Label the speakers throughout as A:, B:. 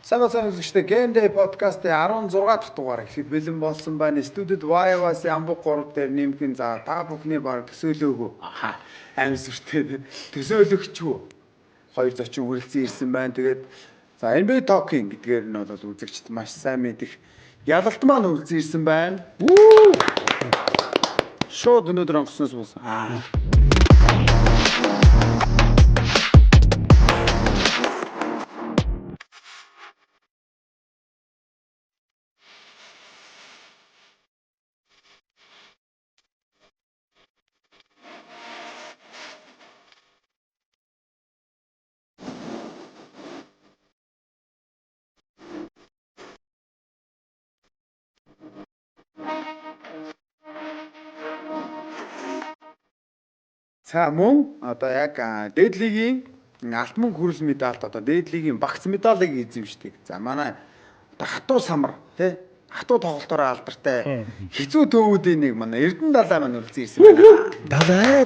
A: Сайн үзэгчдээ Game Day podcast-ийн 16 дахь дугаар ихэд бэлэн болсон байна. Студид YY-аас Амбуг 3 дээр нэмхэн за та бүхний баг төсөөлөөгүй. Аха. Амин сүртэй төсөөлөгчгүй. Хоёр зочин үргэлжлэн ирсэн байна. Тэгээд за NBA Talking гэдгээр нь бол үзэгчд маш сайн мэдих ялалт маань үргэлжлэн ирсэн байна. Шууд өнөөдөр онгоцноос буусан. За мөн одоо яг дээд лигийн алтан мөнгө хүрэл медальт одоо дээд лигийн багц медалыг эзэмшдэг. За манай одоо хатуу самар тий хатуу тоглолтоор алдартай хизүү төвүүдийн нэг манай Эрдэнэ далай маань үлзэн ирсэн байна. Далай.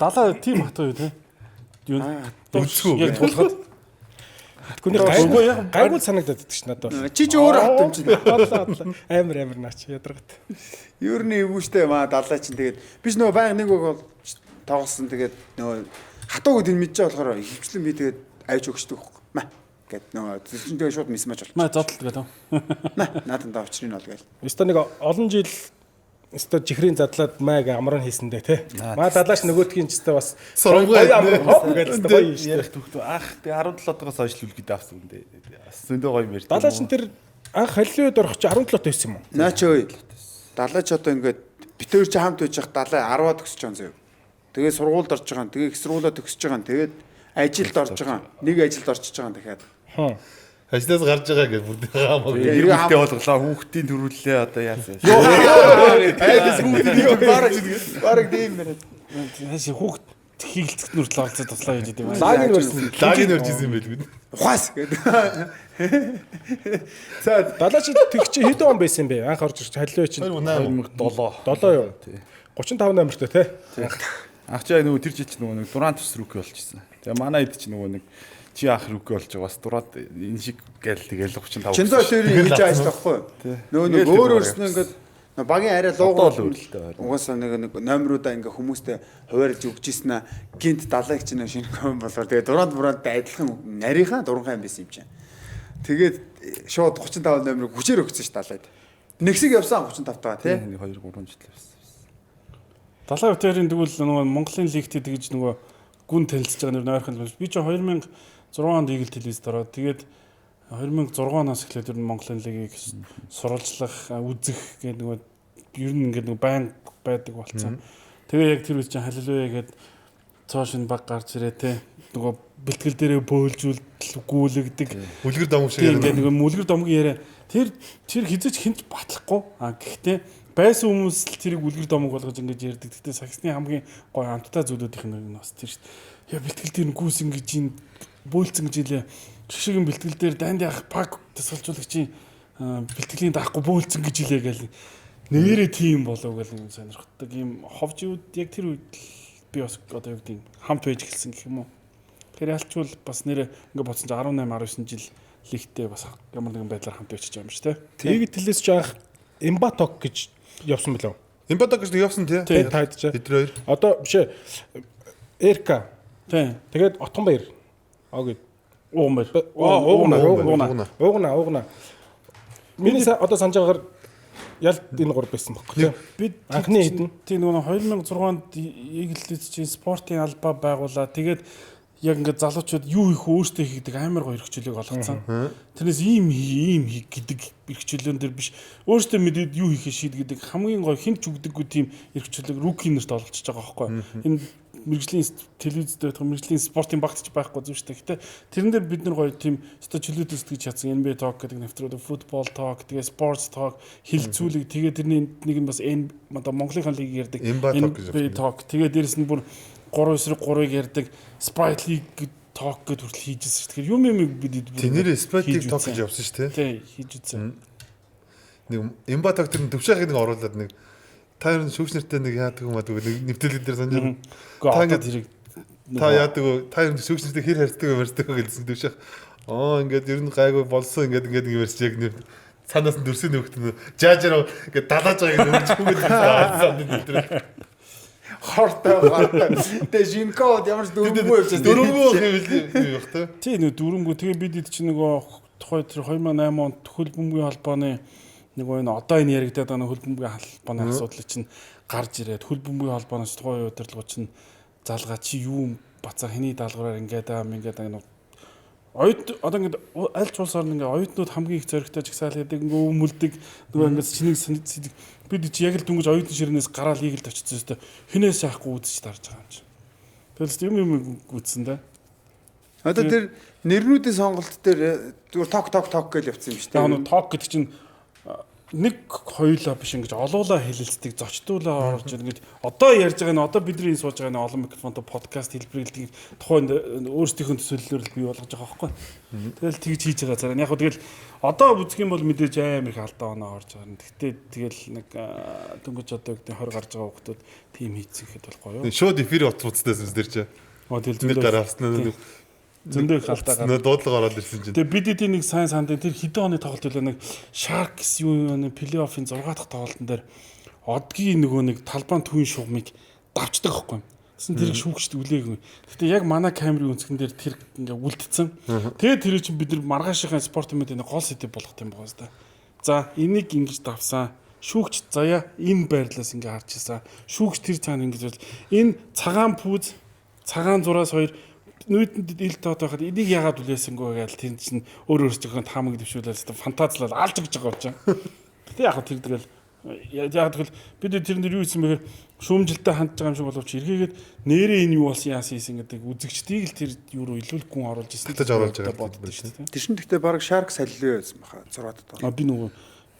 B: Далаа тим хатуу юу те. Юу
C: өнцгөө
B: яг тулахад. Гайгүй гайгүй санагдаад идэх ш надад.
A: Чи ч өөр хат юм чинь.
B: Амар наач ядаргат.
A: Ер нь эвгүүштэй маа далай чинь тэгээд биш нөгөө баян нэг бол тоглосон тэгээд нөгөө хатуу гэдэг нь мэдчихэж болохоор хөвчлэн би тэгээд айж өгчдөг байхгүй. Маа гэд нөгөө чинь тэгээд шууд мисмаж болчих.
B: Маа зодтол гэдэг.
A: Наадандаа очрын бол гээл.
B: Өстө нэг олон жил өстө чихрийн задлаад майг амран хийсэндээ те. Маа далааш нөгөөдгийн ч өстө бас
C: соромгой
B: гэдэг өстө гоё юм шүү.
C: ярих төгтөө ах тэг 17 дагаас хойш л үлгэд авсан юм дээ. Зөндөө гоё юм ярьж.
B: Далаач нь тэр анх халилын үед орох чи 17 тойсон юм уу?
A: Наач ơi. Далайч одоо ингээд битээр чи хамт байж хах далай 10-аад төгсөж байгаа зөө. Тэгээд сургуульд орж байгаа. Тэгээд их сургуулаа төгсөж байгаа. Тэгээд ажилд орж байгаа. Нэг ажилд орчиж байгаа дахиад.
C: Ажлаас гарч байгаа гэж бүр хамаагүй. Хүүхдээ болголоо. Хүүхдийн төрүүлээ одоо яасан.
A: Айдас хүүхдээ бараг тийм байна.
B: Яаш хүүхд хийлцэгт нүртэл орцоо туслаа гэж юм.
C: Лагийн өржсэн юм байлгүй.
A: Ухаас гэдэг.
B: За далаач тэг чи хэдэн он байсан бэ? Анх орж ирж халилын чинь
C: 2007.
B: 7 юу? 35 номертэй те.
C: Ах чаа нөгөө тэр жил чи нөгөө нэг Дурант ус рүүкэ болчихсон. Тэгээ манай хэд чи нөгөө нэг чи ах рүүкэ болж байгаа бас Дураад энэ шиг гээл тэгэл 35.
A: Чинзоо тэрийг хийж ажиллахгүй. Нөгөө өөр өөрснөө ингээд багийн арай луугуул угаасаа нэг номеруудаа ингээ хүмүүстээ хуваарлж өгч ийсэн гинт далайг чинь шинэ ком болоор тэгээ дураантай адилхан нарийнхаа дурынхаа юм байсан юм чинь. Тэгээд шууд 35 номерыг хүчээр өгсөн ш далайд. Нэгсэг явсан 35 таа тий.
C: 2 3 жил явсан.
B: Далай хотелын тэгвэл нөгөө Монголын лигт тэгж нөгөө гүн танилцж байгаа нэр ойрхон л би чи 2006 онд Eagle телевизд ороод тэгээд 2006 оноос эхлээд ер нь Монголын лигийг сурвалжлах үзэх гэдэг нөгөө ер нь ингээд нөгөө байн байдаг болсон. Тэгээ яг тэр үе чинь халилвэ гэдэг цоо шин баг гарч ирээ те нөгөө бэлтгэл дээрээ бөөлжүүлдэг гүйлэгдэг
C: Үлгэр домог шиг
B: ингээд нөгөө мүлгэр домгийн яриа тэр хизээч хинт батлахгүй гэхдээ байсан хүмүүс л тэрийг үлгэр домог болгож ингэж ярьдаг. Гэхдээ саксны хамгийн гой амттай зүйлүүдийнх нь бас тэр шүү дээ. Яа бэлтгэл дээр гүйс ингэж ин бөөлцөн гэж илээ. Шишгийн бэлтгэл дээр дайнд яах пак тасгалжуулагчийн бэлтгэлийн даахгүй бөөлцөн гэж илээ гэл нэрээ тийм болов гэл юм сонирхдаг юм ховжууд яг тэр үед би бас одоо юу гэдэг хамт байж эхэлсэн гэх юм уу. Тэр ялчвал бас нэрээ ингээ бодсон чи 18 19 жил лигтээ бас ямар нэгэн байдлаар хамт байчих юм шүү дээ. Тэгээд телээс ч анх Имбаток гэж явсан билүү?
C: Имбаток гэж явсан тий.
B: Тайдчаа.
C: Бид хоёр.
B: Одоо биш РК. Тий. Тэгээд Отгонбаяр. Аагүй. Уугна. Миний одоо санаж байгаагаар ялт энэ 3 байсан байхгүй тий. Бид анхны хэдэн тий нөгөө 2006 онд Eagle чинь спортын албаа байгуулаа. Тэгээд яг ингээд залуучууд юу их өөртөө хийдэг амар гоё хэрэгчлийг олгоцсон. Тэрнээс ийм гэдэг хэрэгчлэн дээр биш өөртөө мэдээд юу хийхээ шийд гэдэг хамгийн гоё хинч үгдэггүй тийм хэрэгчлэг руки нэрт олгочж байгаа байхгүй. Энэ мэрэгжлийн телевизтэй байх мэрэгжлийн спортын багт ч байхгүй зү шүү дээ. Гэтэ тэрэн дээр бид нар гоё тийм өстой чөлөөт үзтгэж чадсан NBA talk гэдэг нэвтрүүлэг, football talk, тэгээ sports talk, хилцүүлэг, тэгээ тэрний нэг нь бас одоо Монголынхаа лиг ярьдаг NBA talk, тэгээ дээрэс нь бүр 3-3-ыг ярьдаг Sprite League talk гэдээ хүртэл хийжсэн шүү дээ. Юм бид
D: Тэрнэр Sprite League talk гэж явсан шүү дээ.
B: Тий, хийж үзсэн.
D: Нэг NBA talk тэр төвшөөхийг нэг оруулаад нэг та ер нь шүүгчнэртэй нэг яадаг юм аа нэг нэвтрүүлэг дээр санаж байна.
B: Та ингээд хэрэг
D: та яадаг вэ? Та ер нь шүүгчнэртэй хэр харьцдаг вэ гэсэн төвшөөх. Ингээд ер нь гайгүй болсон ингээд ярьж яг нэг цаанаас нь дөрсөний хөвгт нь жаажаар ингээд далааж байгааг нүрчгүйгээд байсан.
A: Хортой. Тэ жинкод ямар ч дөрөнгөө явж
D: байх та.
B: Тий нэг дөрөнгөө тэгээ бид чинь нөгөө тухай тэр 2008 онд хөл бөмбөгийн холбооны нөгөө энэ одоо энэ яригадаад байгаа хөл бөмбөгийн холбооны асуудал чинь гарч ирээд хөл бөмбөгийн холбооноос тухайн удирдлагууд чинь залгаа чи юу бацаа хэний даалгавраар ингээд энэ оюут одоо ингээд аль ч улсаар ингээд оюутнууд хамгийн их зоригтой жагсаал гэдэг ингээд өмөлдөг нөгөө ингээд чинийг бид чи яг л дүнгиж оюутны ширнээс гараал ийгэлд очсон өстой хинээс яахгүй үзэж дарж байгаа юм чи. Тэгэл юм үзсэн да.
A: Одоо тэр нэрнүүдийн сонголт дээр зүгээр ток гэж явцсан юм шүү дээ.
B: Яг ток гэдэг чинь нэг хоёулаа биш ингэж олуулаа хэлэлцдэг зочдуулаа орж ингэж одоо ярьж байгаа нь одоо бидний сууж байгаа нь олон микрофонтой подкаст хэлбэрэлдэг тухайн өөрсдийнхөө төсөөллөөр бий болгож байгаа байхгүй. Тэгэл тэгж хийж байгаа цараа. Яг хөө тэгэл одоо үзэх юм бол мэдээж амар их алдаа оноо орж байгаа. Гэхдээ тэгэл нэг дөнгөж одоо гэдэг 20 гарч байгаа хүмүүс тим хийцэн гэхэд бол гоё.
D: Шууд эфир утцуудтай юм дээр чи.
B: Тэгэл
D: зөндөө гараасна
B: зөндөө их алдаа гараад.
D: Дуудлага ороод ирсэн чинь.
B: Тэгээ бид эдийн нэг сайн санд тэр хэдэн оны тоглолт байлаа нэг Sharks юу нэг плей-оффын 6 дахь тоглолтын дээр одгийн нөгөө нэг талбайн төвийн шугамыг давчдаг байхгүй. Тэсэн тэрийг шүүгчд үлээгүй. Гэтэ яг манай камерын үнцгэн дээр тэр ингээ үлдсэн. Тэгээ тэр чинь бид нар маргаашийн спорт медианы гол сэдв болгох юм байна да. За энийг ингэж давсан. Шүүгч заяа энэ байрлалаас ингээ харж ирсэн. Шүүгч тэр цаана ингэж энэ цагаан пүүз цагаан зураас хоёр нүүдэнд ил тоод байхад энийг яагаад үлээсэнгүй гээл тэр чинь өөр өөрсдийнхөө таамаг дэвшүүлээд фантазлал алж гэж байгаа юм чинь. Гэтэ яг тэр тэгэл яг тэгэл бид тэрэн дээр юу хийсэн бэхээр шүүмжилтэд хандж байгаа юм шиг боловч эргээгээд нэрээ энэ юу болсон яасан хийсэн гэдэг үзэгчдийг л тэр юу руу илүүл гүн оруулж ирсэн.
D: Татаж оруулж байгаа
B: боддог шүү дээ.
A: Тэр шин гэхдээ баг Shark саллио байсан баха 6 дахь.
B: Би нөгөө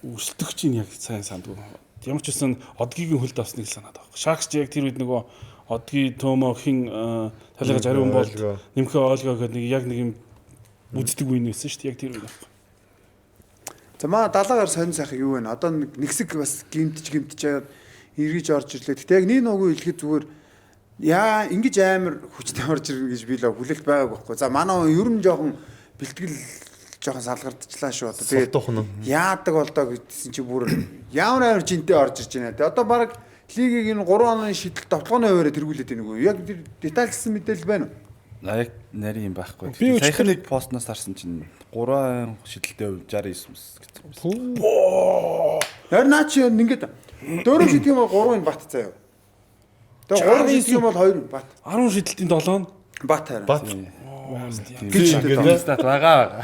B: өрсөлдөгчийн яг сайн сандгүй. Ямар ч гэсэн одгийн хөлд авсныг санаад байгаа. Sharks яг тэр үед нөгөө одгийн Томо хин талигаж ариун бол нэмхэ ойлгоо гэдэг нэг яг нэг юм үздэг үе нээсэн шүү дээ. Яг тэр үе байна.
A: За маа далаагаар сонь сайх юу вэ? Одоо нэгсэг бас гимтж эргэж орж ирлээ. Гэтэ яг нэг ногоо хэлэхэд зүгээр яа ингэж амар хүчтэй орж ирнэ гэж би л хүлээлт байгаагүй байхгүй. За манай ер нь жоохон бэлтгэл жоохон салгардчихлаа шүү. Одоо тэгээд яадаг болдоо гэдсэн чи бүр ямар жинтэй орж ирж байна. Тэгээд одоо баг лигийг энэ 3 оны шийдэл тоглооны хуваараа тэргүүлээд байна уу? Яг тэр детальчсан мэдээлэл байна уу?
C: Яг нарийн юм байхгүй. Саяхан нэг постноос харсан чинь 3 шидэлтэй 69 гэсэн.
A: Харин наа чи ингээд 4 шидэх юм бол 3 нь бат заяа. Тэгээ 3 шидэх юм бол 2 бат.
B: 10 шидэлтийн 7
A: бат харин.
D: Бат.
C: Гэж ингээд стат байгаа.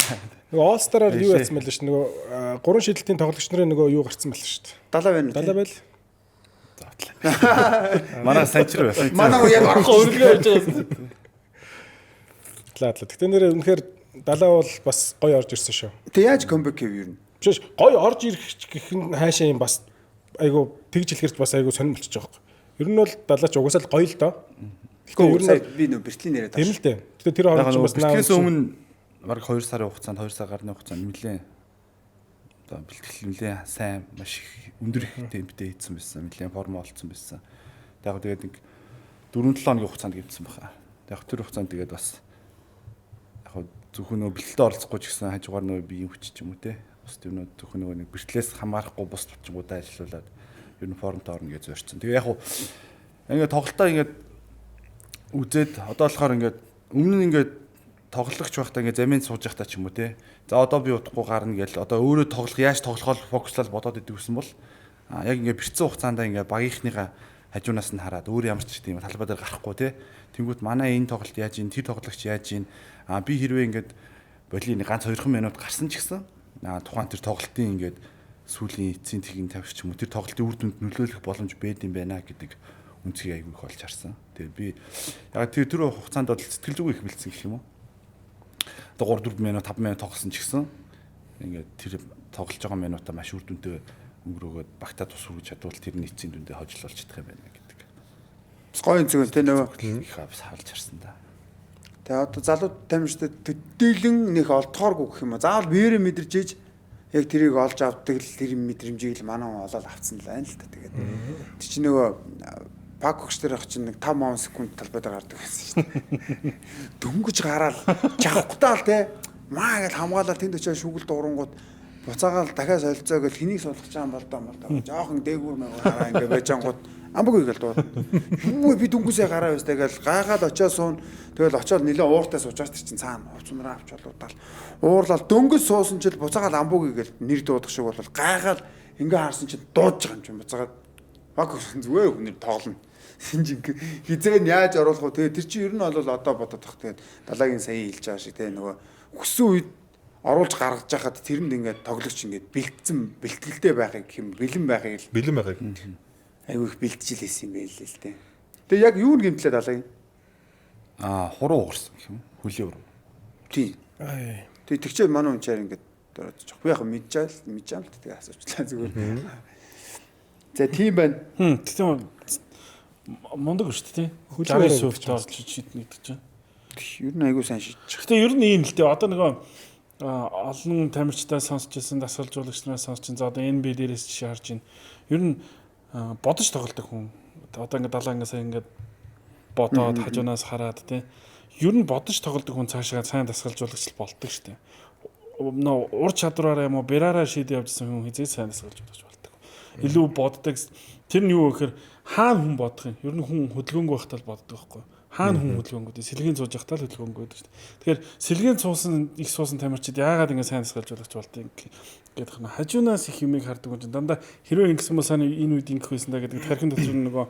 E: Нөгөө All-Star-аар юу яцсан байл ш. Нөгөө 3 шидэлтийн тоглогч нарын нөгөө юу гарцсан байл ш.
A: 70 байна.
E: 70 байл.
C: Манай санчир байсан.
A: Манай яг орох өргөө явж байгаа.
E: Тлаа. Тэгтээ нэрээ үнэхээр 70 бол бас гоё орж ирсэн шүү.
A: Тэг яаж comeback хийв юу?
E: Биш гоё орж ирэх гэх нь хаашаа юм бас айгу тэгж хэлэхэрч бас айгу сонирм болчих жоох. Ер нь бол 70 ч угсаал гоё л доо.
A: Гэхдээ ер нь би нөө бэртлийн нэрээ
E: тааш. Тийм л дээ. Тэгтээ тэр хооронд бас
C: наас өмнө баг 2 сарын хугацаанд 2 сар гарны хугацаанд нэлээд одоо бэлтгэл нэлээд сайн маш их өндөр их темптэй хийсэн байсан. Нэлээд форм олцсон байсан. Тэгээд нэг 4-7 хоногийн хугацаанд гимсэн баха. Яг тэр хугацаанд тэгээд бас яг зөвхөн нөө бэлтэлд оролцохгүй ч гэсэн хажуугаар нөө биеийн хүч ч юм уу те. Бус тэрнөө зөвхөн нөгөө нэг бэлтлээс хамаарахгүй бус төвчгуудаа ажиллуулад ер нь формт орно гэж зорьсон. Тэгээ яг ингээд тоглолтоо ингээд үзээд одоо болохоор ингээд өмнө нь ингээд тоглогч байхдаа ингээд замын сууж байхдаа ч юм уу те. За одоо би удахгүй гарна гэж одоо өөрөө тоглох яаж тоглохоо фокуслал бодоод идэв гэсэн бол яг ингээд бэрцэн хугацаанд ингээд багийнхныгаа хажуунаас нь хараад өөр ямар ч тийм талбай дээр гарахгүй те. Тэнгүүт манай энэ тоглолт яаж ийн тэр тоглогч яаж ийн би хэрвээ ингээд болийн ганц 2 минут гарсан ч гэсэн тухайн тэр тоглолтын ингээд сүүлийн эцсийн тгийг тавьчих юм уу тэр тоглолтын үр дүнд нөлөөлөх боломж байд юм байна гэдэг үнцгийг аягүй их олж харсан. Тэгээ би яг тэр хугацаанд бол сэтгэл зүгөө их бэлдсэн гэх юм уу. Одоо 3 4 минут 5 минут тоглосон ч гэсэн ингээд тэр тоглож байгаа минутаа маш үр дүнтэй өнгөрөөгөөд багтаа тус хүргэж чадвал тэр нийцийн дүндээ хожил болж чадах юм байна гэдэг.
A: Гоё зүйл тэ нөгөө
C: их авс хаалж харсан да.
A: Тэгээ одоо залууд тамирчдад төдийлөн нэг олдохооргүй гэх юм а. Заавал биеэрээ мэдэрч ийж яг тэрийг олж авдаг л тэр мэдрэмжийг л манай хүн олоод авцсан л байна л та. Тэгээд тэр чинь нөгөө пак хөштөр ах чинь нэг 5 секунд талбайд гардаг байсан шүү дээ. Дөнгөж гараал чавхтаа л те маа гэж хамгаалаад тэнд очиж шүгэл дуурангууд буцаагаал дахиад солилцоо гэж хэнийг суулгах чам болдоо. Жоохон дээгүүр маяг гараа ингээ байж ангууд амбаг игээл дууд. Юу би дүнгүсээ гараа байс тэгэл гайхаад очиод суун тэгэл очиод нэлээ ууртаа суучаас тэр чинь цаана хувцмраа авч болоодаа уурлал дөнгөж суусан чил буцаагаал амбаг игээл нэр дуудах шиг бол гайхаад ингээ харсан чинь дуудаж байгаа юм чинь буцаагаад баг зүгээр хүнээр тоглоно. Шинж хизээ нь яаж оруулах вэ? Тэгээ тэр чинь ер нь бол одоо бодоод тах тэгээд далайгийн сая хэлж байгаа шиг тэгээ нөгөө өссөн үед оруулж гаргаж яхад тэрэнд ингээд тоглогч ингээд бэлтгэлтэй байхыг хэм бэлэн байхыг айгүй их бэлтжилээсэн юм байл л дээ. Тэгээ яг юу гэмтлээ далайгийн?
C: Хуруу уурсан гэх юм. Хүлийн уруу.
A: Тийм. Тэгээ тэгчээ манай хүн чаар ингээд дөрөж жоох. Би яг мэджаал л тэгээ асуучлаа зүгээр. За тийм байна.
B: Тэгтээ мундаг шүү дээ. Хүлийн сувт орж шийднэ гэдэг чинь.
A: Ер нь айгүй сайн шийдчих.
B: Гэтэ ер нь ийм л дээ. Одоо нөгөө олон тамирчтай сонсч ирсэн дасгалжуулагч нараас сонсч за одоо энэ би дээрээс жишээ харж байна. Ер нь бодож тоглодог хүн. Одоо ингээд далаа сая ингээд бодоод хажуунаас хараад тий. Ер нь бодож тоглодог хүн цаашаа сайн дасгалжуулагч болдог шүү дээ. Нөө ур чадвараараа юм уу бэраараа шийдээ явжсан хүн хизээ сайн дасгалжуулагч болдог. Илүү боддог. Тэр нь юу гэхээр хаана хүн бодох юм? Ер нь хүн хөдөлгөөнгүй байхдаа л боддог байхгүй юу? Хаана хүн хөдөлгөөнгөө сэлгийн сууж явахтаа л хөдөлгөөнгөө байдаг шүү дээ. Тэгэхээр сэлгийн суусан их суусан тамирчид яагаад ингэ сайн дасгалжуулагч болдгийг гэдэг нь хажуунаас их юмыг хардаг юм чинь дандаа хэрвээ ингэсэн бол сайн энэ үед ингэх байсан да гэдэг тархин дотор нөгөө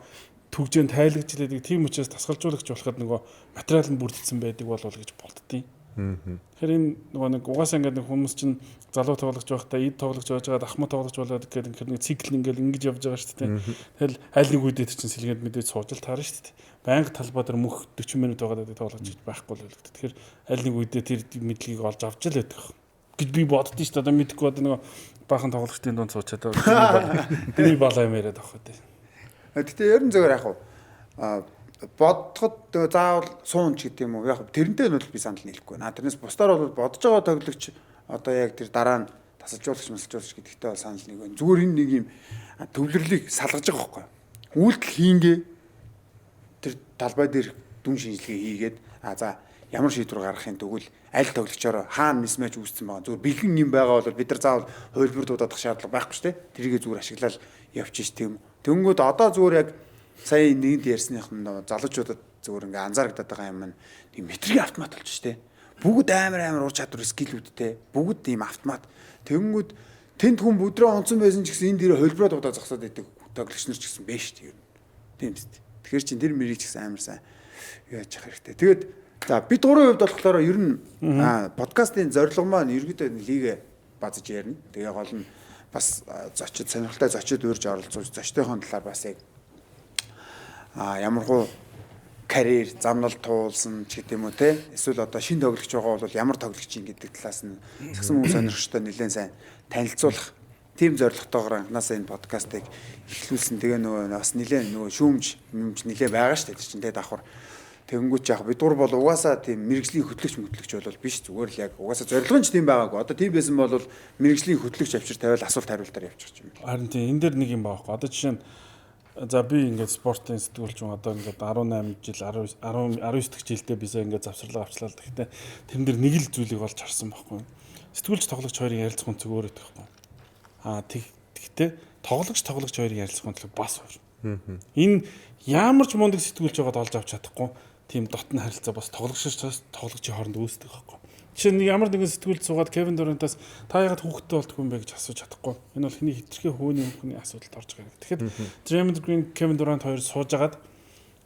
B: төгжөөнд тайлагчлаадаг тийм учраас дасгалжуулагч болоход нөгөө материал нь бүрдсэн байдаг болов гэж болддیں۔ Тэгэхээр энэ нөгөө нэг угаасаа ингэ хүмүүс чинь залуу тоглогч байхдаа эд тоглогч байж байгаа ахмад тоглогч болоод гэдэг ингээд нэг цикл ингээл ингэж явж байгаа шүү дээ. Тэгэл аль нэг үедээ чинь сэлгээд мэдээд сууж л таарна шүү дээ. Байнга талбай дээр мөх 40 минут байгаад тоглож байхгүй л байлгүй. Тэгэхээр аль нэг үедээ тэр мэдлэгийг олж авч л байдаг гэж би боддоо шүү дээ. Одоо мэдэхгүй одоо нөгөө баахан тоглогчдын дунд сууч чадаа. Тэний балаа юм яриад авах үү.
A: Гэтэ ер нь зөвөр яг бодоход заавал суунч гэдэг юм уу? Яг тэрнтэй нь бол би санал нийлэхгүй. Тэрнээс бусдаар бол бодож байгаа тоглогч одоо яг тэр дараа нь тасалжуулагч гэдэгтэй бол санал нэг байна. Зүгээр энэ нэг юм төвлөрлийг салгаж байгаа байхгүй. Үйлдэл хийнгээ тэр талбай дээр дүн шинжилгээ хийгээд за ямар шийдвэр гаргахын төгөл аль тоглогчоор хаана мисмэч үүссэн байгаа. Зүгээр бэлгэн юм байгаа бол бид нар заавал хөлбөр дуудах шаардлага байхгүй шүү дээ. Тэрийгээ зүгээр ашиглаад явчих тийм. Тэнгүүд одоо зүгээр яг сая нэгэнд ярьсных нь залуучуудад зүгээр ингээ анзаарагдаад байгаа юм нь тийм метрийн автомат болж штэ. Бүгд амар ур чадвар скиллүүдтэй. Бүгд ийм автомат. Тэнгүүд тэнд хүн бүдрээ онцон байсан ч гэсэн энэ дээр хөлброо дуудаа зогсоод байдаг тоглогч нар ч гэсэн байж штэ юм. Тийм үст. Тэгэхээр чин тэр мэрийг ч гэсэн амар сайн яаж явах хэрэгтэй. Тэгээд за бид гурван хувьд болохоор ер нь подкастын зорилго маань ерөөдөө лигээ базж ярина. Тэгээ гол нь бас зочид сонирхолтой зочид урьж оролцож зочдын талаар бас яг ямархуу карьер замнал туулсан ч гэдэм үү те эсвэл одоо шинэ тоглогч байгаа бол ямар тоглогч юм гэдэг талаас нь сагсан хүмүүс сонирхолтой нэлээд сайн танилцуулах тийм зорилготойгоор анханасаа энэ подкастыг эхлүүлсэн. Тэгээ нөгөө бас нэлээд нөгөө шүүмж нэлээд байгаа шүү дээ чинь те давхар тэгэнгүүт яг бид бол угаасаа тийм мэрэгжлийн хөтлөгч бол биш зүгээр л яг угаасаа зорилго нь ч тийм байгаагүй. Одоо тийм байсан бол мэрэгжлийн хөтлөгч авчир тавиал асуулт хариултаар явчих юм.
B: Харин тийм энэ дээр нэг юм байгаа байхгүй. Одоо жишээ нь за би ингээд спортын сэтгүүлч юм одоо ингээд 18 жил 19 дэх жилдээ бисаа ингээд завсарлага авчлаа л гэхдээ тэрэн дээр нэг л зүйлийг олж харсан байхгүй. Сэтгүүлч тоглогч хоёрын ярилцах үнцэг өөр байдаг байхгүй. Тэгтээ тоглогч хоёрын ярилцах үнцэг бас өөр. Энэ ямар ч мундаг сэтгүүлч байгаад олж авч чадахгүй тийм дотн харилцаа бас тоглогчийн хооронд үүсдэг байхгүй. Жишээ нь ямар нэгэн сэтгүүлд суугаад Кевин Дурантаас та яагаад хүүхдтэй болтгүй юм бэ гэж асууж чадахгүй. Энэ бол хэний хитрхээ хүний асуудалд орж байгаа. Тэгэхээр Draymond Green, Kevin Durant хоёр суужгаад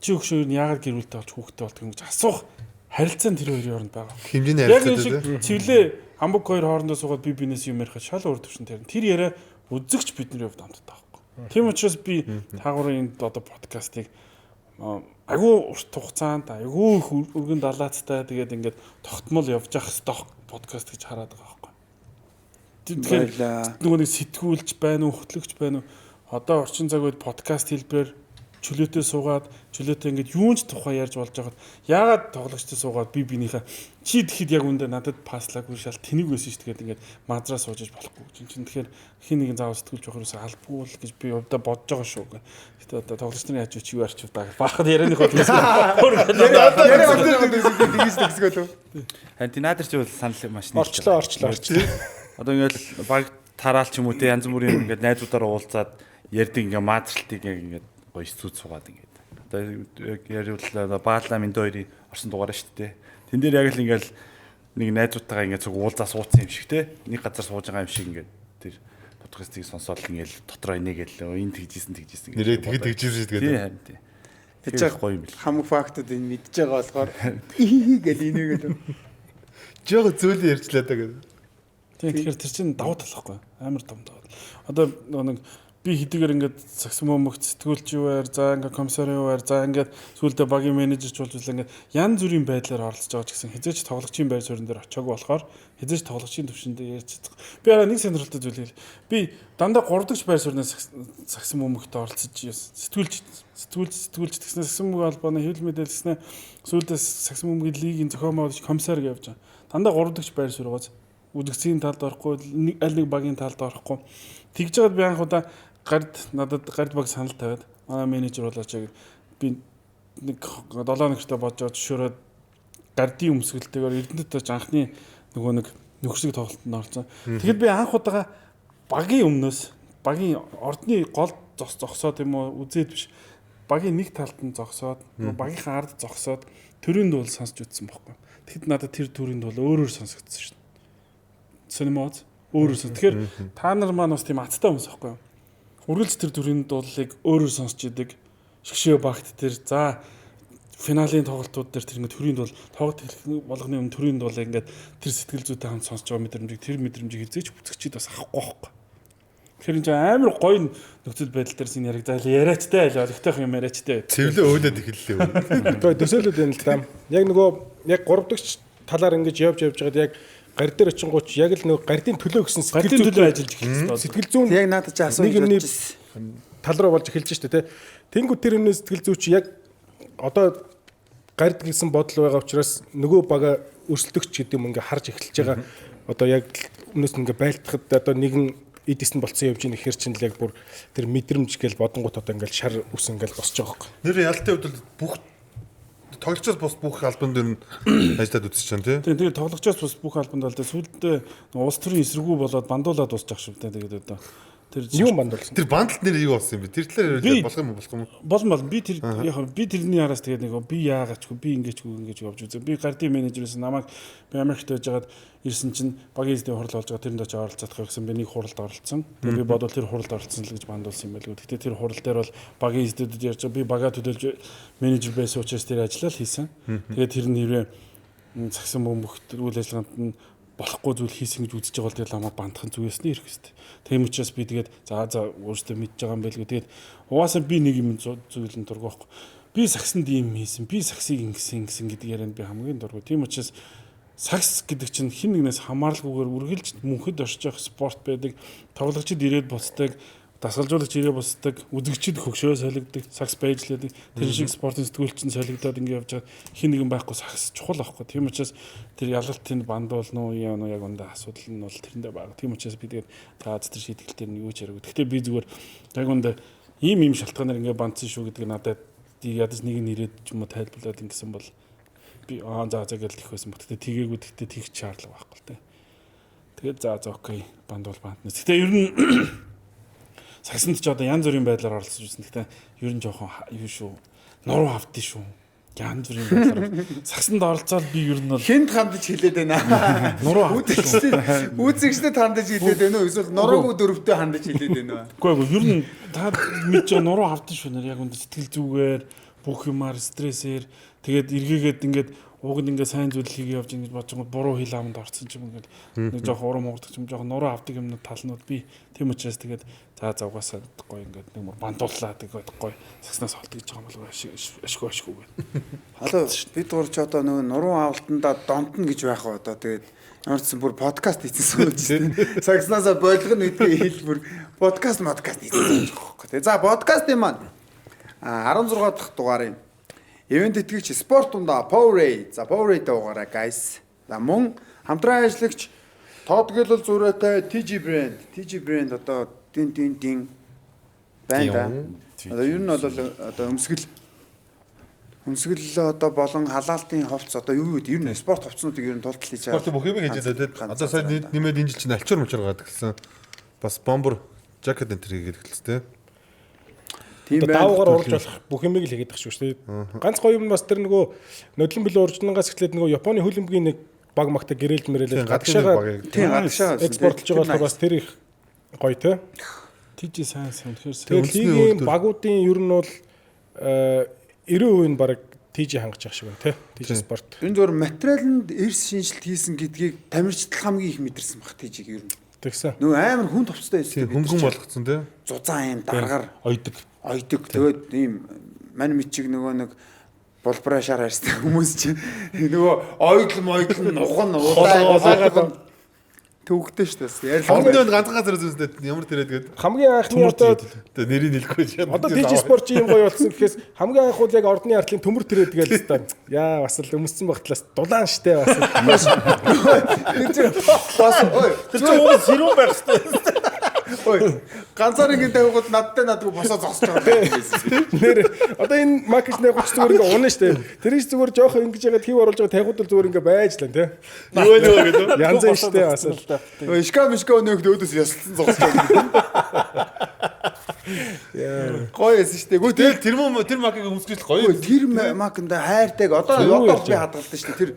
B: чи өгшөөр нь яагаад гэрүүлтэй болж хүүхдтэй болтгүй юм гэж асуух харилцаа тэр хоёрын хооронд байгаа.
D: Хэмжээний харилцаа дээ.
B: Цэвлээ хамбог хоёр хоорондоо суугаад би бинээс юм ярих шал өөр төвшөнтэй. Тэр яриа үзэгч бидний хувьд амттай байхгүй. Тийм учраас би таагуурын энэ одоо подкастыг агуу урт хугацаанд агуу их өргөн далаацтай тэгээд ингээд тогтмол явж явах сток подкаст гэж хараад байгаа байхгүй. Тэгэхээр нөгөө нэг сэтгүүлч байна уу, хөтлөгч байна уу? Одоо орчин цаг үед подкаст хэлбэрээр чөлөөтэй суугаад чөлөөтэй ингээд юунч тухай ярьж болж байгаад яагаад тоглогчтой суугаад би бинийхээ чи тэгэхэд яг үндэ надад паслаагүй шал тэнэг байсан шүү дээ ингээд мазраа суужиж болохгүй чинь тэгэхээр хин нэгэн заавал сэтгүүлж явах юусаа албагүй л гэж би өвдө бодож байгаа шүү. Гэтэ одоо тоглогч нарын яаж чи юу арчив даа баахад ярианы хол гэсэн.
C: Харин надад ч бол санал маш нэг
E: Орчлоо.
C: Одоо ингээд баг тараал ч юм уу те янз бүрийн ингээд найзуудаараа уулзаад ярьдаг ингээд маазралтыг ингээд гоё зүүц суугаад ингээд. Одоо яриуллаа баалаа минь хоёрын орсон дугаараа шүү дээ. Тэн дээр яг л ингээд нэг найзуудтайгаа ингээд цуг уулзаа суудсан юм шиг те. Нэг газар сууж байгаа юм шиг ингээд тэр подкастыг сонсоод ингээд дотроо инээгээл энэ тэгжсэн гэдэг.
D: Нэрээ тэгжсэн гэдэг.
C: Тийм харин тийм.
A: Тэгж гоё юм бэл. Хамаг фактууд энэ мэдж байгаа болохоор гэл инээгээл.
D: Жог зөөлөн ярьчлаа та гэдэг.
B: Тэгэхээр тэр чинь давуу тал байхгүй амар том давуу. Одоо нэг би хэдийгээр ингээд саксомомогт сэтгүүлч юу байр, за ингээд комиссар юу байр, за ингээд сүүлдээ багийн менежерч болж үзлээ ингээд янз бүрийн байдлаар оролцож байгаа ч гэсэн хязгаарч тоглогчийн байр суурин дээр очиагүй болохоор хязгаарч тоглогчийн төвшөндөө ярьж чадах. Би араа нэг сонирхолтой зүйл хэл. Би дандаа 3 дахь байр сууринаас саксомомогт оролцож сэтгүүлч гэснээр саксомомог албаны хэвлэл мэдээлснээр сүүлдээ саксомомогийн лигийн зохиомжтой комиссар гэж явж байгаа. Дандаа 3 дахь байр сууригоос үзэгцийн талд орохгүй аль нэг багийн талд орохгүй тэгж жаад би анх удаа надад гард баг санал тавиад манай менежер болооч яг би нэг 7 өнөртөө бодож зөвшөөрөөд гардын өмсгөлтэйгээр Эрдэнэт очиж анхны нөгөө нэг нөхцөлийг тоглолтод орсон. Тэгэхэд би анх удаага багийн өмнөөс багийн ордны гол зогсоод юм уу үзээд биш багийн нэг талд нь зогсоод багийнхаа ард зогсоод төрийн дуул сонсч үзсэн байхгүй. Тэгэхэд надад тэр төрийн дуул өөрөөр сонсогдсон шүү. Синемоз өөрөөсөө. Тэгэхээр та нар маань бас тийм аттай хүмүүс байхгүй юу? Үргэлж тэр төрлийн дуулыг өөрөөр сонсч идэг. Шгшээ багт тэр за финалийн тоглолтууд дээр тэр ингээд төрлийн дуул тоглолт болгоны өмнө төрлийн дуулыг ингээд тэр сэтгэл зүйтэй хамт сонсч байгаа мэдрэмжийг тэр мэдрэмжийг хизээч бүцгчид бас авахгүй байхгүй. Тэгэхээр энэ амар гоё нөхцөл байдал дээрс энэ яриг зайл яриачтай айл олигтойх юм яриачтай.
D: Цэвлээ өөлөд эхэллээ.
E: Тэгээ төсөөлөд байна л да. Яг нөгөө яг 3 дахь талаар ингэж явж байгаад яг гар дээр очингууч яг л нөгөө гардын төлөө гэсэн сэтгэл зүйн ажиллаж эхэлсэн. Сэтгэл зүйн
A: яг надад ч асууж
E: тал руу болж эхэлж штэ тий. Тэнгүү тэр өмнө сэтгэл зүй чи яг одоо гард гэсэн бодол байгаа учраас нөгөө бага өрсөлдөгч гэдэг юм ингээ харж эхэлж байгаа. Одоо яг өмнөөс ингээ байлтахад одоо нэгэн эдис нь болцсон явж ийн ихэр чинь л яг бүр тэр мэдрэмж гээл бодонгууд одоо ингээл шар ус ингээл босч байгаа хөөх.
D: Нэр ялтын хувьд бүх тоглогчоос бус бүх албан дээр нь ажиллаад үзэж чана тий.
B: Тэгээд тоглогчоос бус бүх албанд бол сүүлдээ улс төрийн эсэргүү болоод бандуулаад дуусчих шүү дээ. Тэгээд одоо тэр
E: юу бандуулсан?
D: Тэр бандалт нэр юу болсон юм бэ? Тэр талаар болох юм уу?
B: Болно. Би тэр яг би тэрний араас тэгээд нэг би яагаачгүй би ингэж явж үзээ. Би гардын менежерээс намайг би Америкт байжгаад ирсэн чинь багийн эзний хурал болж байгаа тэрэнд очиж оролцох гэсэн би нэг хуралд оролцсон. Тэгээд би бодвол тэр хуралд оролцсон л гэж бандуулсан юм байлгүй. Гэтэ тэр хурал дээр бол багийн эзнүүд ярьж байгаа би багаа төдөлж менежер байсан учраас тэр ажиллаа л хийсэн. Тэгээд тэр нь хэрвээ цагсан бөмбөгт үйл ажиллагаанд нь болохгүй зүйл хийсэн гэж үзэж байгаа бол тэгэл хамаа бандахын зүгээсний ирэх хэвээр. Тийм учраас би тэгээд за өөрөөсөө мэдж байгаа юм байлгүй. Тэгээд угаасаа би нэг юм зүйлэн дургүй байхгүй. Би саксанд ийм хийсэн, би саксыг ингэсэн гэдэг ярианд би хамгийн дургүй. Тийм учраас сакс гэдэг чинь хин нэгнээс хамааралгүйгээр үргэлж мөнхөд оршиж явах спорт байдаг. Тоглогчид ирээд буцдаг, дасгалжуулагч ирээд буцдаг, үзэгчид хөгшөө солигддог, сакс байжлаадаг. Тэр шиг спортын сэтгүүлч нь солигдоод ингэ явж байгаа хин нэгэн байхгүй сакс чухал байхгүй. Тийм учраас тэр ялалтын бандуулна уу яа яг өндө асуудал нь бол тэрэндээ баг. Тийм учраас би тэгээд гааз тэр шийдэл дээр нь юу ч яриаг. Гэхдээ би зүгээр яг өндө ийм шалтгаанаар ингэ бандсан шүү гэдэг надад ядаж нэг нь ирээд ч юм уу тайлбарлаад ингэсэн бол би за гэж их байсан. Гэхдээ тгээгүй гэхдээ тэгч шаардлага байхгүй л дээ. Тэгээд за окей бандуул бандна. Гэхдээ ер нь саксанд ч одоо янз бүрийн байдлаар оролцож үзсэн. Гэхдээ ер нь жоохон юу шүү. Нуруу автын шүү. Янз бүрийн байдлаар саксанд оролцоод би ер нь бол
A: хинт хандаж хэлээд байна.
B: Нуруу автын
A: үзэгчдэд хандаж хэлээд байна уу? Эсвэл нуруугүй дөрөвтэй хандаж хэлээд байна уу?
B: Үгүй ер нь та мэдж байгаа нуруу автын шүү нэр яг үнд сэтгэл зүгээр бүх юмар стрессээр тэгээд эргээгээд ингээд уг нь ингээ сайн зүйл хийгээ явж ингэж бодсон буруу хил аманд орсон ч юм ингээл нэг жоох урам уурдаг юм жоох нуруу авдаг юмнууд талнууд би тийм учраас тэгээд за угаасаа гоё ингээд нэг мөр бандууллаа тэгээд гоё сагснаас холт гэж байгаа юм бол ашгүй гэдэг.
A: Халуу бид гурч одоо нөгөө нуруу авалтандаа домтно гэж байх уу одоо тэгээд ямар ч бүр подкаст хийсэн сууж тийм. Сагснаасаа болгоно гэдгийг хэл бүр подкаст хийсэн байхгүй. Тэгээд за подкастын маань 16 дахь дугаарын ивент итгэгч спорт унда Powerade. За Powerade дугаараа guys. За мөн хамтран ажиллагч тоодгөл зураатай TG brand одоо дин байна. Одоо ер нь бол одоо өмсгөл одоо болон халаалтын хувцас одоо юу гэдэг ер нь спорт хувцснуудыг ер нь тултал хийж байгаа.
D: Спорт бүх юм хийж байгаа. Одоо сая нэмээд энэ жил чинь альчуур мочор гад гэсэн. Бас бомбер жакет энэ төр хийгээд гэлээ.
E: Тийм даавгаар уралж болох бүх юмыг л хийгээд байгаа шүү дээ. Ганц гоё юм бас тэр нөгөө нодлон билүү уржнангаас эхлээд нөгөө Японы хөлбөмбөгийн нэг баг магта гэрээлж мэрэлээд гадагшаага экспортлж байгаа болохоор бас тэр их гоё те.
B: TG сайн үнэхээр.
E: Тэгээд лигийн багуудын ер нь бол 90% нь баг TG хангаж явах шиг байна те. TG спорт.
A: Энэ зөвөр материаланд эрс шинжилт хийсэн гэдгийг тамирчид хамгийн их мэдэрсэн баг TG-г ер нь.
E: Тэгсэн.
A: Нөгөө амар хүн товцтой байсан.
D: Хөнгөн болгоцсон те.
A: Зузаан юм даргаар
B: ойдог.
A: Тэгээд ийм мань мичиг нөгөө нэг болбраа шар харьцдаг хүмүүс чинь нөгөө ойдлон нухан удаагаад төвөгтэй шүү дээ.
D: Хамгийн ганцхан газар үзсэн ямар тэрээд гээд
E: хамгийн анхны одоо
D: нэрийг хэлэхгүй шээ.
E: Одоо TG спорт юм гоё болсон гэхээс хамгийн анх бол яг ордны артлын төмөр тэрээд гээл л та. Яа бас л өмссөн багтлаас дулаан штэ бас.
A: Бас
B: Тэр чинь уус хэрүүн байх хэрэгтэй.
A: ой ганцаар ингэ тавигууд надад босоо зогсож байгаа юм.
E: Нэр одоо энэ маркетинг явууч зүгээр ингээ унаа штэ. Тэр их зүгээр жоох ингэж ягаад хив оруулж байгаа тавигууд зүгээр ингээ байж лээ те.
D: Нөгөө гэдэг.
E: Янз нь штэ бас л.
A: Ишка нөхд өөдөөс ясалсан зогсож байгаа. Гоё эс штэ. Гү
D: Тэр макийг өмсгөл гоё.
A: Тэр макнда хайртайг одоо би хадгалсан штэ. Тэр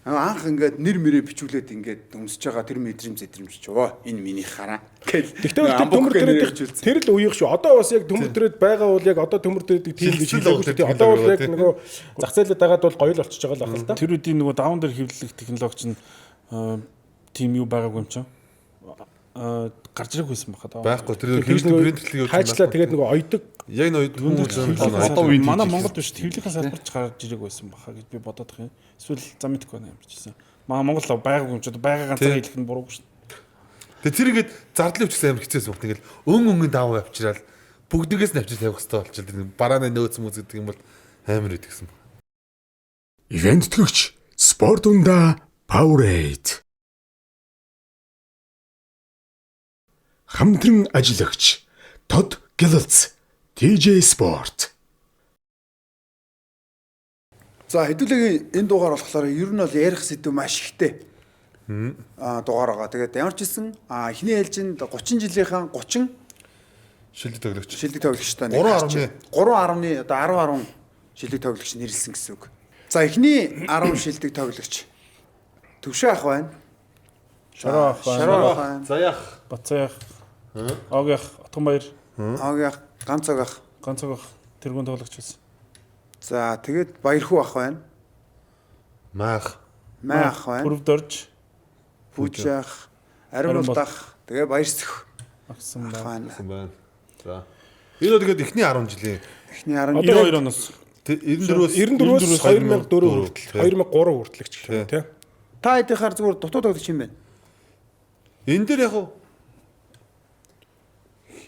A: анх ингээд нэр мэрээ бичүүлээд ингээд өмсөж байгаа тэр мэдрэмж ч оо энэ миний хараа гэл.
E: Тэгтээ төмөр төрөд тэр л үеих шүү. Одоо бас яг төмөр төрөд байгаа бол яг одоо төмөр төрөдийг тийм гэж хэлээгүй. Одоо бол яг нөгөө зах зээлд байгаад бол гоё л болчихж байгаа л ахал та.
B: Тэр үеийн нөгөө даун дээр хэвлэх технологи чинь тим юу байгаагүй юм чинь гарч ирэх байсан баха.
D: Байхгүй тэр принтерлийг
E: хайчлаа тэгээд нөгөө ойдог
D: яг ноёд
B: одоо үед манай Монгол биш хэвлэхээс салбарч гарч ирэх байсан баха гэж би бодоод байгаа юм. Эсвэл зам мэдгүй байна юм чийсэн. Манай Монгол байгаагүй юм ч байгаа ганцаа хэлэх нь буруугүй шүү.
D: Тэгээ тэр ингээд зардлын хүчээс амар хэцээс байна. Тэгэл өнгө даваа авчирал бүгднээс нь авчир тавих хэрэгтэй болчихлоо. Тэр барааны нөөц мүз гэдэг юм бол амар идэгсэн.
F: Ивент төгч спорт унда Powerade. Хамтран ажиллагч Тод Гэлэлц TG Sport.
A: За хэдүүлээ энэ дугаар болохоор ер нь бол ярих сэдв маш ихтэй. Дугаар байгаа. Тэгээд ямар ч хэлсэн эхний ээлжинд 30 жилийнхэн 30
D: шилдэг тоглогч.
A: Шилдэг тоглогчтой
D: 3.10
A: одоо 10 шилдэг тоглогч нэрлсэн гэсэн үг. За эхний 10 шилдэг тоглогч Төвшөө ах байна.
B: Шараа ах
A: байна.
D: Заяах.
B: Бацаях. Огях, Отгонбаяр.
A: Огях, ганцог ах.
B: Тэргүүн тоглогч байсан.
A: За тэгээд Баярхүү ах байна.
D: Маах
A: ах байна.
B: Бүрвдорж.
A: Бүжах, Аримбот ах. Тэгээ Баярсөх
B: Агсан
A: байна.
D: За. Энэ тэгээд эхний 10 жилийн.
A: Эхний 10
B: одоо 2 оноос
E: 94-өөс 2004 хүртэл 2003 хүртэл ч гэх юм тий.
A: Та хэдийнхаар зүгээр дутуу тоглогч юм байна.
D: Энэ дээр яг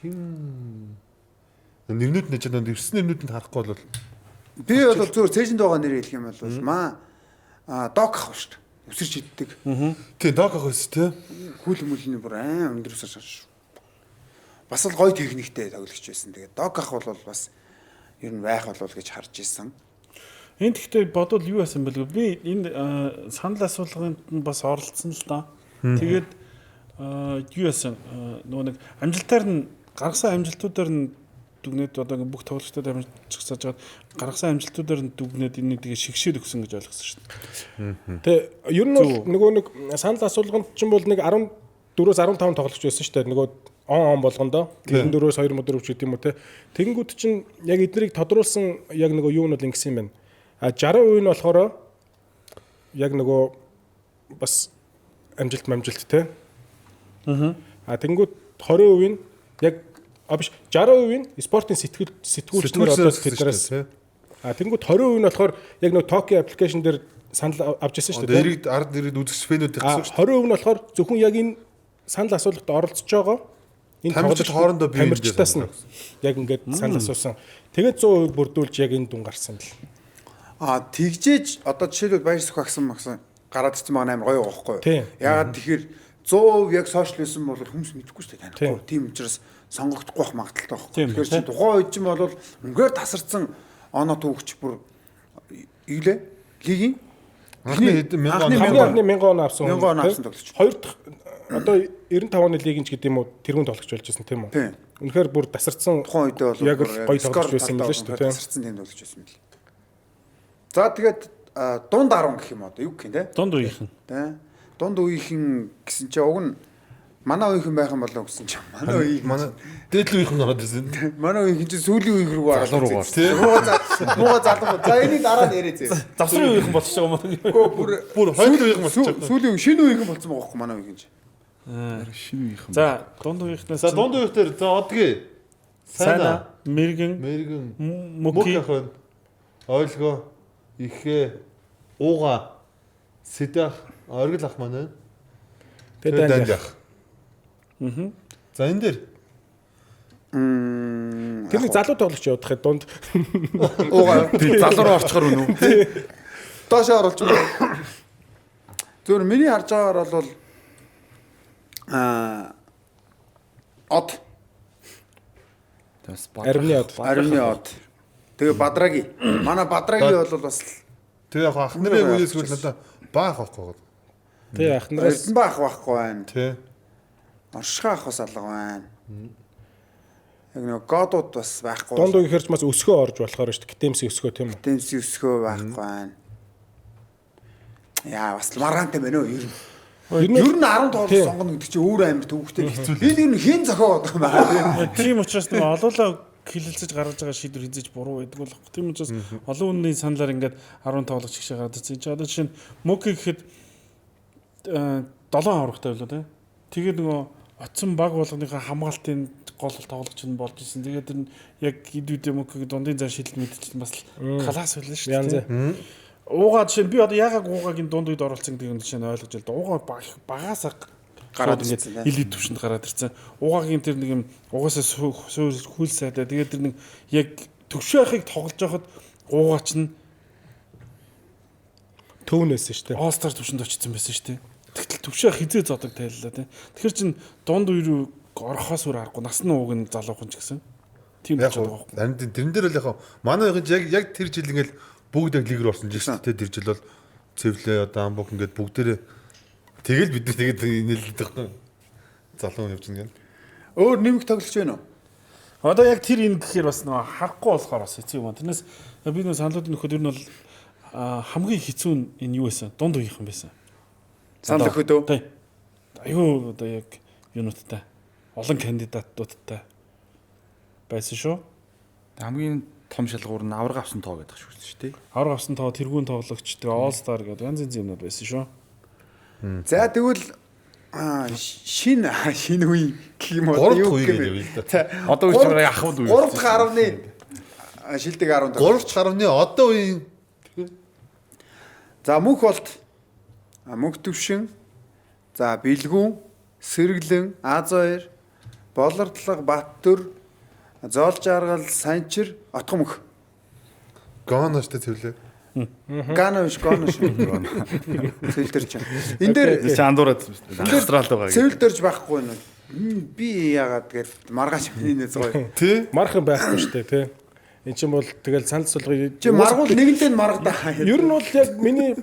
D: нэрнүүд нь ч нэрсэн нэрнүүдэнд харахгүй бол
A: би бол зүгээр цээжинд байгаа нэр хэлэх юм бол док ах шүү дээ. Өсөрч иддэг.
D: тий док ах байсан тий.
A: Хүл мөлний бүр өндрөөсөө шаш. Бас л гоё техниктэй тоглогч байсан. Тэгээд док ах бол бас ер нь байх болов гэж харж ирсэн.
B: Энд гэхдээ бодвол юу байсан бэлгүй би энэ санал асуулганд нь бас оролцсон л да. Тэгээд юу байсан нөгөө нэг амжилтаар нь гаргасан амжилтуудаар нь дүгнээд одоо бүх тоглогчдод амжилтсаж жаад гаргасан амжилтуудаар нь дүгнээд энийг тэгээ шигшээд өгсөн гэж ойлгосон шүү дээ.
E: Тэгээ ер нь бол нөгөө нэг санал асуулганд ч юм бол нэг 14-өөс 15 тоглогч байсан шүү дээ. Нөгөө он болгондоо 94-өөс 2 мөдөр өвч гэдэг юм уу те. Тэгэнгүүт чинь яг эднэрийг тодруулсан яг нөгөө юу нь бол ингэсэн юм байна. 60% нь болохоор яг нөгөө бас амжилт те. А тэнгууд 20% нь яг биш 60% нь спортын сэтгүүлчнэр одоо тэднээс тэнгууд 20% нь болохоор яг нөгөө Tokyo application дээр санал авч ирсэн шүү дээ.
D: Эрэг ард ирээд үзэгч фэнүүд ихсэн шүү.
E: 20% нь болохоор зөвхөн яг энэ санал асуулгад оролцож байгаа энэ
D: тамирчид хоорондоо бие
E: тамирчдаас нь яг ингээд санал асуусан. Тэгээд 100% бүрдүүлж яг энэ дүн гарсан бэл.
A: Тэгжээж одоо жишээлбэл баяр сүх агсан гараад ирсэн байгаа амар гоё байхгүй юу?
E: Тийм.
A: Ягаад тэгэхээр 100% яг сошиал байсан бол хүмүүс мэдэхгүй шүү дээ танихгүй. Тийм учраас сонгогдохгүй байх магадaltaй байхгүй. Тэгэхээр чи тухайн үед чинь бол үнгээр тасарсан оноо түүхч бүр иглээ лигийн
D: анхны
E: 1000 он авсан.
A: 1000 он авсан тоглогч.
E: Хоёр дахь одоо 95 оны лигийн ч гэдэг юм уу тэрүүн тоглогч болж байсан тийм үү? Үнэхээр бүр тасарсан
A: тухайн үедээ бол
E: яг гоё тоглогч байсан юм л шүү дээ.
A: Тасарсан тийм тоглогч байсан юм л. За тэгээд дунд 10 гэх юм одоо юу гэх юм те?
B: Дунд үеийнхэн.
A: Тэ. Дунд үеийнхэн гэсэн чинь уг нь манай үеийнхэн байх юм болоо гэсэн чинь манай
D: дээдл үеийнхэн ороод ирсэн.
A: манай үеийнхэн чинь сүүлийн үеийнх рүү ороод тийм. Мууга залуу. За энийг дараа нь яриа зэ.
B: Завсрын үеийнхэн болчихж байгаа юм.
D: Бүр хоёр үеийнхэн болчихсон.
A: Сүүлийн шинэ үеийнхэн болсон байгаа байхгүй манай үеийнхэн чинь.
C: Шинэ үеийнхэн.
B: За дунд үеийнхнээс
D: За дунд үеийнхээр за одгийн
B: Сайна, Мэргэн,
D: Мөки хэн ойлгоо ихээ ууга сэдэх оргил ах маань.
E: Тэгээд
D: данжах. За энэ дээр
E: тэр нэг залуу тоглогч явуудах дунд
A: Уугаа
C: залуу руу орчихор үнэ үү?
A: доошоо оруулж байгаа. Зөвхөн миний харж байгаагаар бол од Аривны од. Тэгээ Бадраги. Манай Бадраги бол бас
D: тэг яг ах нарын үеэс гол надаа баах байхгүй.
E: тий ах нараас
A: Эрдэнэ баах байхгүй байна.
D: Тий.
A: Оршихаа ах бас алга байна. Яг нэг годууд бас байхгүй.
E: дунд үеийнхэрч бас өсгөө орж болохоор шүү дээ. Гитэмс өсгөө тийм үү?
A: Тэмс өсгөө байхгүй байна. Яа бас маргаантай байна уу ер нь. Ер нь 10 тоглолт сонгоно гэдэг чинь өөр амар төвөгтэй хэцүү. Энэ ер нь хэн зохиод байгаа юм бэ?
B: тийм учраас нэг олоолаа хилэлцэж гаргаж байгаа шийдвэр хийж буруу байдаг болох. Тийм учраас олон үнний саналаар ингээд 10 тоглогч гişэ гараад ирсэн. Чи одоо жишээ нь Мөки гэхэд 7 аврагтай байлоо тий. Тэгээд нөгөө оцсон баг болгоныхаа хамгаалтын гол тоглогч нь болж исэн. Тэгээд тэр нь яг идүүдээ Мөкиг дундын зан шилэл мэдчихсэн бас класс байлаа шүү дээ. Уугаа жишээ би одоо яагаад уугагийн дунд үед оролцсон гэдэг нь жишээ нь ойлгож байна. Уугаа багаас гараад ингээд илэд төвшөнд гараад ирсэн. Уугагийн тэр нэг юм угаасаа хүл сайдаа. Тэгээд тэр нэг яг төвшөөхийг тоглож байхад уугаа чинь
E: төвнөөсөн шүү дээ.
B: All-Star төвшөнд очсон байсан шүү дээ. Тэгтэл төвшөө хизээ зодог тайллаа тий. Тэгэхээр чин дунд үе рүү орохоос өөр аргагүй насны ууг нь залуухан ч гэсэн. Тийм болж байгаа байхгүй.
D: Харин тэрэн дээр л яг манай үеийн яг тэр жил ингээл бүгд яг лиг рүү орсон жишээ тий тэр жил бол цэвлээ одоо амбук ингээд бүгдээрээ тэгэл бид нар тэгээд инээлдэг байхгүй. Залуу явж байгаа юм.
A: Өөр нэмэх тоглож байна уу?
B: Одоо яг тэр энэ гэхээр бас нөгөө харахгүй болохоор бас хэцүү юм. Тэрнээс би нөгөө саналууд нөхөд ер нь бол хамгийн хэцүү нь энэ юу байсан? Дунд үеийнхэн байсан.
A: Санал өгөхөд үү?
B: Тий. Аюу одоо яг юунуудтай олон кандидатуудтай байсан шүү.
C: Хамгийн том шалгуур нь авраг авсан тоо гэдэг шүү дээ.
B: Авраг авсан тоо тэргүүн тоглогч тэгээ All Star гэдэг янз янзын юмнууд байсан шүү.
A: За тэгвэл шинэ үе гэх юм уу юу гэх юм бэ?
C: Одоо үеч байгаа ахвал үе.
A: 3 дахь 10-ны шилдэг 10
D: 3 дахь 10-ны одоо үеийн
A: за мөнх болт мөнх төвшин за бэлгүүн сэргэлэн А2 болордлого Баттөр зоолж аргал санчир отгон мөнх
D: Ганаштай цэвлээ.
A: Гана биш цэвэлдэрч. Энэ дээр
C: шандуураад Австрал байгаа.
A: цэвэлдэрч байхгүй нь би яагаад тэгээд маргааш миний нэ згой.
D: Тий?
E: Мархан байхгүй шүү дээ тий. Энд чинь бол тэгэл санал сулгыг
A: Чи маргуул нэгэнтээ нь маргадаа.
E: ер нь бол яг миний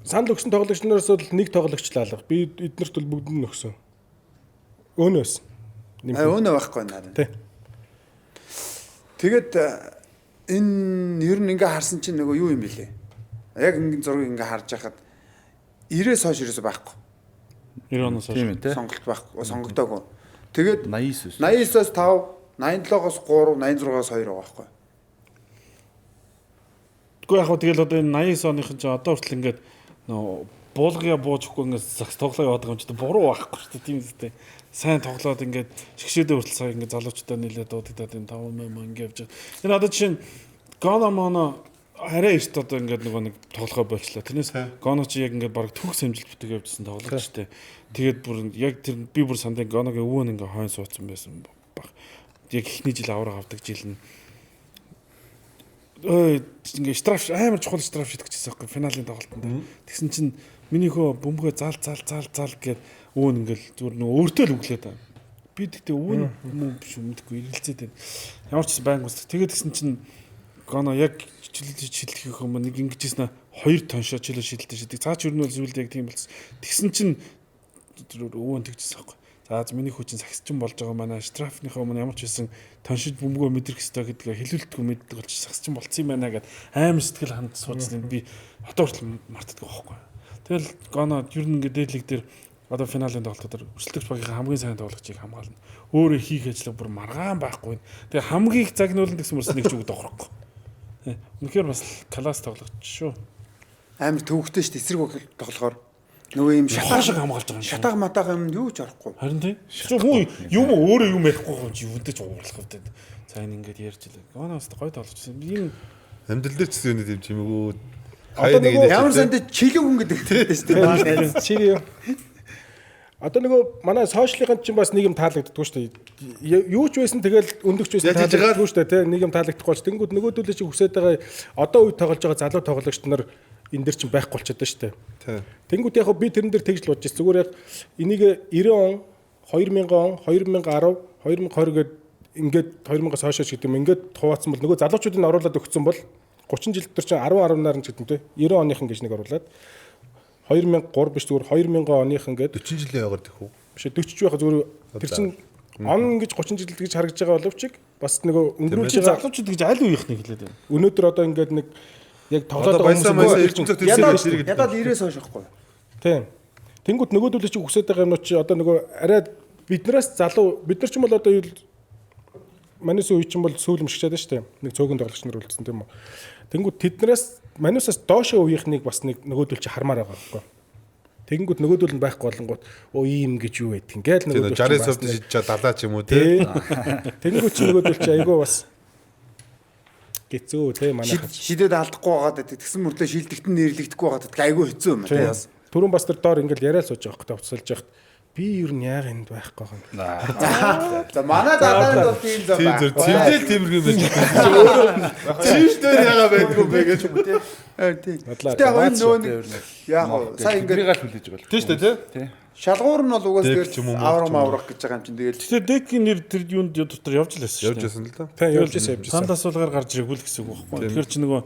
E: санал өгсөн тоглогчноос бол нэг тоглогч л алга. Би эднэрт бол бүгд нь өгсөн. Өөнөөс.
A: Өөнөө байхгүй наа.
E: Тий.
A: Тэгээд энэ ер нь ингээ харсан чинь нөгөө юу юм бэлээ. Яг ингээ зургийг ингээ харж байхад 90-с хойш ерөөсөй байхгүй.
B: 90 оноос хойш.
C: Тийм ээ тий.
A: Сонголт байхгүй, сонгогдоогүй. Тэгээд
C: 89-с.
A: 89-аас 5, 87-оос 3, 86-аас 2 байгаа байхгүй.
B: Тэгвэл яг тэгэл одоо энэ 89 оныхын ч одоо хүртэл ингээд буулгая буужхгүй ингээд загс тоглоо яваад байгаа юм ч буруу байхгүй шүү дээ. Тийм үстэй. Сайн тоглоод ингээд шгшээдээ хүртэл сая ингээд залуучуудаа нийлээд дуудаад энэ 5 мөн ингээд явж байгаа. Энэ одоо жишээ нь Гоно моно арай эрт одоо ингээд нэг тоглохоо болчлаа. Тэрнээс Гоно чи яг ингээд баг төгс хэмжилт бүтэг явжсэн тоглож штэ. Тэгээд бүр яг тэр би бүр сандын Гоногийн өвөө нь ингээд хойно суудсан байсан баг. Яг ихний жил авраг авдаг жил нь ингээд штраф амар чухал штраф шидчихсэн байхгүй финалийн тоглолтод. Тэгсэн чинь миний хөө бөмбөгөө зал гэд өвөө нь ингээд зүгээр нөгөө өөртөө л өглөөд байгаа. Би тэгтээ өвөө нь биш мэдгүй ирэлцээд байна. Ямар ч байнг ус. Тэгээд тэгсэн чинь Гоно яг шилдэх юм нэг ингэжсэн 2 тоншоо чилээ шилдэж шидэг. Цаа ч юу нь зүйлд яг тийм болсон. Тэгсэн чинь өвөө нь тэгжсэн байхгүй. За миний хүчин сагсчин болж байгаа манай штрафныхаа өмнө ямар ч байсан тоншиж бөмбөгөө мэдрэх ёстой гэдгээ хэлүүлдэггүй мэддэг болж сагсчин болцсон юм байна гэд амар сэтгэл ханд суудсан. Би одоо хүртэл мартдаг байхгүй. Тэгэл Гоно ер нь ингээд дээдлэг дээр одоо финалийн тоглолтоор өрсөлдөгч багийн хамгийн сайн тоглогчийг хамгаална. Өөрөө хийх ажлыг бүр маргаан байхгүй. Тэгээ хамгийн их загнуулна гэсэн мөрс нэг ч үг дохрохгүй. Үнэхээр бас класс тоглогч шүү.
A: Амар төвөгтэй шүү дээ. Эсрэг тоглохоор нөгөө юм
B: шатаа шиг хамгаалж байгаа юм.
A: Шатаа матаа юм юу ч орохгүй.
B: Харин тийм. Хүн юм өөрөө юм ярихгүй юм чи юундэж уурлах вэ? За энэ ингээд ярьж илээ. Гоноос гой тоглогч. Энэ
D: амьдрал дээр ч зүйл юм чимээгөө.
E: Одоо нөгөө
A: ямар санд чилэг хүн гэдэг тийм шүү дээ.
E: Чиг юу? Одоо нөгөө манай сошиалын чинь бас нэг юм таалагддаггүй шүү дээ. Юу ч байсан тэгэл өндөгч байсан таалагддаггүй шүү дээ. Тэ нэг юм таалагдахгүй ч тэнгууд нөгөөдөлөө чи хүсээд байгаа одоо үед тоглож байгаа залуу тоглогчд нар энэ дэр чинь байхгүй болчиход шүү дээ. Тэнгууд яг би тэрэн дээр тэгж л бодож байна. Зүгээр яг энийг 90 он, 2000 он, 2010, 2020 гээд ингээд 2000-аас хойшооч гэдэг юм ингээд хуваацсан бол нөгөө залуучуудыг оруулаад өгсөн бол 30 жил дотор чинь 10 наран ч гэдэг юм те 90 оныхан гэж нэг оруулаад 2003 биш зүгээр 2000 оныхан гээд
D: 40 жилийн ягаар тэхүү.
E: Биш 40 байх зүгээр тэр чинь он гэж 30 жил гэж харагдаж байгаа боловч бас нөгөө өнгөрүүлж байгаа
B: залуучууд гэж аль үеийнхнийг хэлээд байна.
E: Өнөөдөр одоо ингээд нэг яг тоглоод байгаа хүмүүс
A: ядаад 90-ээс хойш байхгүй.
E: Тийм. Тэнгүүд нөгөөдөлөө чи хүсээд байгаа юмнууд чи одоо нөгөө арай биднээс залуу бид нар ч юм бол одоо манайс үе чинь бол сүүлм шигчээд шүү дээ. Нэг цөөхөн тоглогч нар үлдсэн тийм үү. Тэнгүүд тэднээс манайсаас доошоо үеийнхнийг бас нэг нөгөөдөл чи хармаар байгаа байхгүй. Тэнгүүд нөгөөдөл нь байхгүй болонгууд оо ийм гэж юу байдг. Ингээл нөгөөдөл
D: 60-аас өвдөн шидэж далаа ч юм уу тий.
E: Тэнгүүд чи нөгөөдөл чи айгүй бас гэцүү тий манайхад
A: шидэд алдахгүй байгаад тэгсэн мөртлөө шилдэгтэн нэрлэгдэхгүй байгаад айгүй хэцүү юм тий.
E: Түрүүн бас тэр доор ингээл яриад сууж байгаа хөөх товцолж яхад би юу н яаг энд байхгүй юм.
A: За манай дадаанд бол тийм зав байна.
D: Цэвдэл тиймэрхүү байж байгаа. Цэвдэл ягаа байдгүй бэ гэж юм тий.
A: Тийм. Гэтэ хоёр нөгөө яг сая ингээд
C: гал хүлээж байгаа.
D: Тийм шүү дээ тий.
A: шалгуур нь бол угаас тэгэл аврах гэж байгаа юм чинь тэгэл.
B: Тэгэхээр декийн нэр тэр юунд дотор явж лээс шүү.
D: Явж байсан л да.
E: Тийм явж ирсэн.
B: Санд асуулгаар гарч ирэх үл гэсэн үг байхгүй. Тэгэхээр чи нөгөө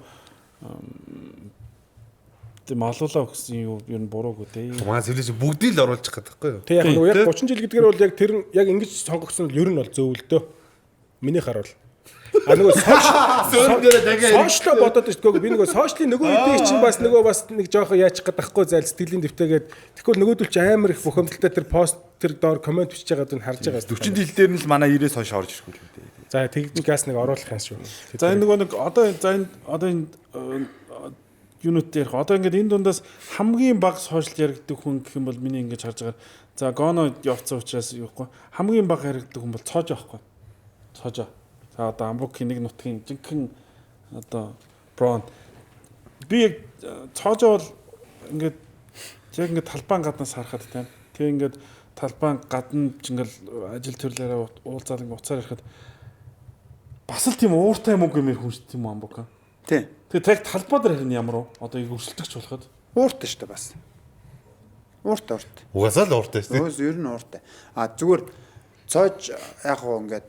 B: тийм алуулаа гэсэн юу ер нь буруугүй дээ.
D: Манай цивилизац бүгдийг л оруулж байгаа байхгүй юу?
E: Тэг яг нөгөө яг 30 жил гэдгээр бол яг тэр нь яг ингэж сонгогдсон нь ер нь бол зөөвлдөө. Миний харвал. А нөгөө сошиал бодоод шүү дээ. Би нөгөө сошиалын нөгөө үеийг чинь бас нөгөө бас нэг жоохон яачих гээд байхгүй зайл сэтгэлийн дэвтэйгээд тэгэхээр нөгөөдөл чи амар их бухимдалтай тэр пост тэр доор комент бичиж байгааг нь харж байгаа.
C: 40 жил дээр нь л манай 90-ээс хойш орж ирэхгүй л дээ.
E: За тэгж газ нэг оруулах юм шүү.
B: За энэ нөгөө нэг одоо энэ юунууд дээр одоо ингээд энэ дундаас хамгийн бага сошиал яригддаг хүн гэх юм бол миний ингэж харж байгаа. За Гоно явцсан учраас юухгүй хамгийн бага яригддаг хүн бол цоожо байхгүй. Цоожо. За одоо Амбукийн нэг нутгийн жинхэнэ одоо Брон. Би яг цоожо бол ингээд яг ингээд талбайн гаднаас харахад тийм. Тэгээ ингээд талбайн гадна ингээл ажил төрлөөрөө уулзаад ингээд уцаар ирэхэд бас л тийм ууртай юм уу гэмээр хүн шүү тийм үү Амбука.
A: Тийм.
B: Тэгээ яг талбай дээр харин ямар уу? Одоо яг өрсөлдөгч болоход
A: Ууртай шүү дээ бас. Ууртай.
D: Угаасаа л ууртай шүү.
A: Өөс ер нь ууртай. А зүгээр цоож яг хоо ингээд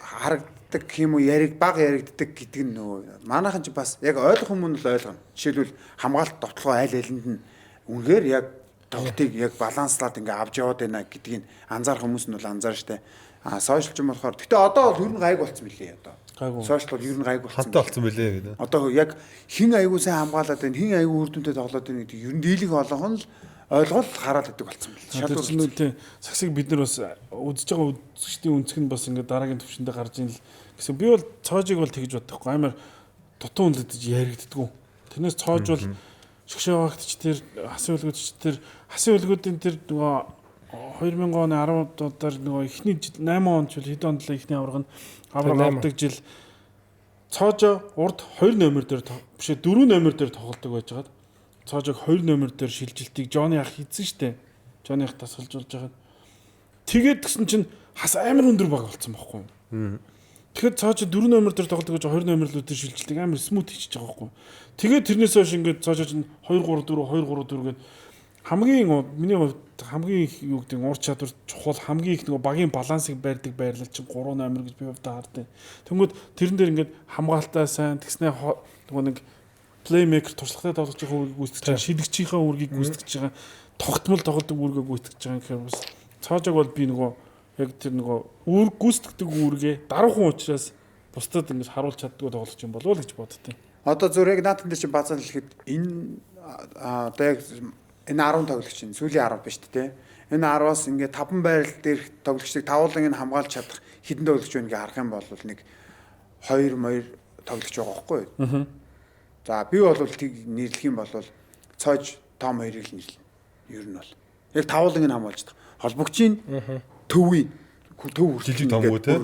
A: харагддаг юм уу баг яригддаг гэдэг нь нөгөө манайхан ч бас яг ойлгох юм нь л ойлгоно. Жишээлбэл хамгаалалт тоглоо айл алинд нь үнэхээр яг тоглолтыг яг баланслаад ингээд авч яваад байна гэдгийг анзаарах хүмүүс нь бол анзаар штэ. А сошиал ч юм болохоор гэтээ одоо бол ер нь гайг болцсон мөлий одоо. Сошиал бол ер нь гайг болцсон.
D: Хантай болцсон мөлий гэдэг.
A: Одоо яг хин айгуу сайн хамгаалаад байна, хин айгуу үр дүнтэй тоглоод байна гэдэг ер нь дийлэг олгох нь л ойлгол хараад идэг болцсон мэл.
B: Шалгуулт тийм сагсыг бид нар бас үзэж байгаа үзэгчдийн өнцг нь бас ингээд дараагийн төвшөндөө гарч ийн л гэсэн. Би бол цоожиг бол тэгж бодохгүй амар дутуу үнэлдэж яригддгүү. Тэрнээс цоож бол шгшээ багтч тэр хасын үлгүүдч тэр хасын үлгүүдийн тэр нөгөө 2000 оны 10 дуудаар нөгөө эхний 8 онд ч хэд онд л эхний авраг нь авдаг жил цоожо урд 2 номер дээр биш 4 номер дээр тоглодог байжгаад цоожог 2 номер дээр шилжилтийг Жоны ах хийсэн штэ. Жоны ах тасгалжуулж байгаа. Тэгээд гисэн чинь хас амар өндөр баг болцсон байхгүй юу? Тэгэхээр цааш 4 номер дээр тоглодог гэж 2 номерлүүд дээр шилжилтийг амар смут хийчихэж байгаа байхгүй юу? Тэгээд тэрнээс хойш ингээд цааш чинь 2 3 4 гээд хамгийн миний хувьд хамгийн их юу гэдэг ур чадвар чухал хамгийн их нөгөө багийн балансыг барьдаг байрлал чинь 3 номер гэж би хувьдаа хардیں۔ Тэнгүүд тэрэн дээр ингээд хамгаалалтаа сайн тэгснээ нөгөө нэг плеймейкер туршлагатай тоглож байгаа үүргийг гүйцэтгэж байгаа, шидэгчийнхээ үүргийг гүйцэтгэж байгаа, тогтмол тоглодог үүргээ гүйцэтгэж байгаа гэхээр бас цаажаг бол би нөгөө яг тэр нөгөө үүрэг гүйцэтгэдэг үүргээ даруухан учраас бусдад ингэж харуулж чаддгүй тоглож юм болов уу гэж боддتي.
A: Одоо зөв яг наатан дээр чинь базаан хэлэхэд энэ одоо яг энэ 10 тоглогч чинь сүүлийн 10 биш үү? Энэ 10-аас ингээд 5 байрал дээр тоглогчдыг тавуулан энэ хамгаалж чадах хэдэн тоглогч вэ гэж харах юм бол нэг 2 моёр тоглогч байгаа байхгүй юу? За би бол тийг нэрлэх юм бол цоож том хоёрыг л нэрлэнэ. Ер нь бол яг тавуулан энэ хамгаалж чадах. Холбогчийн төвийн төв
D: жилиг том үү те?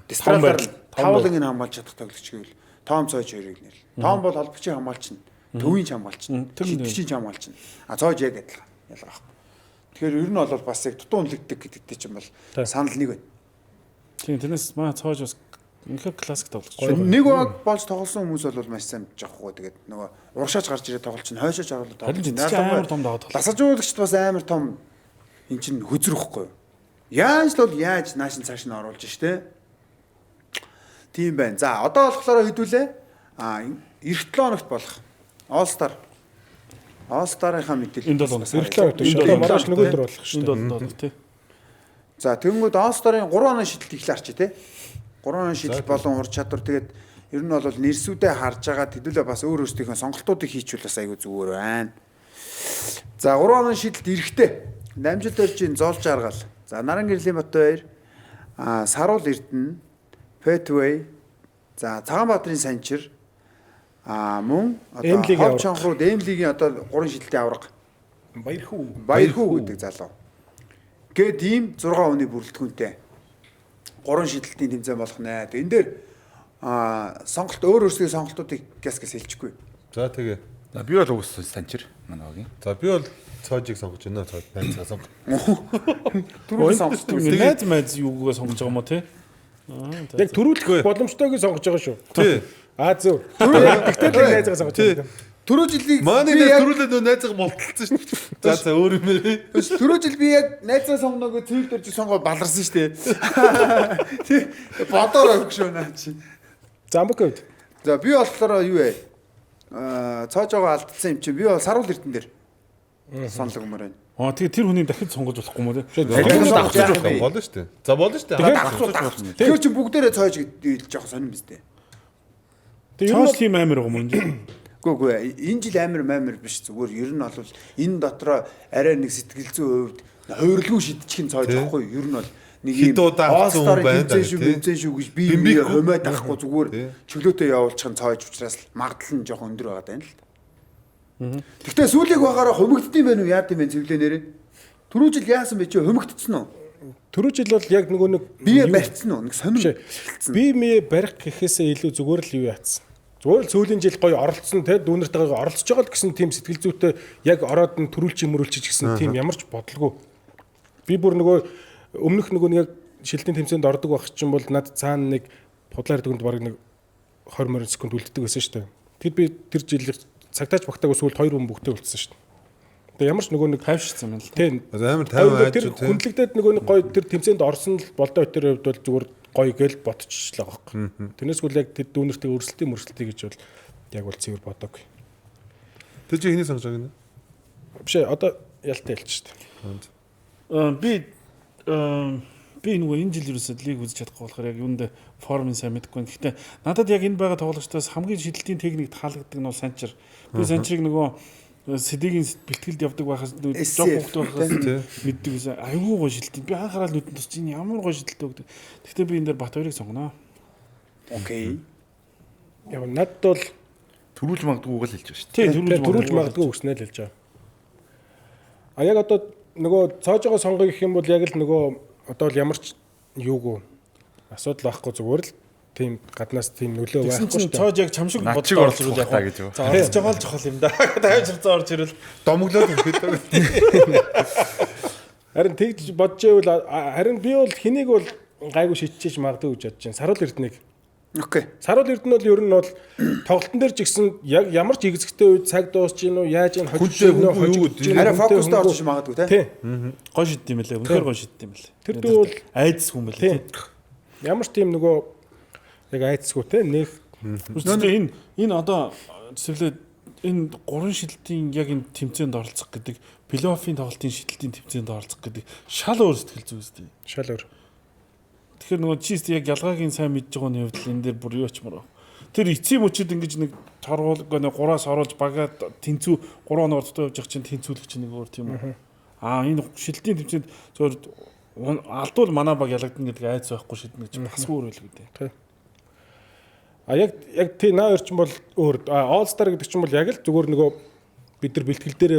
A: Дистралдар тавуулан энэ хамгаалж чадах тоглогч гэвэл том цоож хоёрыг нэрлэнэ. Том бол холбогчийн хамгаалч нь, төвийн ч хамгаалч нь, шидэгчийн ч хамгаалч нь. А цоож яг адилхан ялгаа байхгүй. Тэгэхээр ер нь бол бас яг дутуу үнэлэгдэх гэдэгтэй чинь бол санал нэг байна.
B: Тийм тэрнээс маа цоож бас үнэхээр классик тоглож
A: байна. Нэг баг болж тоглосон хүмүүс бол маш сайн жахгүй. Тэгээд нөгөө урагшаач гарч ирээд тоглолч нь хойшооч оруулаад
B: амар том даваад тоглож.
A: Ласажуулагчд бас амар том эн чинь хөзрөхгүй юу? Яаж л бол яаж нааш нь цааш нь оруулж штэ. Тийм байна. За одоо болохоор хэдүүлээ. Эх 7 хоногт болох All-Star-ынхаа мэдээлэл.
B: Энд бол эх
E: 7 хоногт шүү. Маргааш нөгөө өдөр болох шүү.
B: Энд бол тий.
A: За тэгэнгүүт All-Star-ын 3 оны шийдэлт эхлэрч тий. 3 оны шийдэл болон ур чадвар тэгээд ер нь бол нэрсүүдээ харж байгаа хэдүүлээ бас өөр өөрсдийнхөө сонголтуудыг хийчихвэл бас айгүй зүгээр байна. За 3 оны шийдэлт эрэхтэй. Намжилт оржийн зоолж аргал. За Наран гэрлийн Батбаяр, Саруул Эрдэнэ, Petway, за Цагаанбаатарын Санчир, мөн одоо Хов Чанхрууд Эмлигийн одоо 3 шийдэлтийн авраг. Баярхүү гэдэг залуу. Гээд ийм 6 оны бүрэлдэхүүнтэй 3 шийдэлтийн тэмцээн болох нэ. Энэ дээр сонголт өөр өөрсдийн сонголтуудыг гэс хэлчихгүй.
D: За тэгээ.
C: За би бол уус Санчир манайгийн.
D: За би бол цоожийг сонгож байна. Цоож найзгаа сонгох.
A: Түрүү сонгож
B: байгаа. Найз юугаа сонгож байгаа юм уу те?
E: Яг төрүүлэх боломжтойг сонгож байгаа шүү.
D: Тий.
E: Зөв. Тэгтээ л найзгаа сонгож байгаа.
A: Түрүү жилийг
D: манай төрүүлээд нөө найзгаа болтолцсон шүү. За өөр юм ээ.
A: Түрүү жил би яг найзгаа сонгоноо цэвэр дөрж сонгоод баларсан шүү дээ. Тий. Бодоор өгч байна чи.
E: Замбакд.
A: За би болохоор юу вэ? Цоож байгаа алдсан юм чи би бол Саруул Эрдэнэ дээр сонлог юмэр байна.
B: Тэгээ тэр хүний дахид сонгож болохгүй юм уу те?
D: Болно шүү дээ. За болно шүү дээ.
A: Тэгэхээр чи бүгдээрээ цоож гэж жоох сонирм биз дээ.
B: Тэгээ юу тийм амар юм юм.
A: Үгүй энэ жил амар биш зүгээр ер нь бол энэ дотроо арай нэг сэтгэл зүйн хувьд хувирлгүй шидчих нь цоож байхгүй ер нь бол нэг юм All-Star бензэн шүү гэж би хумаад авахгүй зүгээр чөлөөтэй явуулчих нь цоож учраас магадлал нь жоохон өндөр байгаа даа л. Гэхдээ сүүлийг байгаараа хумигддсан байх уу яад юм бэ зөвлөнээрээ. Түрүү жил яасан бэ чи хумигдсан уу?
E: Түрүү жил бол яг нөгөө нэг
A: бие барьцсан уу? Нэг сонир.
E: Би мие барих гэхээсээ илүү зүгээр л юу яатсан. Зүгээр л сүүлийн жил гоё оролцсон те дүүнэртэйгээ оролцож байгаа л гэсэн тийм сэтгэл зүйтэй яг ороод нь төрүүлчих гэсэн тийм ямар ч бодлого. Би бүр нөгөө өмнөх нөгөө нэг шилтийн тэмцээнд ордог байх чинь бол над цаана нэг худлаар дүнд бараг нэг 20 секунд үлддэг байсан шүү дээ. Тэгэд би тэр жилийн цагтаач багтаагүй сүүлд 2 хүн бүгдээ үлдсэн шүү дээ. Тэгээ ямар ч нөгөө нэг
B: тайвширсан юм л.
E: Тийм.
D: Амар тайван
E: тэр хүндлэгдээд нөгөө нэг гоё тэр тэмцээнд орсон л болдоо өтөр хувьд бол зүгээр гоё гэл бодчихлаа байхгүй. Тэрнээсгүй яг тэр дүүнэртэй өрсөлтий гэж бол яг бол цэвэр бодоогүй.
D: Тэр чи хэний сонгож байгаа юм?
E: Биш одоо ялтай хэлж шүү
B: Би
E: дээ.
B: нөгөө энэ жил ерөөсөө лиг үзэж чадахгүй болохоор яг юундэ формын сайн мэдэхгүй. Гэхдээ надад яг энэ байгаа тоглогчдоос хамгийн шидэлтийн техник таалагддаг нь бол Санчир. Би Санчирыг нөгөө сэдигийн бэлтгэлд явдаг байхаас жог хөвгт байхаас мэддэг гэсэн. Айгүй гоё шидэлтийн. Би анхаарал нүдэнд тусч энэ ямар гоё шидэлтэй өгдөг. Гэхдээ би энэ дээр Батбаярыг сонгоно.
A: Окей.
E: Яа надад бол
C: Төрүүлж магадгүй л хэлж байгаа шүү дээ.
B: Тийм
E: төрүүлж магадгүй үгснэ л хэлж байгаа. А яг одоо нөгөө цоож байгаа сонгоё гэх юм бол яг л нөгөө одоо л ямар ч юугүй асуудал байхгүй зүгээр л тийм гаднаас тийм нөлөө байхгүй шүү дээ.
B: цоож яг чам шиг
C: Над шиг
B: бодож
C: орж байгаа гэж юу.
B: За орж байгаа л чухал юм да. 50 орж ирэл.
D: Домоглоод ихэд.
E: Харин тэгж бодож байвал харин би бол хэнийг бол гайгүй шийдчихэж магадгүй гэж бодож байна. Саруул Эрдэнэг.
A: Окей.
E: Саруул Эрдэнэ бол ер нь бол тоглолтын дээр ч гэсэн яг ямар ч игзэгтэй үед цаг дуусч гин үү, яаж ин хожиж гин үү, хожиж гин үү.
A: Арай фокустай орж иж магадгүй те.
B: Гой шидд юм лээ. Үнэхээр гой шидд юм лээ.
E: Тэр дүү бол
B: айдас хүн байлээ.
E: ямар ч тийм нөгөө яг айцсгүй те нэг
B: Үстэ энэ одоо зөвлөд энэ гурван шидэлтийн яг энэ тэмцээнд оролцох гэдэг плей-оффын тоглолтын шидэлтийн тэмцээнд оролцох гэдэг шал өөр сэтгэл зүй үстэй.
E: шал өөр.
B: Тэгэхээр нөгөө чист яг ялгаагийн сайн мэдж байгаа нь хувьд энэ дээр бүр юу ч мөрөө. Тэр эцсийн мөчид ингэж нэг торгуулга нэг 3-аас оруулж багаад тэнцүү 3 оноор дотоо явж байгаа чинь тэнцүүлэх чинь нэг өөр тийм үү. Энэ шидэлтийн тэмцээнд зөвөр алдвал манай баг ялагдана гэдэг айц байхгүй шиднэ гэж бас өөр л гэдэг.
E: Яг тий наа орчин бол өөр All Star гэдэг чинь бол яг л зүгээр нөгөө бид нар бэлтгэл дээр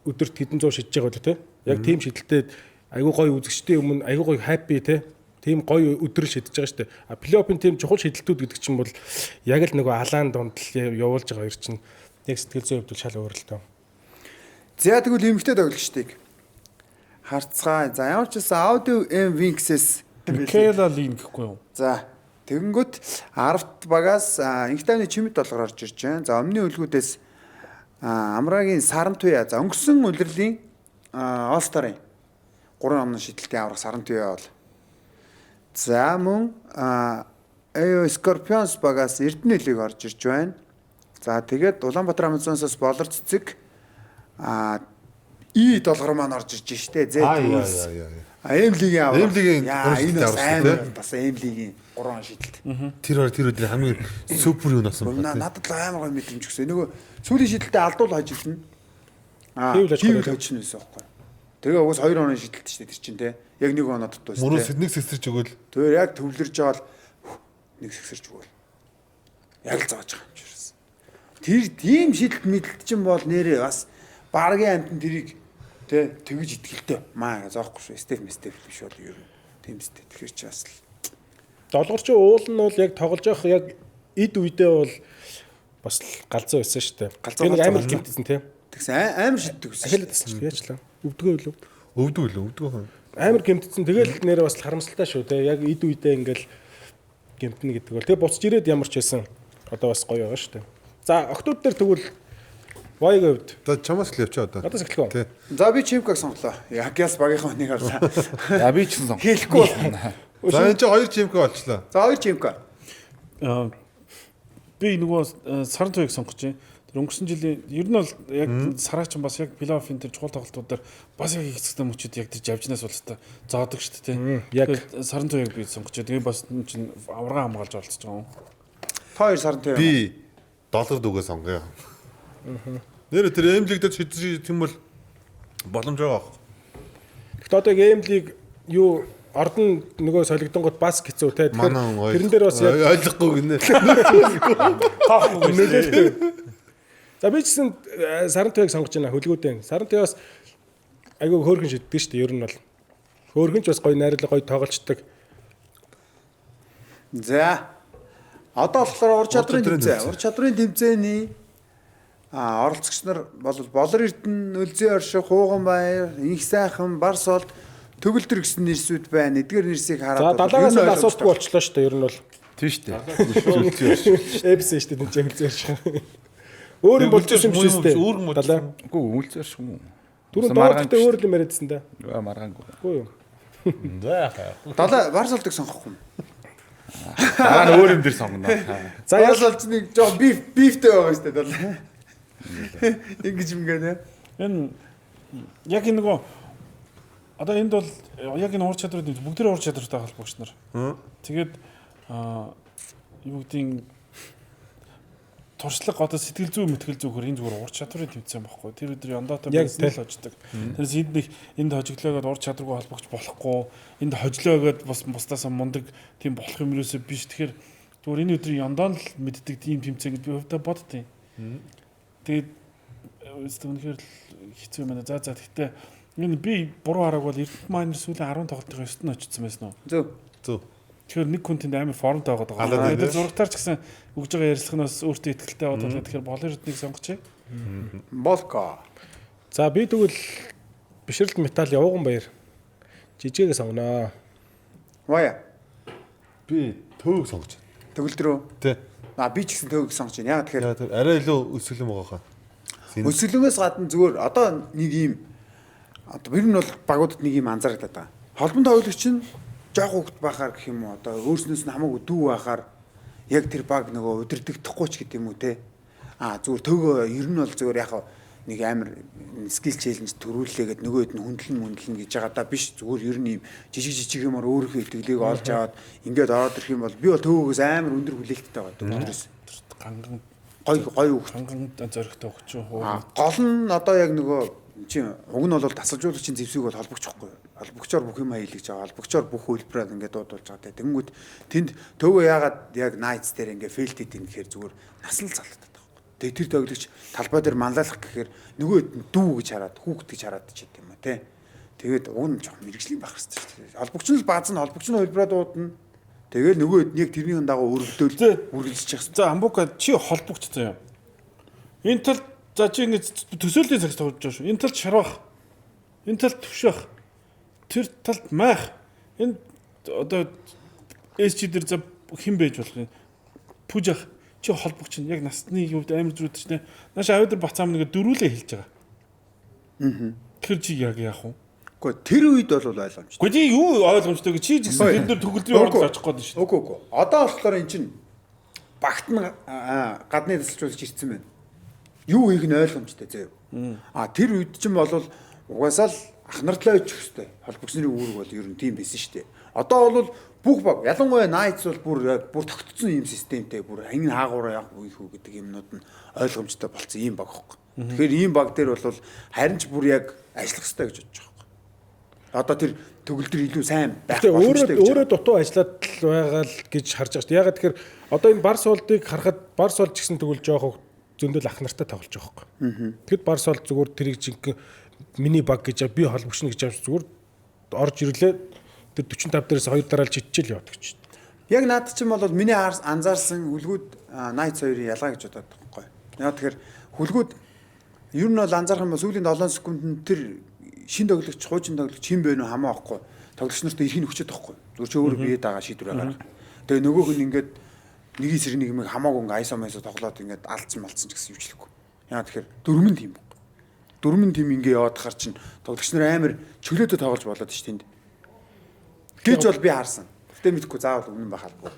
E: өдөрт хэдэн зуун шидэж байгаа болоо те. Яг тийм шидэлтэй айгүй гоё үзэгчтэй өмнө айгүй гоё happy те. Тийм гоё өдөр шидэж байгаа шүү дээ. Плей-оффын тийм чухал шидэлтүүд гэдэг чинь бол яг л нөгөө алаан дунд л явуулж байгаа хоёр чинь яг сэтгэл зүйн хувьд шал өөр л тоо.
A: За тэгвэл эмгтэй тоглогчдыг харцгаая. За ямар ч гэсэн аудио Winx-с
B: Микаэла Лин гэхгүй юу?
A: За тэгэнгүүт 10-т багаас инхтайны чимэд долгоор орж ирж байна. За өмнө үлгүүдээс Амрагийн Сарантуя. За өнгөрсөн улирлын All-Star-ын 3 оноо шидэлтийн аврах Сарантуя бол. За мөн AO Scorpions багаас Эрдэнэ лиг орж ирж байна. За тэгээд Улаанбаатар Амазонсоос болор цэцэг И долгор маань орж ирж штэ. Эм лигийн аврах.
D: Эм лигийн
A: энэ бас Эм лигийн 3 шидэлт.
D: Тэр өдөр хамгийн супер юу насан
A: байна. Надад л амар гоё мэдрэмж өгсөн. Нөгөө сүүлийн шидэлтэд алдуул хож ирнэ. Тийм л хожно байсан байхгүй. Тэгээ уус 2 оноо шидэлт штэ тэр чинь те. Яг 1 оноо дутсан.
D: Мөрөөс нэг сэсэрч өгөөл.
A: Тэр яг төвлөрж байгаа л нэг сэсэрч өгөөл. Яг л зааж байгаа юм чи ерөөс. Тэр тийм шидэлт мэдлэлт чинь бол нэрээ бас баргийн амтан тэрийг тэгж итгэлтэй маа заахгүй шүү. Стеф биш бол ер нь тийм сте. Тэгэхээр чи бас л
E: Долгорчийн уул нь бол яг тоглож явах яг эд үедээ бол бас л галзуу байсан шүү дээ. Тэр нэг амар гэмтсэн тийм.
A: тэгсэн амар шиддэг гэсэн.
E: Ахилаад байсан шүү. Яачлаа. Өвдгөө үлээ.
D: Өвдгөө.
E: Амар гэмтсэн. Тэгэл нэрээ бас харамсалтай шүү те. Яг эд үедээ ингээл гэмтнэ гэдэг бол. Тэгээ буцаж ирээд ямар ч байсан одоо бас гоё байгаа шүү дээ. За октод дээр тэгвэл Вайгийн хувьд.
D: Одоо чамаас л явчаа одоо.
E: Одоо сэхлэх үү?
A: За би Чимкаг сонглоо. Ягяас багийнхаа нэг орлаа.
C: За би ч сон.
A: Хэлэхгүй.
D: За энэ чинь 2 чимка болчлоо.
A: За 2 Чимка.
B: Би нөгөө Сарантуяг сонгож байна. Тэр өнгөрсөн жилийн ер нь бол яг сараач бас яг плей-оффын тэр чухал тоглолтуудаар бас яг хэцэгтэй мөчөд яг тэр жавжнаас болтой зоодог шүү дээ. Яг Сарантуяг би сонгож байна. Тэгээ бас чинь авраган хамгаалж оролцож байгаа юм.
A: Та 2 Сарантуя.
D: Би доллар дүгээ сонгоё. Нэр тэр эмлигдэж шидэж юм бол боломж байгаа.
E: Гэхдээ одоо геймлиг юу ордон нөгөө солигдонгод бас хэцүү те. Тэрэн дээр бас яг
D: ойлгохгүй гинэ.
E: За би ч гэсэн Сарантуяг сонгож байна хөлгүүдэн. Сарантуя бас айгүй хөөрхөн шиддэг шүү дээ. Ер нь бол хөөрхөн ч бас гоё найрлаг гоё тоглолцдог.
A: За одоо болохоор ур чадрын тэмцээний оролцогч нар бол Болор Эрдэнэ, Үлзий орших, Хууган баяр, Инх сайхан, Барсолд, Төгөлдөр гэсэн нэрсүүд байна. Эдгээр нэрсийг хараад
E: далаагаас л асуудгүй болчлоо шүү дээ. Ер нь бол
C: Тийм шүү дээ.
E: эпс шүү дээ. Тэнцээ Үлзий орших. Өөр юм болж ирсэн юм шүү дээ. Далаа.
C: Үгүй Үлзий орших юм уу?
E: Түрүүн доортой өөр юм яриадсан да.
C: Маргаангүй.
E: Үгүй юу.
A: Далаа Барсолдыг сонгохгүй юм.
C: Дараа нь өөр юм дээр сонгоно.
A: За Барсолд нэг жоо бифтэй байгаа шүү дээ далаа. Ингэж юм гэнэ.
B: Энэ яг энэ нөгөө одоо энд бол яг энэ уур чадрууд бүгд уур чадртай холбогч нар. Тэгээд юу гэдгийг туршлага одоо сэтгэл зүй мэтгэл зүгээр энэ зүгээр уур чадрын тэмцээн байхгүй. Тэр өдөр яндаатай байсан л хождог. Тэрс энд хожиглоогоод уур чадргүй холбогч болохгүй. Энд хожлоогоод бас бусдаас мундаг тийм болох юм юусоо биш. Тэгэхээр Зүгээр энэ өдрийн яндаа л мэддэг тийм тэмцээн гэж би хувьдаа боддیں۔ Тэгээд үнэхээр хэцүү юм байна. За гэхдээ энэ би буруу хараг бол Эрдэнэт Майнер сүүлийн 10 тоглолтын 9-т нь очсон байсан уу?
D: Зөв.
B: Тэгэхээр нэг хүн тэнд амар формтой байгаа. Тэгээд зурагтаар ч гэсэн өгж байгаа ярилцлаганаас өөртөө ихтэй болоод тэгэхээр болор эрднийг сонгоч.
A: Болко.
E: За би тэгвэл бишрэлт металл явган баяр. Жижигээ сонгоноо.
A: Вая.
D: Би төвөг сонгож байна.
A: Төгөлдрөө.
D: Тий.
A: Би ч гэсэн төгөг сонгож байна. Яг тэгэхээр
D: Арай илүү өсвөл юм байгаа хаа.
A: өсөлгөөс гадна зүгээр одоо нэг юм одоо ер нь бол багуудад нэг юм анзаардаг байгаа. Холбон тоглогч нь жоох хөвгт байхаар гэх юм уу одоо өөрснөөс нь хамаагүй дүү байхаар яг тэр баг нөгөө өдөрдөгдөхгүй ч гэдэг юм уу те. Зүгээр төгөө ер нь бол зүгээр яг нэг амар скил челленж төрүүллээгээд нөгөөд нь хүндлэн гэж байгаа да биш зүгээр ер нь юм жижиг юмар өөрийнхөө итгэлийг олж аваад ингээд ороод ирэх юм бол би бол төгөөгөөс амар өндөр хүлээлттэй байгаа төгөөдрөөс
B: Ганган
A: гой үг
B: ганган зоригтой өгч юу.
A: гол нь одоо яг нөгөө чи уг нь бол тасалжуулагчийн зэвсэг бол холбогчхгүй. Холбогчоор бүх юм хийлгэж байгаа. Холбогчоор бүх хөлбраад ингээд дуудуулж байгаа. Тэнгүүд тэнд төвөө яагаад яг Knights дээр ингээд фейлтэд юм гэхээр зүгээр насан л залдаг байхгүй. Тэгээ тэр тоглогч талбай дээр манлайлах гэхээр нөгөөд нь дүү гэж хараад хүүхд гэж хараад ч гэдэг юм а тий. Тэгээд уг нь жоохон мэрэгжлийн байх хэрэгтэй шүү дээ. Холбогч нь бааз нь холбогч нь хөлбраад дуудана. Тэгэл нөгөөд яг тэрний дагуу өргөдөөл үргэлжлэж явах.
B: За Амбука чи холбогч заяа. Энэ тал за чи ингэ төсөөллийн цагт тоглож байгаа шүү. Энэ талд шарвах. Энэ талд төвшөх. Тэр талд майх. Энэ одоо SG дээр за хэн байж болох юм? Пүжих чи холбогч нь яг насны юуд амар зүрдэж нэ. Нааш авидар бацаам нэгэ дөрүүлээ хэлж байгаа. Тэр чи яг яах вэ?
A: Гэхдээ тэр үед бол ойлгомжтой.
B: Гэхдээ чи юу ойлгомжтой гэж чи гэсэн тэр төгөлдрийн орд очих гээд шүү.
A: Үгүй. Одоо болохоор эн чинь багт нь гадны тасалжуулагч ирсэн байна. Юу хийх нь ойлгомжтой заяа. Тэр үед чинь бол угаасаа л ах нартлаа очих хэвээр. Холбогч нарын үүрэг бол ер нь тийм байсан шүү дээ. Одоо бол бүх баг ялангуяа Knights бол бүр тогтцсон юм системтэй бүр ангин хаагаараа явах үе хүү гэдэг юмнууд нь ойлгомжтой болцсон ийм баг хөөхгүй. Тэгэхээр ийм баг дээр бол харин ч бүр яг ажиллах хэрэгтэй гэж бодож байгаа. Одоо тэр төгөлдөр илүү сайн байх боломжтой гэж.
E: Өөрөө дутуу ажиллаад л байгаа л гэж харж байгаа шүү. Ягаад тэгэхээр одоо энэ Барсолдыг харахад Барсолд ч гэсэн тэгвэл жоох зөндөл ах нартай тоглож байгаа байхгүй. Тэгэд Барсолд зүгээр тэрийг жинхэнэ миний баг гэж би холбогч нь гэж авч зүгээр орж ирлээ. Тэр 45 дээрээс 2 дараалж чичээл яваад гэж.
A: Яг наад чинь бол миний анзаарсан үлгүүд Knights 2-ын ялгаа гэж бодоод байгаа байхгүй. Яг тэгэхээр хүлгүүд ер нь бол анзаарах юм бол сүүлийн 7 секундэд тэр шин тоглогч, хуучин тоглогч хэн бэ нөө хамаа байхгүй. Тоглогч нарт эрхийг өгчөөд байхгүй. Зүгээр чи өөрөө бие дагаа шийдвэр гаргах. Тэгээ нөгөөх нь ингээд нэг эсрэг нэг юм хамаагүй ингээд айсо майсо тоглоод ингээд алдсан ч гэсэн юучлахгүй. Яа тэгэхээр дөрмөн тим баг. Дөрмөн тим ингээд яваад хар чин тоглогч нар амар чөлөөтэй тоглож болоод ш тэнд. Гэж бол би харсан. Гэтэ мэдхгүй заавал өмнө байх албагүй.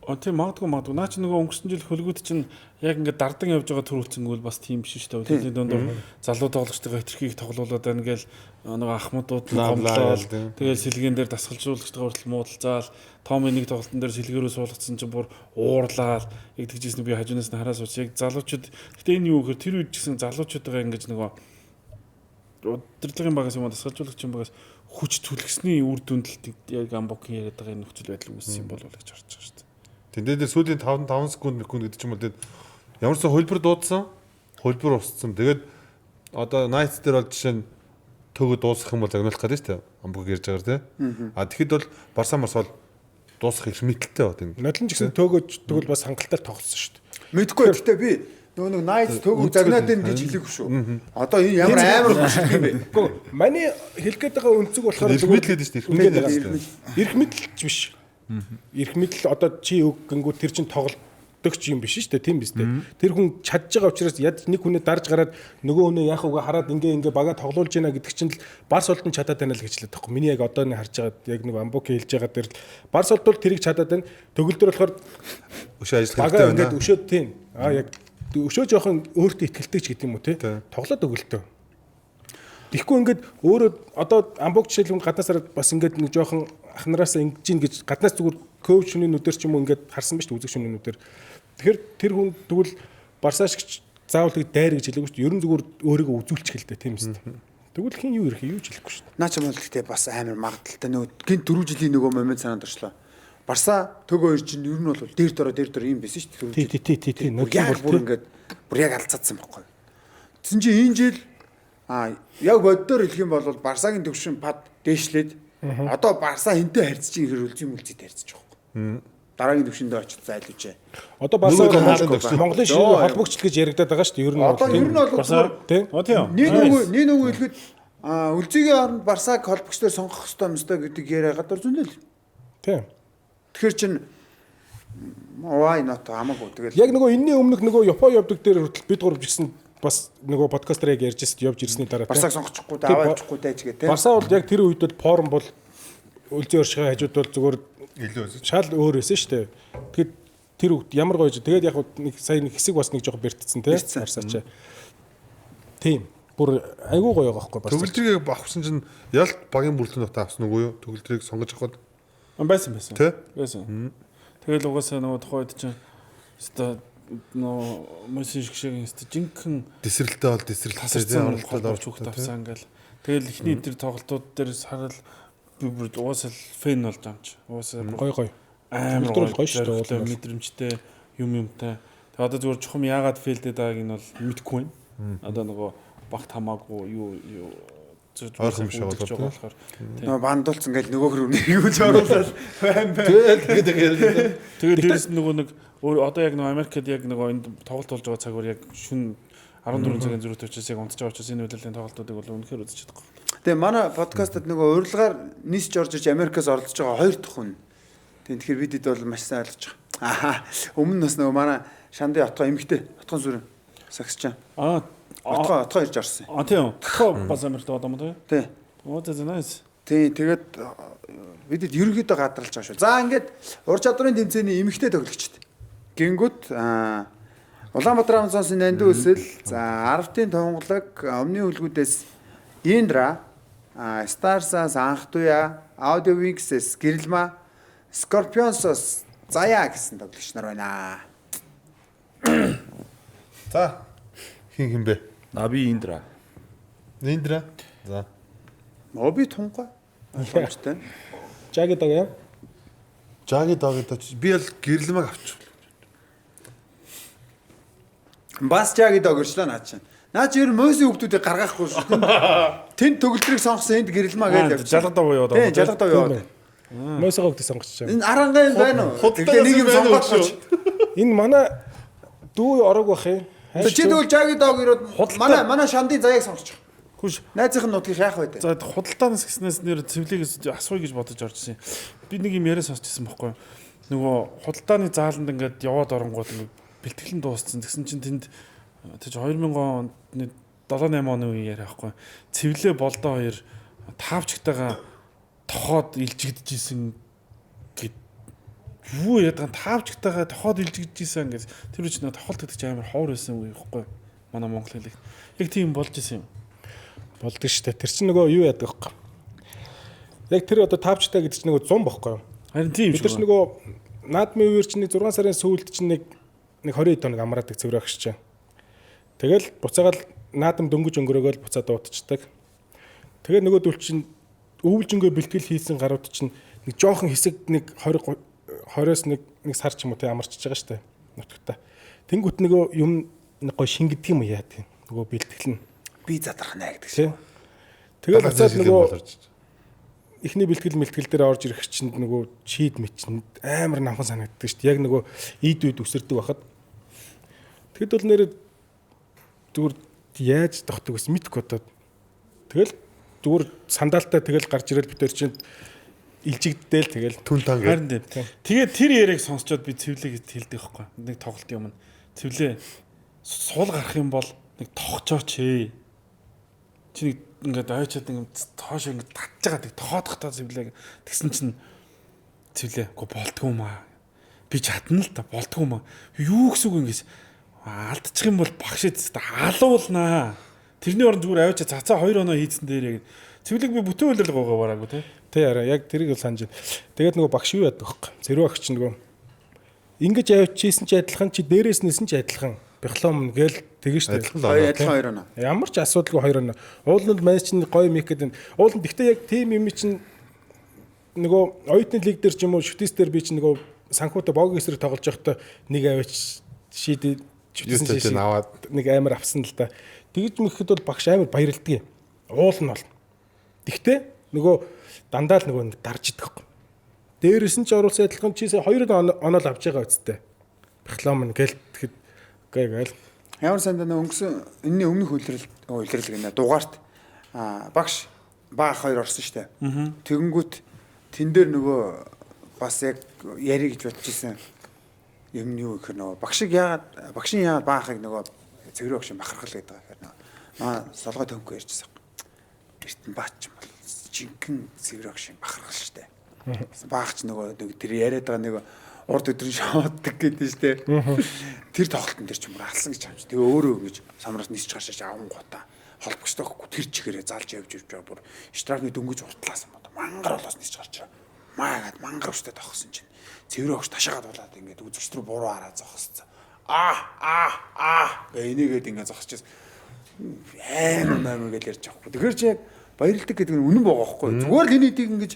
B: Тийм магадгүй. Наа чи нөгөө өнгөрсөн жил хөлгүүд чинь яг ингээд дардан явж байгаа төрүүлцэнгүүл бас тийм биш шүү дээ. Хөдөлгөөний дунд залуу тоглогчдын хэтэрхийг тоглоулаад байна гээл нөгөө ахмадууд гомдлол тэгэл сэлгэн дээр дасгалжуулагчдаа хүртэл муудалцаал Томи нэг тоглолтын дээр сэлгэрөө суулгацсан чинь бүр уурлаад тэгжсэн би хажуунаас нь хараа сууч яг залуучууд гэтээ энэ юу гэхээр тэр үед ч гэсэн залуучуудаа ингэж нөгөө удирдлагын багаас юм дасгалжуулагчийн багаас хүч түлхсний үр дүнд л яг Амбокийн яриад байгаа энэ нөхцөл байдал үүссэн юм болов уу гэж харж байгаа шүү дээ.
D: Тэндээ сүүлийн 5 секунд гэдэг ч юм бол ямар ч хөлбөр дуудсан, хөлбөр усцсан. Тэгээд одоо Knights дээр бол жишээ нь төгөө дуусах юм бол загнуулах гэдэг шүү дээ. Амбог ярьж байгаагаар тий. Тэгэхэд бол Барса Марс бол дуусах их мэдлэлтэй бод юм.
E: Нодлон ч гэсэн төгөөж тэгвэл бас хангалттай тоглосон шүү дээ.
A: Мэдгүй гэхдээ би нөгөө Knights төгөө загнаад байна гэж хэлээгүй шүү. Одоо энэ ямар амар хөшөлт юм бэ?
E: Үгүй миний хэлэх гээд байгаа өнцөг болохоор
D: эрх мэдэл гэдэг шүү дээ.
E: Эрх мэдэлч биш. Эрх мэдэл одоо чи өггөнгүү тэр чин тоглодогч юм биш шүү дээ. Тийм биз дээ. Тэр хүн чадж байгаа учраас яд нэг хүнээ дарж гараад нөгөө хүнээ яах үгээ хараад ингээ бага тоглуулж байна гэдэг чинь л Барс олдон чадаад байна л гэж хэлээд байхгүй. Миний яг одоо нэг харж байгаа яг нэг Амбок хэлж байгаа дээр Барс олд бол тэрийг чадаад байна. Төгөлдөр болохоор
D: өшөө ажиллах хэрэгтэй байна.
E: Ингээ өшөө тийм. Яг өшөө жоохон өөртөө ихтэй ч гэдэг юм уу те. Тоглоод өгөлтөө. Тэгэхгүй ингээд өөрөө одоо Амбок жишээлбэл гаднаасаар бас ингээд нэг жоохон ахнараасаа ингэж ийн гэж гаднаас зүгээр коуч хүний нүдээр ч юм уу ингээд харсан ба шүү дээ үзэг хүний нүдээр. Тэгэхээр тэр хүн тэгвэл Барсаашгч заавал тэг дайр гэж хэлээгүй шүү дээ. Ерөн зүгээр өөрийгөө үзүүлчих хэлдэг тийм үст. Тэгвэл хин юу ирэх юу ч хэлэхгүй шүү дээ.
A: Наа ч юм бол гэхдээ бас амар магадaltaй нөгөө гин 4 жилийн нөгөө момент санаанд орчлоо. Барса төг хоёр чинь ер нь бол дээр дөрөө юм байсан шүү дээ.
E: Тий.
A: Яг бүр ингээд бүр яг алцаадсан байхгүй. Тэгсэн чинь энэ жил яг боддоор хэлэх юм бол Барсагийн төвшин пад дээшлээд одоо Барса хинтээ харьцаж ихээр үлзий харьцаж байгаа байхгүй. Дараагийн төвшөндөө очиж зайлуулжээ.
E: Одоо Барса Монголын ширээ холбогчл гэж яригадаад байгаа шүү дээ. Ер нь
A: одоо ер нь бол
B: Тийм.
A: нэг нөгөө хэлэхэд үлзийгийн оронд Барсаг холбогчдоор сонгох ёстой гэдэг яриа гадар зөндөл.
E: Тийм.
A: Тэгэхээр чин why not хамаагүй тэгэл.
E: Яг нөгөө энэний өмнөх нөгөө Япон явдаг дээр хүртэл бид гурав жигсэн бас нөгөө подкастер яг ярьж явж ирсний дараа
A: Барсаг сонгочихгүй аваачихгүй дайж гээ те.
E: Барса бол яг тэр үед бол форум бол үлзий оршихын хажууд бол зүгээр
D: илүү өсөж.
E: шал өөр байсан шүү дээ. Тэгэд тэр үед ямар гоё. Тэгээд яг нэг сая нэг хэсэг бас нэг жоох бэртцсэн те. Барсаач. Тийм. Бүр айгүй гоё байгаа байхгүй Барса.
D: Төгөлдрийг авахсан чинь ялт багийн бүрэлдэхүүн дотор авсан үгүй юу? Төгөлдрийг сонгож авахд
B: Байсан.
D: тий?
B: Байсан. Тэгэл угаасаа нөгөө тухайд чинь өстой нөө мөсөн шиг өстой жинхэнэ
D: дэсрэлтэй бол дэсрэлтэй
B: тасарсан орж хүүхд авсан ингээл. Тэгэл ихний тэр тоглолтууд дээр харал би бүр угаасаа фэн болж байгаа юм чи. Угаасаа
E: Гоё.
B: амар
E: гоё шүү дээ.
B: мэдрэмжтэй юмтай. Тэгээ одоо зүгээр чухам яагаад фейлдэд байгааг нь бол мэдэхгүй байна. Одоо нөгөө багт хамаагүй юу
D: ойрхон биш болохоор
A: Нөө бандуулц ингээл нөгөөх рүү нэгүүлж оруулаад байна.
B: Тэгээд дээрс нөгөө нэг одоо яг нөгөө Америкт яг нөгөө энд тоглолт болж байгаа цагаар яг шүн 14 цагийн зөрүүтэй учраас яг унтж байгаа учраас энэ үйлдлийн тоглолтуудыг бол үнэхээр үзэж чадахгүй.
A: Тэгээ манай подкастад нөгөө урилгаар нийсч орж иж Америкаас оролцож байгаа хоёр дахь хүн. Тэгэхээр бидэд бол маш сайн ойлгож байгаа. Өмнө нь бас нөгөө манай Шанды отгоо эмэгтэй отгон сүрэн сагсчаа. Отгоо ирж орсон.
B: Тийм. Отгоо бас Америкт байгаа юм даа.
A: Тий.
B: What is nice.
A: Тий, тэгээд бидэд ерөнхийдөө гадралж байгаа шүү. За ингээд ур чадрын тэмцээний эмэгтэй тоглогчд. Гингүүд Улаанбаатар Амазонсын нандин өсөл, за Арвтын тунгалаг, өмнө үлгүүдээс Индра, Старсаас Анхтуя, Аудиовиксээс Гэрэлма, Скорпионсоос Заяа гэсэн тоглогч нар байна.
D: За хин бэ?
C: Наби Индра.
D: Индра. За.
A: Моби тунгаа. Ойлгомжтой.
E: Жаги даг.
D: Жаги би бол гэрлэмэг авчих.
A: Бас жаги догөрчлөө наа чинь. Наа чи ер нь мөсийн хүмүүсийг гаргахгүй шүү. Тэнд төгөлдрийг сонгосон энд гэрэлмаа гэж явж.
B: Жалгадаа буюу одоо.
A: Тийм, жалгадаа яваад.
E: Мөсөг өгдөг сонгоч чаа.
A: Энэ арангаа байна уу?
D: Худалдаа
A: нэг юм сонгооч.
E: Энэ манай дүү орог бах юм.
A: Чи тэгвэл жаги дог ирээд манай Шандын заяаг сонгочих.
B: Хүш.
A: Найзынх нь нутгийг яах вэ?
B: За худалдаанаас гиснээс нэр цэвлэгээс асууя гэж бодож оржсэн. Би нэг юм яриа сонсчихсан байхгүй. Нөгөө худалдааны зааланд ингээд яваад оронгууд ингээд бэлтгэл нь дууссан. Тэгсэн чинь тэнд тэгж 2000 онд 7-8 оны үе яриа байхгүй. Цэвлээ болдоо хоёр таавчгтайгаа тохоод илжигдэж гэд юу яадаг таавчгтайгаа тохоод илжигдэж гэж тэр үчнээ тохолт гэдэг чинь амар ховор байсан үе байхгүй. Манай монгол хэлийг. Яг тийм болж исэн юм.
E: Болдог шүү дээ. Тэр чинь нөгөө юу яадаг вэ? Яг тэр одоо таавчтай гэдэг чинь нөгөө 100 бохгүй юу?
B: Харин тийм
E: шүү. Тэр чинь нөгөө наадмын үеэр чинь 6 сарын сүүлд чинь нэг 20 тоног амраадаг цэвэр агш чинь. Тэгэл буцаагаал наадам дөнгөж өнгөрөөгөл буцаад дуутчихдаг. Тэгээ нөгөөдөл чинь өвлжөнгөө бэлтгэл хийсэн гарууд чинь нэг жоохон хэсэг нэг 20-оос нэг сар ч юм уу тэ амарчж байгаа шүү дээ. Нутагтаа. Тэнгүүт нөгөө юм гой шингэдэг юм яа тийм. Нөгөө бэлтгэл нь
A: би задрах наа гэдэг шүү.
E: Тэгэл буцаад нөгөө эхний бэлтгэл дээр орж ирэх чинь нөгөө шийд мэт чинь амар намхан санагддаг шүү дээ. Яг нөгөө ийд үйд үсэрдэг байхад. Тэгэд бол нэр зүгээр яаж тогтдог гэсэн мэдгүй одоо. Тэгэл зүгээр сандаалтай тэгэл гарч ирэл битэр чинь илжигддээл тэгэл
D: түн тан
B: гэх. Тэгээд тэр яриаг сонсчоод би цэвлээ гэж хэлдэг байхгүй. Нэг тоглолт юм. Цэвлээ суул гарах юм бол нэг тогчооч ээ. Чи ингээд ойчоод ингээд тоош ингээд татж байгаа тэг тоходохдоо цэвлээ. Тэгсэн чинь цэвлээ гоо болтгүй юм аа. Би чадна л та болтгүй юм аа. Юу гэсэн үг ингэж алдчих юм бол багшид алуулнаа. Тэрний оронд зүгээр авчаа цацаа 2 оноо хийцэн дээр яг цэвлэг би бүтэн үйлрэл гоогаа бараагүй те.
E: Тэ яра яг тэрийг л санаж. Тэгээд нөгөө багш юу яадаг вэ? Зэрэг багш нөгөө ингэж авчижсэн ч адилхан чи дээрээс нисэн ч адилхан. Бяхлом гээл тэгэж штэ.
A: Адилхан 2 оноо.
E: Ямар ч асуудалгүй 2 оноо. Ууланд маань чинь гоё мик гэдэг. Ууланд гэхдээ яг тим юм чинь нөгөө оюутны лиг дээр ч юм уу шүтээс дээр би чинь нөгөө санхүүтэй богийн эсрэг тоглож байхдаа нэг аваач шийдээ шүтээс
D: аваад
E: нэг амар авсан л да. Тэгж мэхэд бол багш амар баярлдаг юм. Уул нь бол. Тэгтээ нөгөө дандаа л нөгөө дарж идэх юм. Дээрээс нь ч оруулсан адилхан чи сая 2 оноо авч байгаа үсттэй. Бахлам гэл тэгэхэд гээл
A: Ямар сандаа өнгөрсөн энэний өмнөх үйлрэл гэнэ дугаарт багш баах 2 орсон штэ. Тэгэнгүүт тэн дээр нөгөө бас яг яри гэж бодчихсон юм нь юу гэхээр нөгөө багшин яагаад баахыг нөгөө цэврээ багшин бахархал гэдэг байгаа гэхээр нөгөө солгой төнхөө ярьжсэн. Эртэн баач юм бол жинхэнэ цэврээ багшин бахархал штэ. Баагч нөгөө тэр яриад байгаа нэг урд өдрөн шооддаг гэдэг штэ. Тэр тоглолтын дээр ч юм уу алсан гэж хамж. Тэгээ өөрөө ингэж самраас нисч гарчиж аван гутаа холбогчтой хөхгүй тэр чигээрээ залж явж байгаа бүр штрафны дөнгөж уртлаасан бод. Мангар болоос нисч гарч байгаа. Маагаад мангар өштэй тохсон чинь цэврээ огш ташаагаад болоод ингээд үзэгч рүү буруу хараа зогссон. Гэ энийгээд ингээд зогсчихсан. Амар гэж ярьж байгаа хгүй. Тэгэхээр чи яг баярлдаг гэдэг нь үнэн байгаа хгүй. Зүгээр л энийдийг ингэж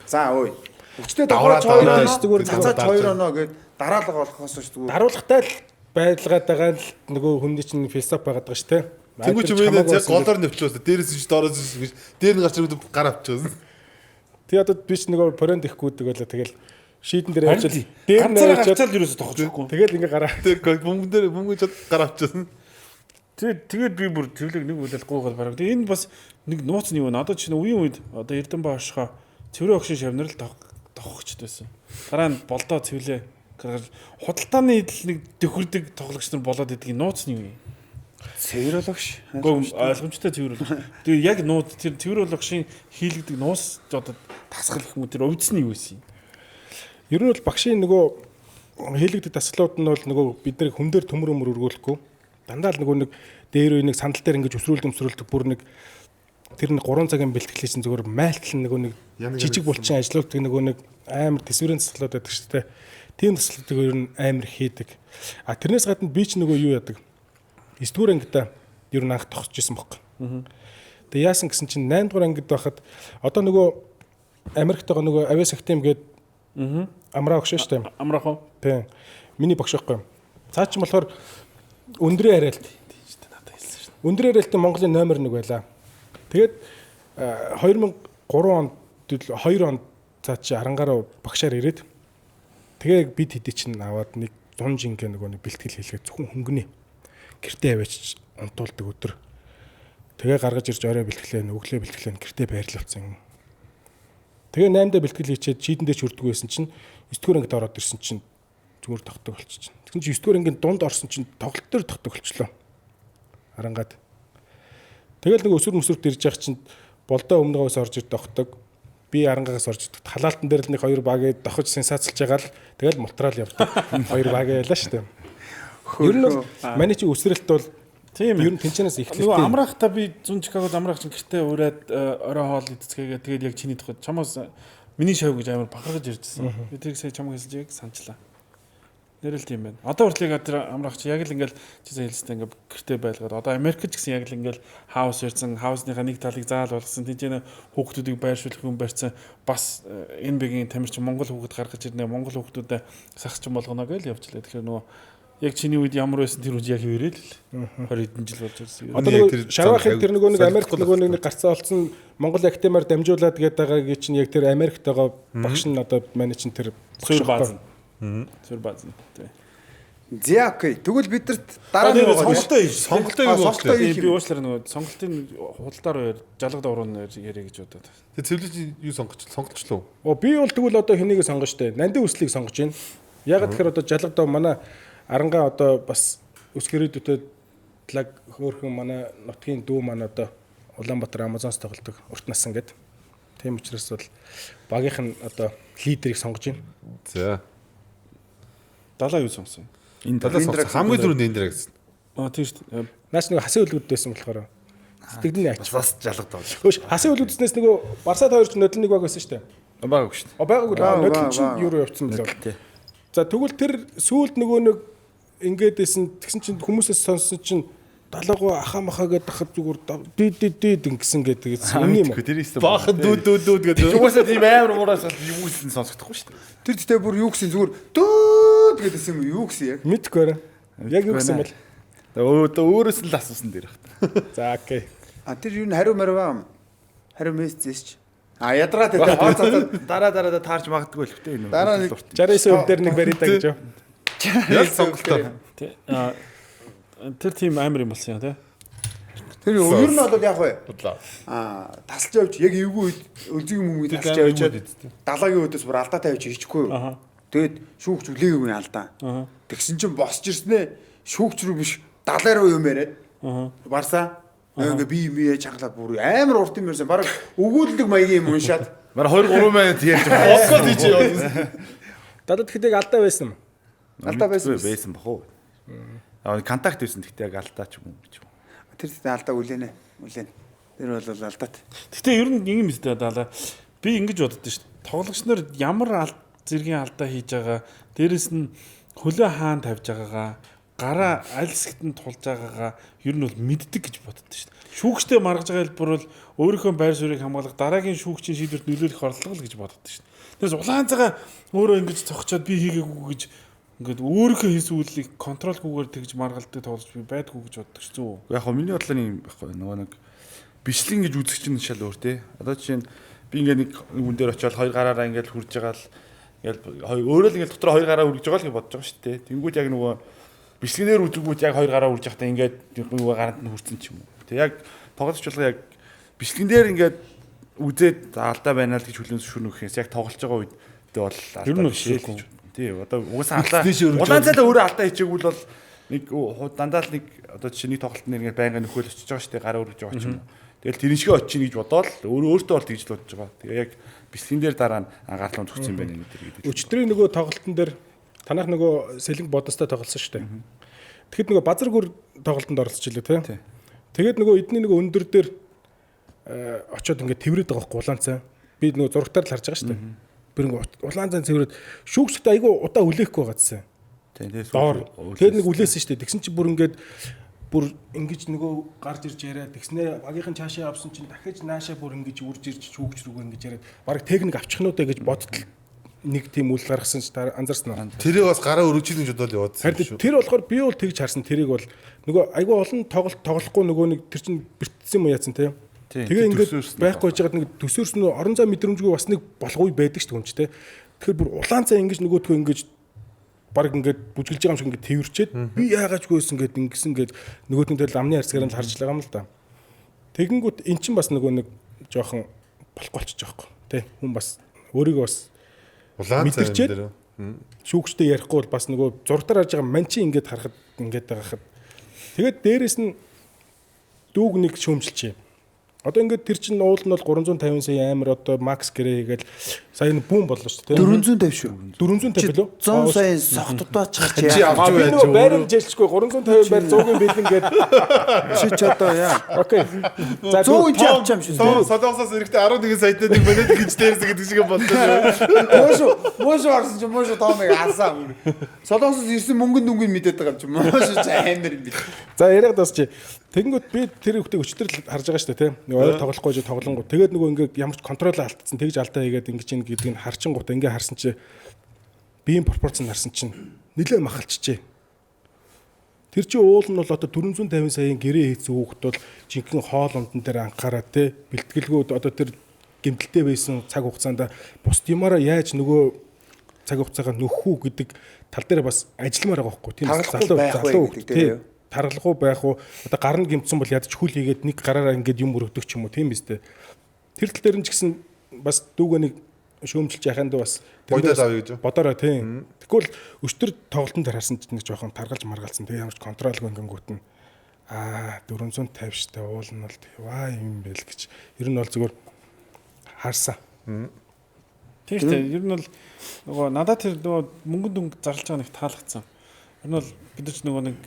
A: за ой. Өчтөө даваад зүгээр цацаач 2 оноо гээд дараалга болохоос зүгээр.
E: Даруулгатай л байлгаад байгаа л нөгөө хүний чинь философи байгаад байгаа шүү дээ.
D: Тэнгүү ч юм яг голоор нөвчлөөс дээрээс нь доороос гэж дээр нь гарч ирээд гар авчихсан.
E: Тэгээ одоо би ч нөгөө брэнд ихгүй тэгэл тэгэл шийдэн дээр явж дээр нь
B: авчаал юусоо тохожгүй.
E: тэгэл ингээ гараа.
D: Тэгээ мөнгө чад гар авчихсан.
B: Тэгээд би бүр твлэг нэг үлэлгүйгээр бараг. Тэгээ энэ бас нэг нууц нь юу вэ? Одоо чинь үеийн үед одоо Эрдэнэбаа хошгоо цэврээ огшин шавнар л тохогчд байсан. Дараа нь болдоо цэвлээ гаргаж худалдааны нэг төхөрдөг тоглогч нар болоод идэх нууц нь юу вэ?
A: Цэвэрлэгш.
B: Ойлгомжтой цэвэрлэгш. Тэгээ яг нууц тэр цэвэрлэгшийн хийлэгдэг нууц одоо тасгал гэх юм тэр өвдсөн юу байсан юм?
E: Ер нь бол багшийн нөгөө хийлэгдэг дасгалууд нь бол нөгөө бид нар хүн дээр төмөр өргүүлэхгүй. Дандаа л нөгөө нэг дээр үе нэг сандал дээр ингэж өсрүүлдэг бүр нэг тэр нэг 3 цагийн бэлтгэлээ чинь зүгээр майлтал нөгөө нэг жижиг булчин ажилладаг нөгөө нэг амар төсвөрийн дасгалууд байдаг шүү дээ. Тийм дасгалуудыг ер нь амар хийдэг. Тэрнээс гадна би ч нөгөө юу яадаг. 9 дугаар ангида ер нь анх тогтож исэн бохоо. Тэгээ яасан гэсэн чинь 8 дугаар ангид байхад одоо нөгөө Америктойгоо нөгөө Авиас Актем гээд амраа багш шүү дээ.
B: Амраах уу?
E: Тийм. Миний багш байхгүй. Цаа чи болохоор өндрийн хариалт. Өндрийн хариалтын Монголын номер 1 байлаа. Тэгээд 2003 онд 2 онд цаа чи Арангараа багшаар ирээд тэгээ бид хэдий чинь аваад нэг 100 жингээ нөгөө нэг бэлтгэл хийлгээд зөвхөн хөнгөний гэртээ аваач унтуулдаг өдөр. Тэгээ гаргаж ирж орой бэлтгэлээ өглөө бэлтгэлээ гэртээ байрлуулсан юм. Тэгээ 8-даа бэлтгэл хийчээд шийдэндээ ч хүрдэг байсан чинь 9 дугаар ангид ороод ирсэн чинь зүгээр тогтдог болчихсон. Тэгсэн чинь 9 дугаар ангийн дунд орсон чинь тоглолт дээр тогтдог болчлоо. Арангаад. Тэгэл нэг өсвөр мөсвөрт ирж явах чинь болдоо өмнөгөөс орж ир тогтдог. Би Арангаас орж ирдэг. Халаалтан дээр л нэг 2 багийг давхиж сенсацлж байгаа л тэгэл мултраал явдаг. 2 баг ялаа шүү дээ. Ер нь манай чи өсрэлт бол тийм ер нь тэнцэнээс эхлэхдээ
B: нөгөө амраахта би зүүн Чикагод амраах чинь гэртээ ураад орой хоол идцгээгээ тэгээд яг чиний тухайд чамаас миний шав гэж амар бахархаж ирдсэн. Би тэрийг сая чамаг хэлжээг санчлаа. Нэрэл тийм байна. Одоо хүртэл тэр амраах чи яг л ингээл чи сая хэлстэй ингээ гэртээ байлгаад одоо Америкч гэсэн яг л ингээл хаус ирсэн, хаусныхаа нэг талыг заал болгосон. Тэнцэнэ хүүхдүүдийг байршуулах юм барьсан. Бас энэ бигийн тамирчин Монгол хүүхэд гаргаж ирнэ. Монгол хүүхдүүдэд сахчин болгоно гэж явжлаа. Тэгэхээр нөгөө яг чиний үед ямар байсан тэр үед яг ирэл л 20 хэдэн жил болж ирсэн.
E: Одоо нөгөө шаваахын тэр нөгөө нэг Америк нөгөө нэг гарцаа олцсон Монгол Актемаар дамжуулаад гээд байгаагийн чинь яг тэр Америкт байгаа багш нь одоо манай чинь тэр
B: Суур бааз. Суур бааз.
A: За окей. Тэгвэл бидэрт дараа нь
D: сонголтоо юу болчихлоо.
B: Би уучлаарай нөгөө сонголтын худалдаар жалга даврын яриа гэж бодоод.
D: Тэгээ цэвэрлэж юу сонголцлоо.
E: Би бол тэгвэл одоо хэнийг сонгоно штэ. Нандин үслийг сонгож байна. Яг тэгэхээр одоо жалга дав манай Арангаа одоо бас өсгөрөөдөд лаг хөөхөн манай нутгийн дүү маань одоо Улаанбаатар Амазонс тоглодог урт насан гэдэг. Тийм учраас бол багийнх нь одоо лидерийг сонгож байна.
D: За.
B: Далаа юу сонгосон?
D: Энэ далаа сонгосон. Хамгийн түрүүнд Индра гэсэн.
B: Тийм шүү дээ.
E: Наач нэг хасын үлгүүд байсан болохоор сэтгэдний ач.
D: Бас жалгад байна.
E: Хөөш хасын үлгүүдснээс нөгөө Барсад 2 ч нодлон нэг баг байсан шүү дээ.
C: Байгаагүй шүү дээ.
E: Байгаагүй нодлон чинь юу руу явцсан бэлээ. За тэгвэл тэр сүүлд нөгөө нэг ингээд байсан тэгсэн чинь хүмүүсээс сонссон чинь далаагаа ахаа махаа гэдэг хад зүгээр дид ингэсэн гэдэг үнэн юм.
C: Тэр ихсэн.
D: Баахан дүүд гэдэг.
C: Угаасаа тийм амар муураас юу гэсэн сонсохдохгүй шүү дээ.
A: Тэр дэхтэй бүр юу гэсэн зүгээр дөөд гэдсэн юм юу гэсэн яг.
E: Мэдгүй арай. Яг юу гэсэн бол.
C: Өөрөөс нь л асуусан дээр байна.
E: За окей.
A: Тэр юу н хариу марваа. Хариу мессеж. Ядраа тэр
C: Дараа таарч магадгүй л хөтэй энэ.
A: Дараа нэг
E: 69 өв дээр нэг барида гэж юу.
D: Яг сонголтоо.
B: Тэр тийм амар юм болсон юм тий.
A: Тэр өөр нь бол яг вэ.
D: Бодлоо.
A: Тасалж явж яг эвгүй өнцөг юм уу тасалж явж далаагийн өдөөс бүр алдаа тавьж хийчихгүй юу. Тэгээд шүүгч үлээгүй алдаа. Тэгсэн чинь босч ирснээ шүүгч рүү биш далай руу юм яриад. Барсаа ингээ би чангалаад бүр амар урт юм ярьсан. Бараг өгүүлдэг маягийн юм уншаад.
C: Мара 2 3 минут ярьж байгаа.
D: Подкаст хийж яваад.
E: Дадад гэхдээ алдаа байсан юм.
A: Алдаа байсан.
C: Байсан бах уу. Контакт байсан гэхдээ яг алдаа ч юм уу гэж.
A: Тэр алдаа үлээнэ. Тэр бол алдаад.
B: Гэтэ ер нь юм өстэй даалаа. Би ингэж боддоо шүү дээ. Тоглогч нар ямар зэргийн алдаа хийж байгаа, дээрэс нь хөлөө хаан тавьж байгаагаа, гараа аль хэсэгт нь тулж байгаагаа ер нь бол мэддэг гэж боддоо шүү дээ. Шүүгчтэй маргаж байгаа хэлбэр бол өөрийнхөө байр суурийг хамгаалах дараагийн шүүгчийн шийдвэрт нөлөөлөх орлого л гэж боддоо шүү дээ. Тэрс улаанцаага өөрөө ингэж цогчоод би хийгээгүй гэж ингээд өөрийнхөө хийсэн үйлийг контролгүйгээр тэгж маргалдаг тоглож би байдгүй гэж боддог ш зүү.
C: Яг хөө миний бодлоо юм байхгүй нөгөө нэг бичлэг гэж үзэх чинь шал өөр те. Одоо жишээ нь би ингээд нэг хүн дээр очиод 2 гараараа ингээд хурж байгаа л ингээд өөрөө л ингээд дотор 2 гараа үргэж байгаа л гэж бодож байгаа шүү дээ. Тэнгүүд яг нөгөө бичлэгнээр үзэггүйт яг 2 гараа үрж явахдаа ингээд нөгөө гаранд нь хүрсэн ч юм уу. Тэг яг тоглож байгаа яг бичлэгэн дээр ингээд үзээд алдаа байна л гэж хүлээн зөвшөөрнөхөөс яг тоглож байгаа үед бол алдаа биш л. Тий, одоо угаасаа алдаа. Улаанцаа өөрөө алдаа хийчихгүй бол нэг дандаа л нэг одоо жишээ нэг тоглолтын нэр ингээд байнга нөхөөл очиж байгаа шүү дээ, гараа өргөж байгаа ч юм уу. Тэгэл тэрэн шиг очих гэж бодоод өөртөө бол тэгж л бодож байгаа. Тэгээ яг бичлэгэн дээр дараа нь анхаарлаа төгссөн юм байна энэ гэдэг.
E: Өчтөрийн нөгөө тоглолтын дээр танах нөгөө сэлэнг бодостой тоглосон шүү дээ. Тэгэхэд нөгөө базар гүр тоглолтод оролцож илээ тий. Тэгээд нөгөө эдний нөгөө өндөр дээр очиод ингээд тэврээд байгаа байхгүй улаанцаа. Би нөгөө зурагтаар л харж байгаа шүү дээ. Би нөгөө улаанцаа цэврээд шүүгчтэй айгүй удаа үлээхгүй байгаа гэсэн. Доор. Тэгээд нэг үлээсэн шүү дээ. Тэгсэн чи бүр ингэж нөгөө гарч ирж яриад тэгснээр багийнхан цаашаа авсан чинь дахиж наашаа бүр ингэж үрж ирж шүүгч рүүгээ ингэж яриад баг техник авчих нь уу гэж бодтол нэг тийм үйл гаргасан ч анзаарсан уу?
D: Тэрийг бас гараа өргөж ийн гэж бодоод яваад.
E: Харин тэр болохоор би бол тэгж харсан. Тэрийг бол нөгөө айгүй олон тоглохгүй нөгөө нэг тэр чинь бэртсэн юм яатсан тийм. Тэгээ ингээд байхгүй жагаад нэг төсөөрснөө орон зай мэдрэмжгүй бас нэг болгоуй байдаг шүү дээ хүн ч тийм. Тэгэхээр бүр улаан цай ингэж нөгөөдгөө ингэж баг ингээд бүжгэлж байгаа юм шиг ингээд тэрчээд би яагаачгүйс ингээд ингэсэн гээд нөгөөдний дээр амны харцгаар нь харж байгаа юм л да. Тэгэнгүүт эн чинь бас нөгөө нэг жоохон болох болчих жоохгүй тий. Хүн бас өөрийгөө бас
D: улаан цай дээр
E: шүүгчтэй ярихгүй бол бас нөгөө зургатаар харж байгаа манчин ингээд харахад ингээд байгаахад тэгээд дээрэс нь дүүг нэг шөөмжилчээ. Одоо ингээд тэр чинь уул нь бол 350 сая амир одоо макс гэрээ хийгээл сая нь бүүн боллоо шүү дээ.
A: 450 шүү.
E: 450 билүү?
A: 100 сая сохтдоо чарч
D: чи авч байж
E: юу байрал жилчгүй 350 байр 100-ын бэлэн гээд
A: чи ч одоо яа.
E: окей.
A: За 100 ч авч юм шүү.
D: Солонгосоос эрэхтэй 11 саятай 1 минут гэж дээрсэн гэдэг шиг бодлоо.
A: Мошо орсон чи мошо тоомыг алсаа. Солонгосоос ирсэн мөнгөнд дүнгийн мэдээд байгаа юм чи мошо ч амар юм бит.
E: За яриад бас чи тэгэнгүүт би тэр хүүхдээ өчтөр л харж байгаа шүү дээ тийм. Нэг ойр тоглохгүй жоо тоглонгууд. Тэгээд нөгөө ингээд ямар ч контрол алдсан. Тэгж алдаа хийгээд ингэж ин гэдгийг харчингууд ингээ харсан чи биеийн пропорц нь харсан чинь нэлээд махалчжээ. Тэр чи уул нь бол одоо 450 саяын гэрээ хийсэн хүүхэд бол жинхэнэ хоол ундан дээр анхаараа те бэлтгэлгүй одоо тэр гэмтэлтэй байсан цаг хугацаанд бус юмараа яаж нөгөө цаг хугацаагаа нөхөх үү гэдэг тал дээр бас ажилламаар байгаа байхгүй тийм залуу хүүхэд тийм таргалахгүй байх уу одоо гар нь гэмтсэн бол ядч хүл хийгээд нэг гараараа ингээд юм өргөдөг ч юм уу тийм биз дээ. Тэр тал дээр нь ч гэсэн бас дүүгээ нэг шөөмжилж яханд бас
D: бодоод авъя гэж
E: бодороо тийм. Тэгвэл өчтөр тоглолтын дээр харсан чинь нэг жоохон таргалж маргалсан. Тэгээ ямарч контролгүй ингэнгүүт нь 450 штэ уул нь бол ваа юм бэл гэж. Ер нь бол зүгээр харсан.
B: Тийм шүү дээ. Ер нь бол нөгөө надад тэр нөгөө мөнгөнд дүнг зарлж байгаа нэг таалагдсан. Ер нь бол бид ч нөгөө нэг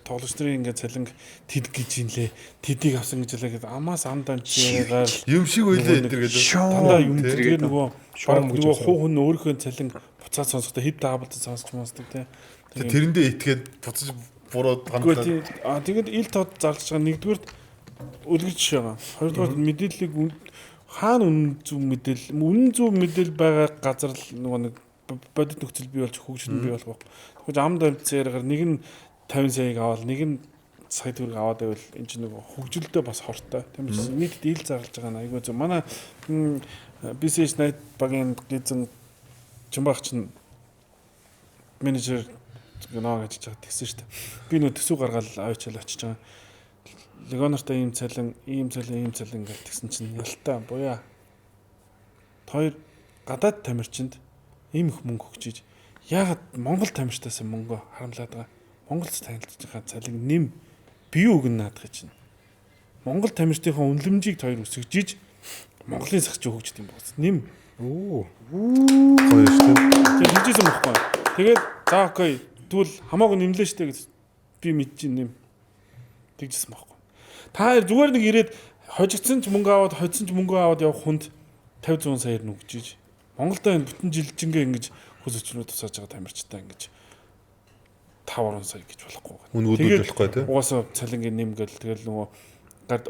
B: тоглогч нарын ингээд цалинг тэд гэж инлээ. Тэдийг авсан гэж хэлээд амаас амдан чигээр
D: юм шиг үйлээ энэ төр гэдэг.
B: Дандаа юм тэгээ нөгөө хуу хүн өөрийнхөө цалин буцаад сонсохдоо хэд даабалт сонсч маасдаг те.
D: Тэрэндээ итгээд буцаж буруу
B: Гэхдээ
D: хандлага.
B: тэгээд ил тод зарлж байгаа нэгдүгээр үлгэрч байгаа. Хоёрдугаар мэдээллийг хаана үнэн зөв мэдээлэл байгаа газар л нөгөө нэг бодит нөхцөл бий болж хөгжил бий болох. Тэгвэл амд амьдсаар нэг нь 50 саяг аваад нэг нь сая төгрөг аваад байвал энэ чинь нөгөө хөгжилдөө бас хортой. Тийм учраас нийт ил зарлж байгаа нь айгүй зөв. Манай BCH Night багийн гизэн Чимбах чинь менежер гэнаа гэж ажиллаж тэгсэн шүү дээ. Би нөө төсөв гаргаад авчаал очиж байгаа. Легонортой ийм цалин гэж тэгсэн чинь ялтаа буяа. Хоёр гадаад тамирчинд ийм их мөнгө өгчиж яагаад Монгол тамирчтаас мөнгө харамлаад байгаа. Монголч танилцж байгаа цалин нэм бие өгнө наадах чинь. Монгол тамирчдынхаа үнэлэмжийг хоёр өсгөжиж Монголын сахч хөгжд юм байна. Нэм.
E: Оо.
D: Гоё шүү дээ.
B: Тэр хийжсэн байхгүй. Тэгээд за окей. Тэгвэл хамаагүй нэмлээ штэ гэж би мэдчихээн нэм. Тэгжсэн байхгүй. Та зүгээр нэг ирээд хожигдсан ч мөнгө аваад хоцсон ч мөнгө аваад явах хүнд 50 100 саяар нүгжиж Монголдо энэ бүтэн жилжингээ ингэж хүс өчнөө тусааж байгаа тамирчтай ингэж 5 сая гэж болохгүй.
D: Үнгүүдүүд болохгүй тий.
B: Угаасаа цалингийн нэмгээл тэгэл нөгөө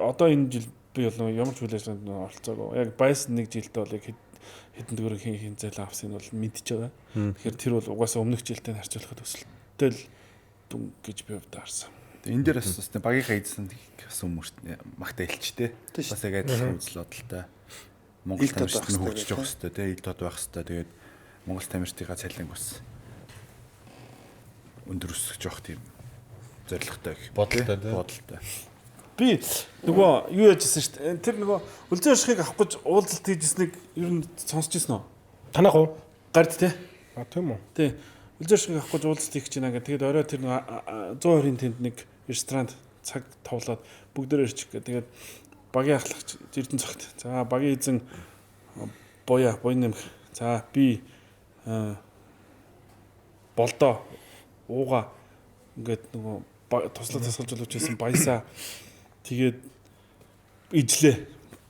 B: одоо энэ жил би бол ямар ч үйл ажиллагаанд оролцоогүй. Яг байс нэг жилдээ бол яг хэдэн төгрөг хин зайлаа авсан нь бол мэдчихэж байгаа. Тэгэхээр тэр бол угаасаа өмнөх жилтэй харьцуулахад өсөлттэй л дүн гэж би өвдө харсан.
C: Энэ дээр бас багийнхаа эзэн гэсэн хүмүүст магтаа илчтэй. Бас яг адилхан үзэл бодолтой. Монгол тамирчид нь хөгжиж явах хэрэгтэй тий, ил тод байх хэрэгтэй. Тэгээд Монгол тамирчдынхаа цалин бас өндөр өсгөж явах тийм зорилготой бодолтой.
B: Би нөгөө юу яжсэн шүү дээ. Тэр нөгөө үлзэн ашигыг авах гэж уулзалт хийжсэнийг ер нь сонсч ирсэн үү?
E: Танах уу?
B: Гард тий.
E: Тийм үү.
B: Тий. Үлзэн ашигыг авах гэж уулзалт хийх гэж байна гэх. Тэгээд орой тэр 120-ын тэнд нэг ресторанд цаг товлоод бүгдээр ирчих гэ. Тэгээд багийн ахлагч Эрдэнэ цогт. За багийн эзэн буян нэмэх. За би болдоо ууга ингээд нөгөө туслах тасгалж боловч байсан баясаа тэгээд ижлээ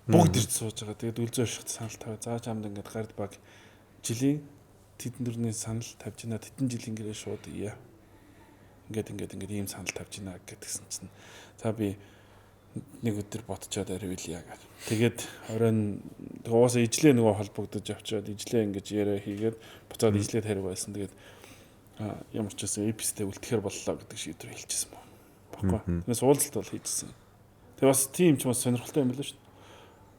B: бүгд ирж сууж байгаа. Тэгээд үлзэн ашигт санал тавь. За чамд ингээд гард баг жилийн тэдэн дөрний санал тавьж байна. Тэдэн жилийн гэрээ шууд ия. Ингээд ийм санал тавьж байна гэдгсэн чинь. За би нэг өдөр бодчоод аривилъя гэх. Тэгээд оройн угаасаа ижлээ нөгөө холбогдож авчаад ижлээ ингэж яриа хийгээд буцаад ижлээд хариу байсан. Тэгээд ямар ч байсан эпистэй үлдэхээр боллоо гэдэг шийдвэр хэлчихсэн байна. Тэгээс уулзалт бол хийжсэн. Тэгээ бас тийм ч бас сонирхолтой юм байна шүү дээ.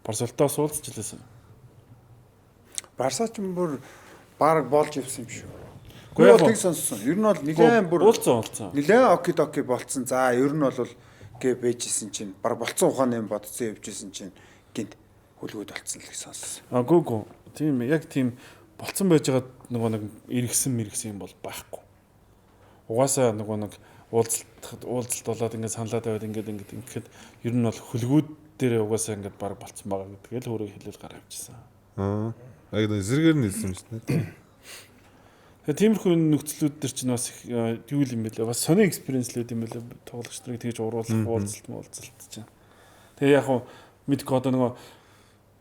B: Барсалтаас уулзч илээсэн.
A: Барсаач юм бүр баг болж ивсэн юм шүү. Гэхдээ бол тийг сонссон. Ер нь бол нэлээд бүр
B: уулзсан.
A: Нэлээд оки болцсон. За ер нь бол гэ бэжсэн чинь баг болцсон ухааны юм бодцсон явжсэн чинь гинт хөлгүүд болцсон л гэж сонссон.
B: Гүү. Тийм яг тийм болцсон байж байгаа нөгөө нэг иргсэн юм бол байхгүй. Угаасаа нөгөө нэг уулзалт болоод ингээд саналаа тавиад ингээд ихэд ер нь бол хөлгүүд дээр угаасаа ингээд баг болцсон байгаа гэдгээ л өөрөө хэлэл гараа авчихсан.
D: Яг зэрэгээр нь хэлсэн юм шүү дээ.
B: Тэгээ тиймэрхүү нөхцлүүд төр чинь бас юу юм бэ лээ. Бас сони экспириенслүүд юм байлаа. Тоглогч нарыг тэгж уруулах уулзалт чинь. Тэгээ яг хуу мэдгүй одоо нөгөө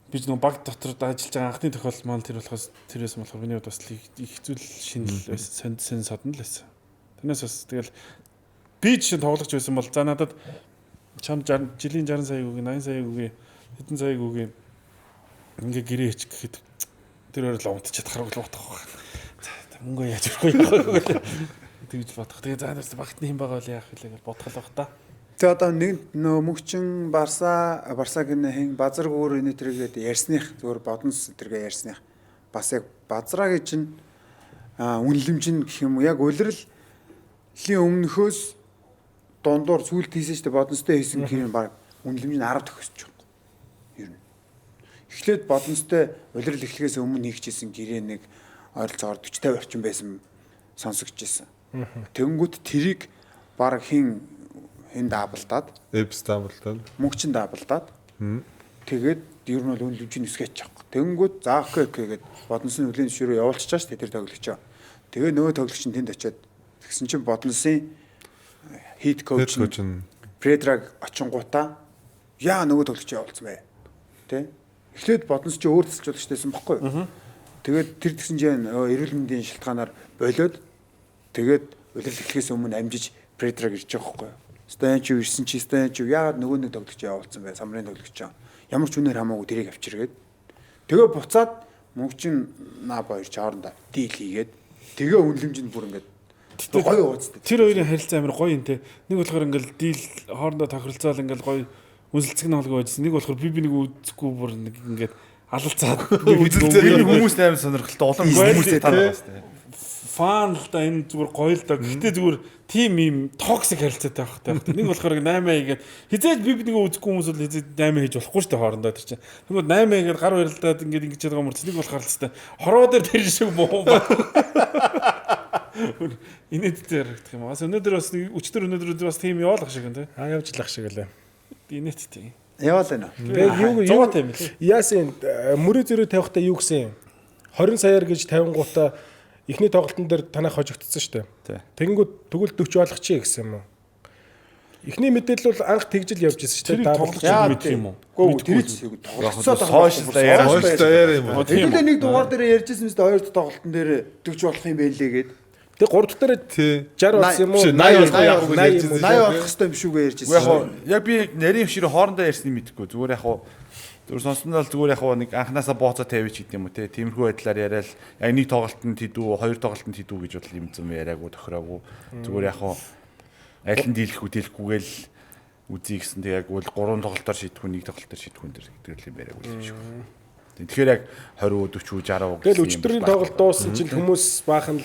B: би нөгөө баг дотор ажиллаж байгаа анхны тохиолдол маань тэр болохоос тэрээс болохоор миний хувьд бас их зүйл шинэл байсан. Сэн содон л байсан. Тэрнээс бас тэгэл би чинь тоглогч байсан бол за надад чам жилийн 60 сая үгүй 80 сая үгүй хэдэн сая үгүй ингээ гэрээ хийчих гэхэд тэр өөрөө л унтчихад харагдах байх. Мөнгө яаж өгөхгүй тэгж бодох. Тэгээ заанаас багтны хин байгаа бол яах вэ гэж бодхол байх та.
A: Тэгээ одоо нэг мөнгчин барсагийн хин базар гүүр энэ төргээд ярьсных зөвөр бодонс тэргээ ярьсных бас яг базраагийн чинь үнэлэмж нь гэх юм уу яг улиралын өмнөхөөс дундуур сүлд хийсэн штэ бодонстой хийсэн гэх юм баг үнэлэмж нь 10 төгсөж байгаа. Ер нь эхлээд бодонстой улирал эхлэхээс өмнө хийчихсэн гэрээ нэг ойролцоогоор 40-50 орчим байсан сонсогдож байсан. Тэнгүүт тэрийг баг хин даабалдаад,
D: эпс даабалдаад,
A: мөнгчин даабалдаад. Тэгээд ер нь бол үнэлэмж нь өсгэж байгаа. Тэнгүүт заах гэгээд бодонсын хүлэн зөвшөөрөө явуулчихж байгаа шүү дээ тэр тоглогчоо. Тэгээ нөгөө тоглогч нь тэнд очиод тэгсэн чинь бодонсын хит коуч нь Предраг очингуудаа яа нөгөө тоглогчоо явуулсан бэ? Тэ? Эхлээд бодонс чи өөр тасалж болгочтэйсэн баггүй юу? Тэгээд тэр тэгсэн чинь эрүүл мэндийн шалтгаанаар болоод тэгээд улирал эхлэхээс өмнө амжиж Предраг ирж байгаа хгүй. Станчив ирсэн чи Станчив яагаад нөгөө нэг тоглогч явуулсан бай самрын тоглогч. Ямар ч үнээр хамаагүй тэрийг авчиргээд. Тэгээ буцаад мөнгө чин Наба ирж хоорондоо дийл хийгээд тэгээ үнэлэмжинд бүр ингээд гоё ууцтай.
B: Тэр хоёрын харилцаа амар гоё юм те. Нэг болохоор ингээл дийл хоорондоо тохиролцоол ингээл гоё үнэлцэг нолгоо байжсэн. Нэг болохоор би нэг үзэхгүй бүр нэг ингээд алалцаад
C: Хүмүүс амар сонирхолтой олон хүмүүстэй танаа басна.
B: Фан л да энэ зүгээр гоё л да. Гэхдээ зүгээр тим юм токсик харилцаатай байх хэрэгтэй. Нэг болохоор 8 хийгээд хизээж би нэг үзэхгүй хүмүүс бол хизээж 8 хийж болохгүй шүү дээ хоорондоо тэр чинь. Тэгмээд 8 хийгээд гар барилдаад ингэж ингэж байгаа юм уу? Нэг болохоор л хэвээр хороо дээр тэр шиг муу ба. Инээдтэй харагдах юм. Бас өнөөдөр бас өчтөр өнөөдөр бас тим яваалах шиг юм те.
E: Явжлах шиг лээ.
B: Инээдтэй.
A: Яваал байна.
E: Тэгээ юу
B: юм лээ.
E: яасан мөрөө зөрөө тавихтаа юу гэсэн 20 саяар гэж 50 гутаа эхний тоглолтын дээр танах хожигдсон шүү дээ. Тэгэнгүүт тэгвэл 40 болгох чи гэсэн юм уу? Эхний мэдээлэл бол анх тэгжил явж ирсэн шүү дээ.
B: Тоглох чинь мэдэх юм уу?
A: Гүү тэр чинь тоглолцоод
C: Сошиал даяар
D: юм уу?
A: Хэдүүлээ нэг дугаар дээр ярьжсэн мэт хоёр дахь тоглолтын дээр 40 болох юм байлээ гээд.
E: Тэгээ 3 дахь дээр 60 болсон юм уу?
A: 80 болох хэвээр юм шүүгээ ярьжсэн.
C: Яг би нарийн хшир хоорондоо ярьсныг мэдэхгүй. Зүгээр яг хуу зүгээр сонсноо зүгээр яг хуу нэг анханасаа бооцоо тавьж гэдэг юм уу те. Тиймэрхүү байдлаар яриад яг нэг тоглолтод хэдүү, хоёр тоглолтод хэдүү гэж бодол юм зам яриаггүй тохироогүй. Зүгээр яг хуу аль нь дийлэхгүйгээл үзье гэсэн тэг яг бол 3 тоглолтоор шийдэхгүй, нэг тоглолтоор шийдэхгүй гэдэг юм яриаггүй юм шиг. Тэгэхээр яг 20, 40, 60.
E: Тэгэл өчтөрийн тоглолт дууссан чинь хүмүүс баахан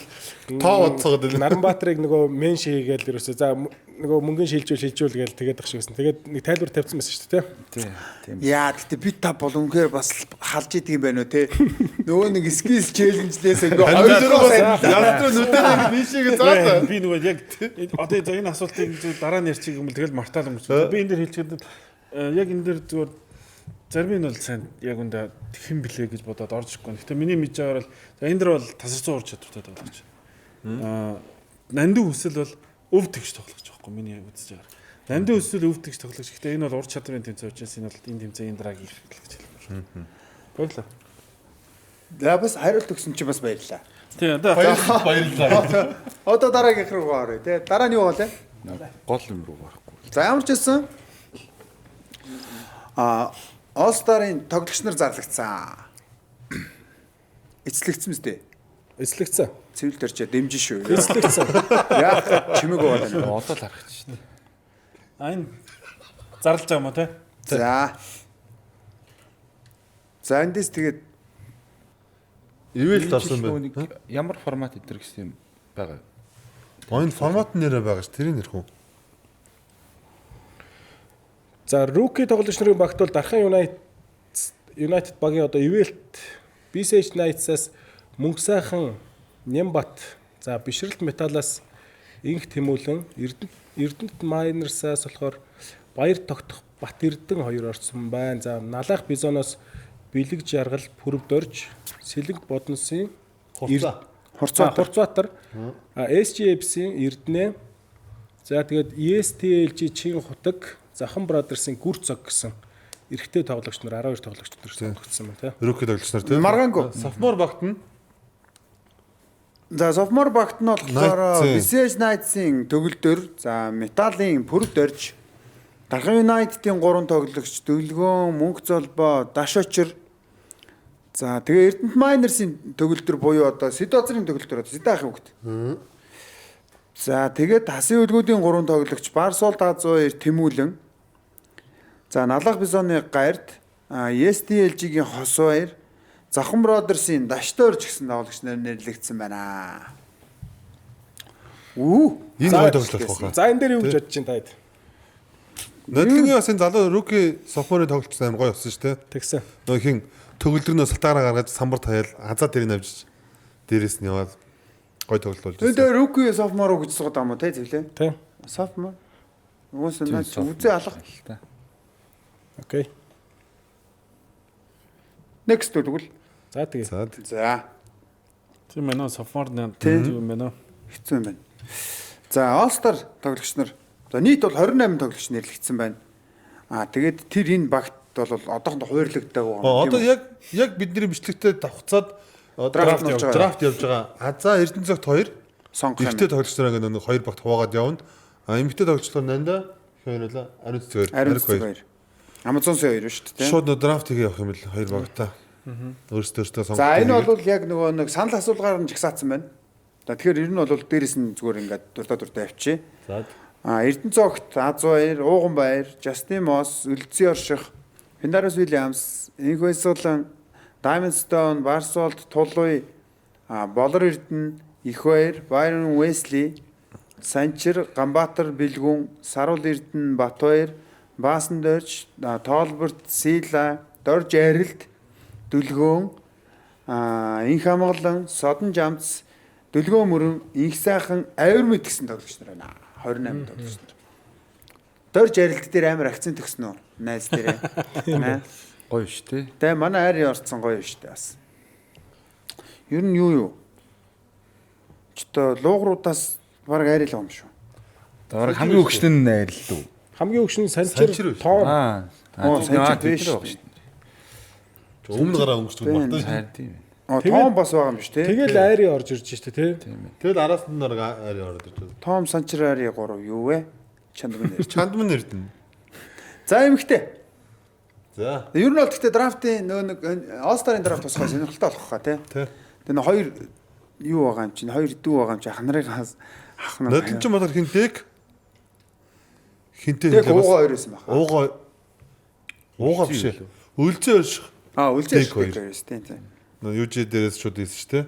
D: Тоо бодцоод байна.
E: Наранбаатрыг нөгөө мен шийгээл ерөөсөө за нөгөө мөнгөний шилжүүл гээл тэгээд ах шигсэн. Тэгээд нэг тайлбар тавьсан байсан шүү дээ
C: Тийм.
A: Яа гэтээ би та боломжээр бас халж идэг юм байна уу те. Нөгөө нэг skills challenge-лээс ингээ
D: Яагаад нүдээ бишиг заасан.
B: Би нөгөө яг одоо энэ асуултыг дараа нь ярьчих юм бол тэгэл мартаал өнгөрч. Би энэ дээр хэлчихэд яг энэ дээр зүгээр зарим нь бол сайн яг үндэ хэн блэ гэж бодоод орж ирэхгүй. Гэхдээ миний мэдж байгаагаар бол энэ дэр бол тасарсан ур чадвартай тоглож байна. Нандин хүсэл бол өв тэгш тоглож байгаа байхгүй миний үзэж байгаагаар. Нандин хүсэл өв тэгш тоглож. Гэхдээ энэ бол ур чадрын тэмцээн учраас энэ бол энэ тэмцээний дарааг ирэх гэж хэлмээр. Баярлалаа.
A: За бас хариулт өгсөн чи бас баярлалаа.
B: Тийм одоо
D: Баярлалаа.
A: Одоо дараагийн руу орё те. Дараа нь юу болоо?
C: Гол юм руу гарахгүй.
A: За ямар ч байсан All-Star-ын тоглогч нар зарлагдсан. Эцлэгдсэн мэт.
E: Эслэгцэн.
A: Цэвэр төрчөө дэмжин шүү.
E: Эслэгцэн.
A: Яах чимэг байна.
C: Одоо л харах чинь.
B: энэ зарлж байгаа юм уу те?
A: За. За эндээс тэгээд
D: Ивэл орсон байна.
C: Ямар формат өдр гэсэн юм байгаа.
D: Энэ формат нэрээ байгаа ш. Тэрийг нэрх үү?
E: За rookie тоглогч нарын багт бол Дархан United багийн одоо Ивэлт BCH Knights-аас мөнгө сайхан Нямбат за бишрэлт металлаас инх тэмүүлэн Эрдэнэт Miners-аас болохоор Баяр тогтох Бат Эрдэн хоёр орсон байна. За Налах Бизоноос Бэлэг Жаргал Пүрв Дорж Сэлэг Бодносын Хурцаатар SGFC-ийн Эрдэнэ за тэгээд ESTLG Чин Хутаг Захан Brothers-ийн Гүрцог гэсэн эрэгтэй тоглогч нар 12 тоглогч нар сонгогдсон байна тий.
D: Рүүкид тоглогч нар тийм.
A: Марганго.
D: Sophomore багт нь
A: За sophomore багт нь болохоор BCH Knights-ийн төгөлдөр, за Металлын Пүрв Дорж, Дархан United-ийн 3 тоглогч, Дөлгөөн, Мөнх Золбоо, Даш Очир. За тэгээ Эрдэнэт Miners-ийн төгөлдөр буюу одоо Сэдвазрын төгөлдөр одоо Сэдахын хөвгт. За тэгээд Тасын үлгүүдийн 3 тоглогч, Барсол 102 Тэмүүлэн. За Налах Бизоны Гард, STLG-ийн Хос 2, Захан Brothers-ийн Дашторж гэсэн тоглогч нар нэрлэгдсэн байна.
D: энэ гоё тоглолт болох байна.
E: За энэ дээр юу гэж бодож чинь таад?
D: Нодлогийн бас энэ залуу rookie sophomore тоглолт амар гоё болсон шүү дээ.
E: Тэгсэн.
D: Нөгөө хин төгөлдрнөө салтаараа гаргаж самбар таяал азаа дэрийг авчиж дээрээс нь яваад гоё тоглолт болж
A: Тэгээд rookie sophomore гэж сууд юм уу те зөвлөө?
E: Тийм.
A: Sophomore. Уус наа үзээ алга.
E: Окей.
A: Next тэгвэл.
E: За тэгээ.
A: За.
B: Тийм байна уу? Sophomore юм байна уу?
A: Хэцүү юм байна. За All-Star тоглогч нар. За нийт бол 28 тоглогч нэрлэгдсэн байна. Тэгээд тэр энэ багт бол одоохондоо хуваарлагддаг байгаа.
D: одоо яг бидний бичлэгтээ давхцаад драфт явж байгаа. За Эрдэнэ цагт 2
A: сонгох
D: эртний тоглогч нараа нэг 2 багт хуваагаад явна. Эмэгтэй тоглолцоор Нанда хоёр байла. Ариун цэцэг
A: Ариун
D: хоёр.
A: цэцэг 2. Амазонсын 2 шүү дээ.
D: Шууд драфт хийгээ явах юм бэл хоёр багтаа. Өөрсдөө сонгох.
A: За энэ бол яг нөгөө нэг санал асуулгаар нь жигсаацсан байна. За тэгэхээр ер нь бол дээрээс нь зүгээр ингээд дуртай авчи.
D: За.
A: Эрдэнэцогт Az2, Ууганбаяр, Justin Moss, Үлдсэн орших, Фендарос Williams, Инхвэсолон, Diamond Stone, Барсолт, Тулуй, Болор Эрдэнэ, Ихбаяр, Byron Wesley, Санчир, Ганбаатар, Бэлгүн, Сарул Эрдэнэ, Батбаяр, Баасан Дорж, Тоолборт, Сила, Дорж Арилд, Дүлгөөн, Инх Амгалан, Содон Жамц, Дүлгөөн мөрөн, Инх сайхан авир мэд гэсэн тоглогч нар байна. 28 тоглогч нар. Дорж Арилд дээр амар акцент өгсөн үү? Найз дээр.
C: Гоё шүү дээ.
A: Тэгээ манай айр орцсон гоё шүү дээ бас. Ер нь юу? Чөтө луугруудаас баг айрал юм шүү.
C: Дараа хамгийн өгчтөн найр л дүү.
E: Хамгийн өгшин Санчир Том.
A: Санчир биш шүү дээ.
D: Өмнө гараа өнгөрч байгаа.
C: Сайр тийм.
A: Том бас байгаа юм биш тий.
E: Тэгэл айрын орж ирж штэ тий.
D: Тэгэл араас нь арай ороод ирж байгаа.
A: Том Санчир айрын 3 юу вэ? Чандмын нэр.
D: Чандмын Эрдэнэ.
A: За эмхтэй.
D: За.
A: Ер нь бол гэхдээ драфтын нөө нэг All-Star-ын драфт тусгай сонирхолтой болох хаа тий. Тэгээ нэг хоёр юу байгаа юм чинь хоёр дүү байгаа юм чинь ах нарын ах нар.
D: Нодлон ч бодоход хинтэйг хинтэй
A: Тэг уугаа хоёр байсан байна.
D: Уугаа биш ээ. Үлзээ өрших.
A: Үлзээ
D: Тэг хоёр.
A: хоёр тийм тийм.
D: Юужи дээрээс шууд ийсэн шүү дээ.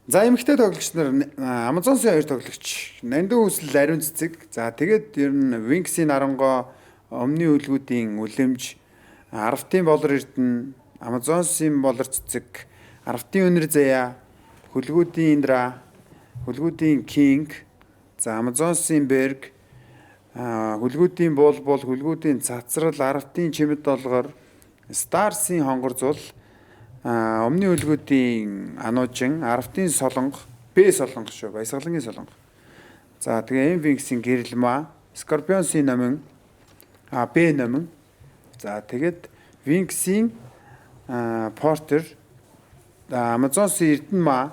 A: За эмэгтэй тоглогч нар Амазонсын хоёр тоглогч Нандин хүсэл ариун цэцэг. За тэгээд ер нь Wings-ийн арангоо өмнө үлгүүдийн үлэмж Аравтын болор эрдэнэ Амазонсын болор цэцэг Аравтын өнөр заяа хөлгүүдийн Индра хөлгүүдийн King за Амазонсын Берг хөлгүүдийн Булбул хөлгүүдийн Цацрал Аравтын чимэд долгор Старсын хонгор зул өмнө үлгүүдийн Ануужин Аравтын солонго Б солонго шүү Баясгалангийн солонго за тэгээ Wings-ийн Гэрэлма Scorpions-ийн номин Б номин за тэгээд Wings-ийн Porter Amazon-сын Эрдэнэма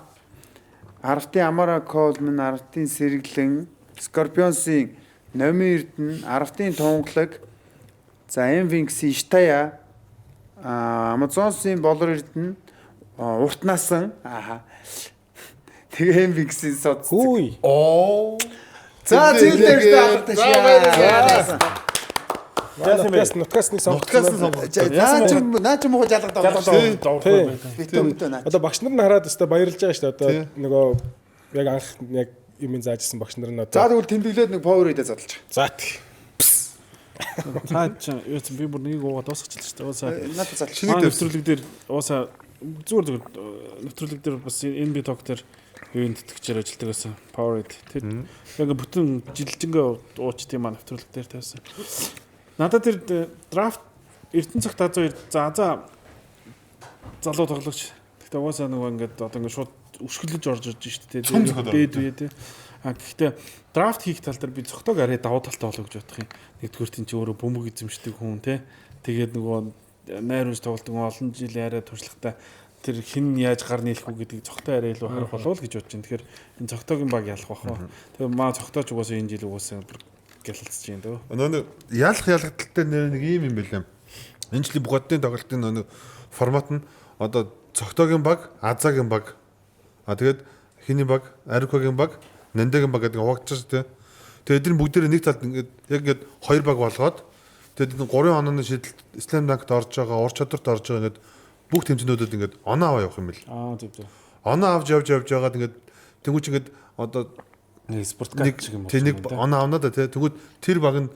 A: Аравтын Амара Coleman Аравтын Сэргэлэн Scorpions-ийн номин Эрдэнэ Аравтын Тунгалаг за Wings-ийн Штая Амазонсын болор эрдэнэ уртнасан тэгээ Wings-ийн сод
E: Хүй.
A: за зээлдэж таалтай
E: Нуткасны
D: Нуткасны сонгох.
A: наа ч муу жалгадаг
E: Одоо багш нар нь хараад өстой баярлж байгаа шүү дээ. Одоо нөгөө яг анх яг юм заажсэн багш нар нь
A: за
E: одоо.
A: тэгвэл тэмдэглээд нэг power идэ задлж
E: За тий.
B: Цаач юу ч би бүр нэг уугаад дуусгачихлаа шүү дээ. Уусаа
A: надад задлж
B: нэвтрүүлэг дээр уусаа зүгээр нэвтрүүлэг дээр бас NB Talk дээр юунд тэтгэжээр ажилладаг байсан. Powerade. Тэр яг бүтэн жилжингээ уучдын маань нэвтрүүлэг дээр тавьсан. Надад тэр драфт Эрдэнэ цагт Az2 за залуу тоглогч. Гэхдээ уусаа нөгөө ингээд одоо ингээд шууд өшгөлөж орж ирж шүү дээ. Дээд үе тий. Гэхдээ драфт хийх тал дээр би цогтойг арай давуу талтай болоо гэж бодох юм. Нэгдүгээр тийм чи өөрөө бөмбөг эзэмшдэг хүн тий. Тэгээд нөгөө найруулж тоглодог олон жилийн арай туршлагатай тэр хин яаж гар нийлэх үү гэдгийг цогтой арай илүү харах болов гэж бодож байна. Тэгэхээр энэ цогтойгийн баг ялах бах ба. Тэгээ маа цогтойч угаасаа энэ жил угаасаа гялалцж байна дөө.
D: Нөгөө ялгалтай нэг ийм юм байлаа. Энэ жилийн богдын тоглолтын нөгөө формат нь одоо цогтойгийн баг, Азагийн баг. Тэгээд хиний баг, Арикогийн баг, Нандагийн баг гэдэг хуваагдчихсан тийм. Тэгээд эдгээр бүгдээрээ нэг талд ингээд яг ингээд хоёр баг болгоод тэгээд энэ 3 онооны шийдэлт Slam Dunk-д орж байгаа, ур чадварт орж байгаа ингээд бүх тэмцээнүүдэд ингээд оноо аваа явах юм бэл.
B: Зөв.
D: Оноо авч явж байгаад ингээд тэнгуүч ингээд одоо
B: Нэг спорт кат шиг юм
D: тийм нэг оноо авнаа да тий. Тэгвэл тэр баг нь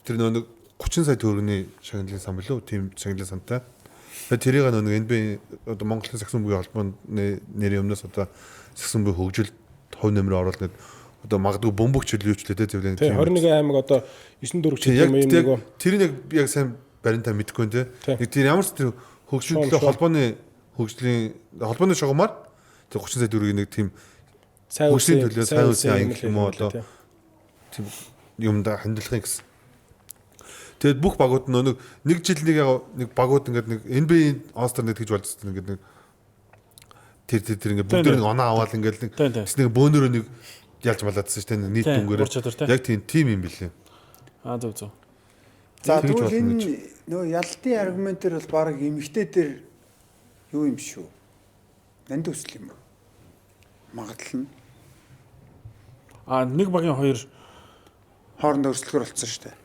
D: тэр нэг 30 сая төгрөгийн шагналын сан билүү? Тийм шагналын сантай. Тэгээд тэрийг нэг NBA одоо Монголын сагсан бүгийн холбооны нэрийн өмнөөс одоо сагсан бүгийн хөгжил төв нэмрээ оруулаад одоо магадгүй бөмбөгч хөлөөчлээ тий зөвлөн.
E: Тий 21 аймаг одоо 9-4 ч юм юм нэг.
D: Тэр яг сайн баримтаа мэдгүй нэ тий. Нэг тэр ямар ч тэр хөгжлөлөө холбооны шугамар тэр 30 сая төгрөгийн нэг тийм
E: сайн
D: үсгийн төлөө сайн үсгийн аян гэх юм уу одоо тийм юмда хандлагын гэсэн. Тэгээд бүх багууд нэг жил нэг багууд ингээд нэг NBA All-Star нэг тэгж болчихсон ингээд нэг тэр ингээд бүгд нэг оноо аваад ингээд нэг бөөнөрөө нэг ялж малаадсан шүү дээ. Нийт
B: Тийм,
D: дүнгээр.
B: ур чадвар, тийм.
D: Яг тийм юм билээ.
B: Зөв.
A: За
D: Тэгж
A: тэгвэл
D: болно
A: энэ нөгөө ялтын аргументээр бол баг эмэгтэй дээр юу юм шүү. Нанд үсэл юм уу? Магадлал нь
B: Нэг багийн хоёр
A: хоорондоо өрсөлдөхөр болсон шүү дээ.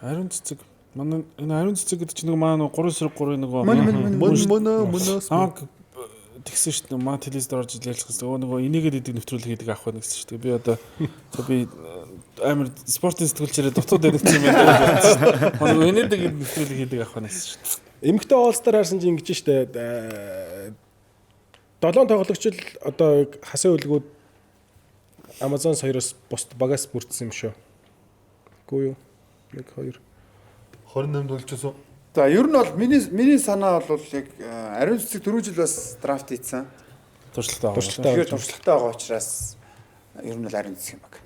B: ариун цэцэг. Манай энэ ариун цэцэг гэдэг чинь нөгөө манай 3 сард 3 нөгөө
D: Мөн
B: тэгсэн шүү дээ. Маа телевизээр орж ялцсан. Нөгөө энийгээд идэг нэвтрүүлэг хийдэг авах байна гэсэн шүү дээ. Би одоо би амар спортын сэтгүүлчээрээ дутууд яригдсан юм байна. Нөгөө энийдэг нэвтрүүлэг хийдэг авах байна гэсэн шүү дээ.
E: Эмэгтэй All-Star харсан чинь ингэж штэ 7 тоглогч л одоо хасаа үлгүүд Amazon соёроос бусд багаас бүрдсэн юм шүү. Үгүй юу? 1 2
D: 28 төлжсөн.
A: За ер нь бол миний санаа бол яг ариун цэцэг түрүү жил бас драфт хийсэн.
B: Туршлагатай.
A: Тэгэхээр туршлагатай байгаа учраас ер нь бол ариун цэцэг юм баг.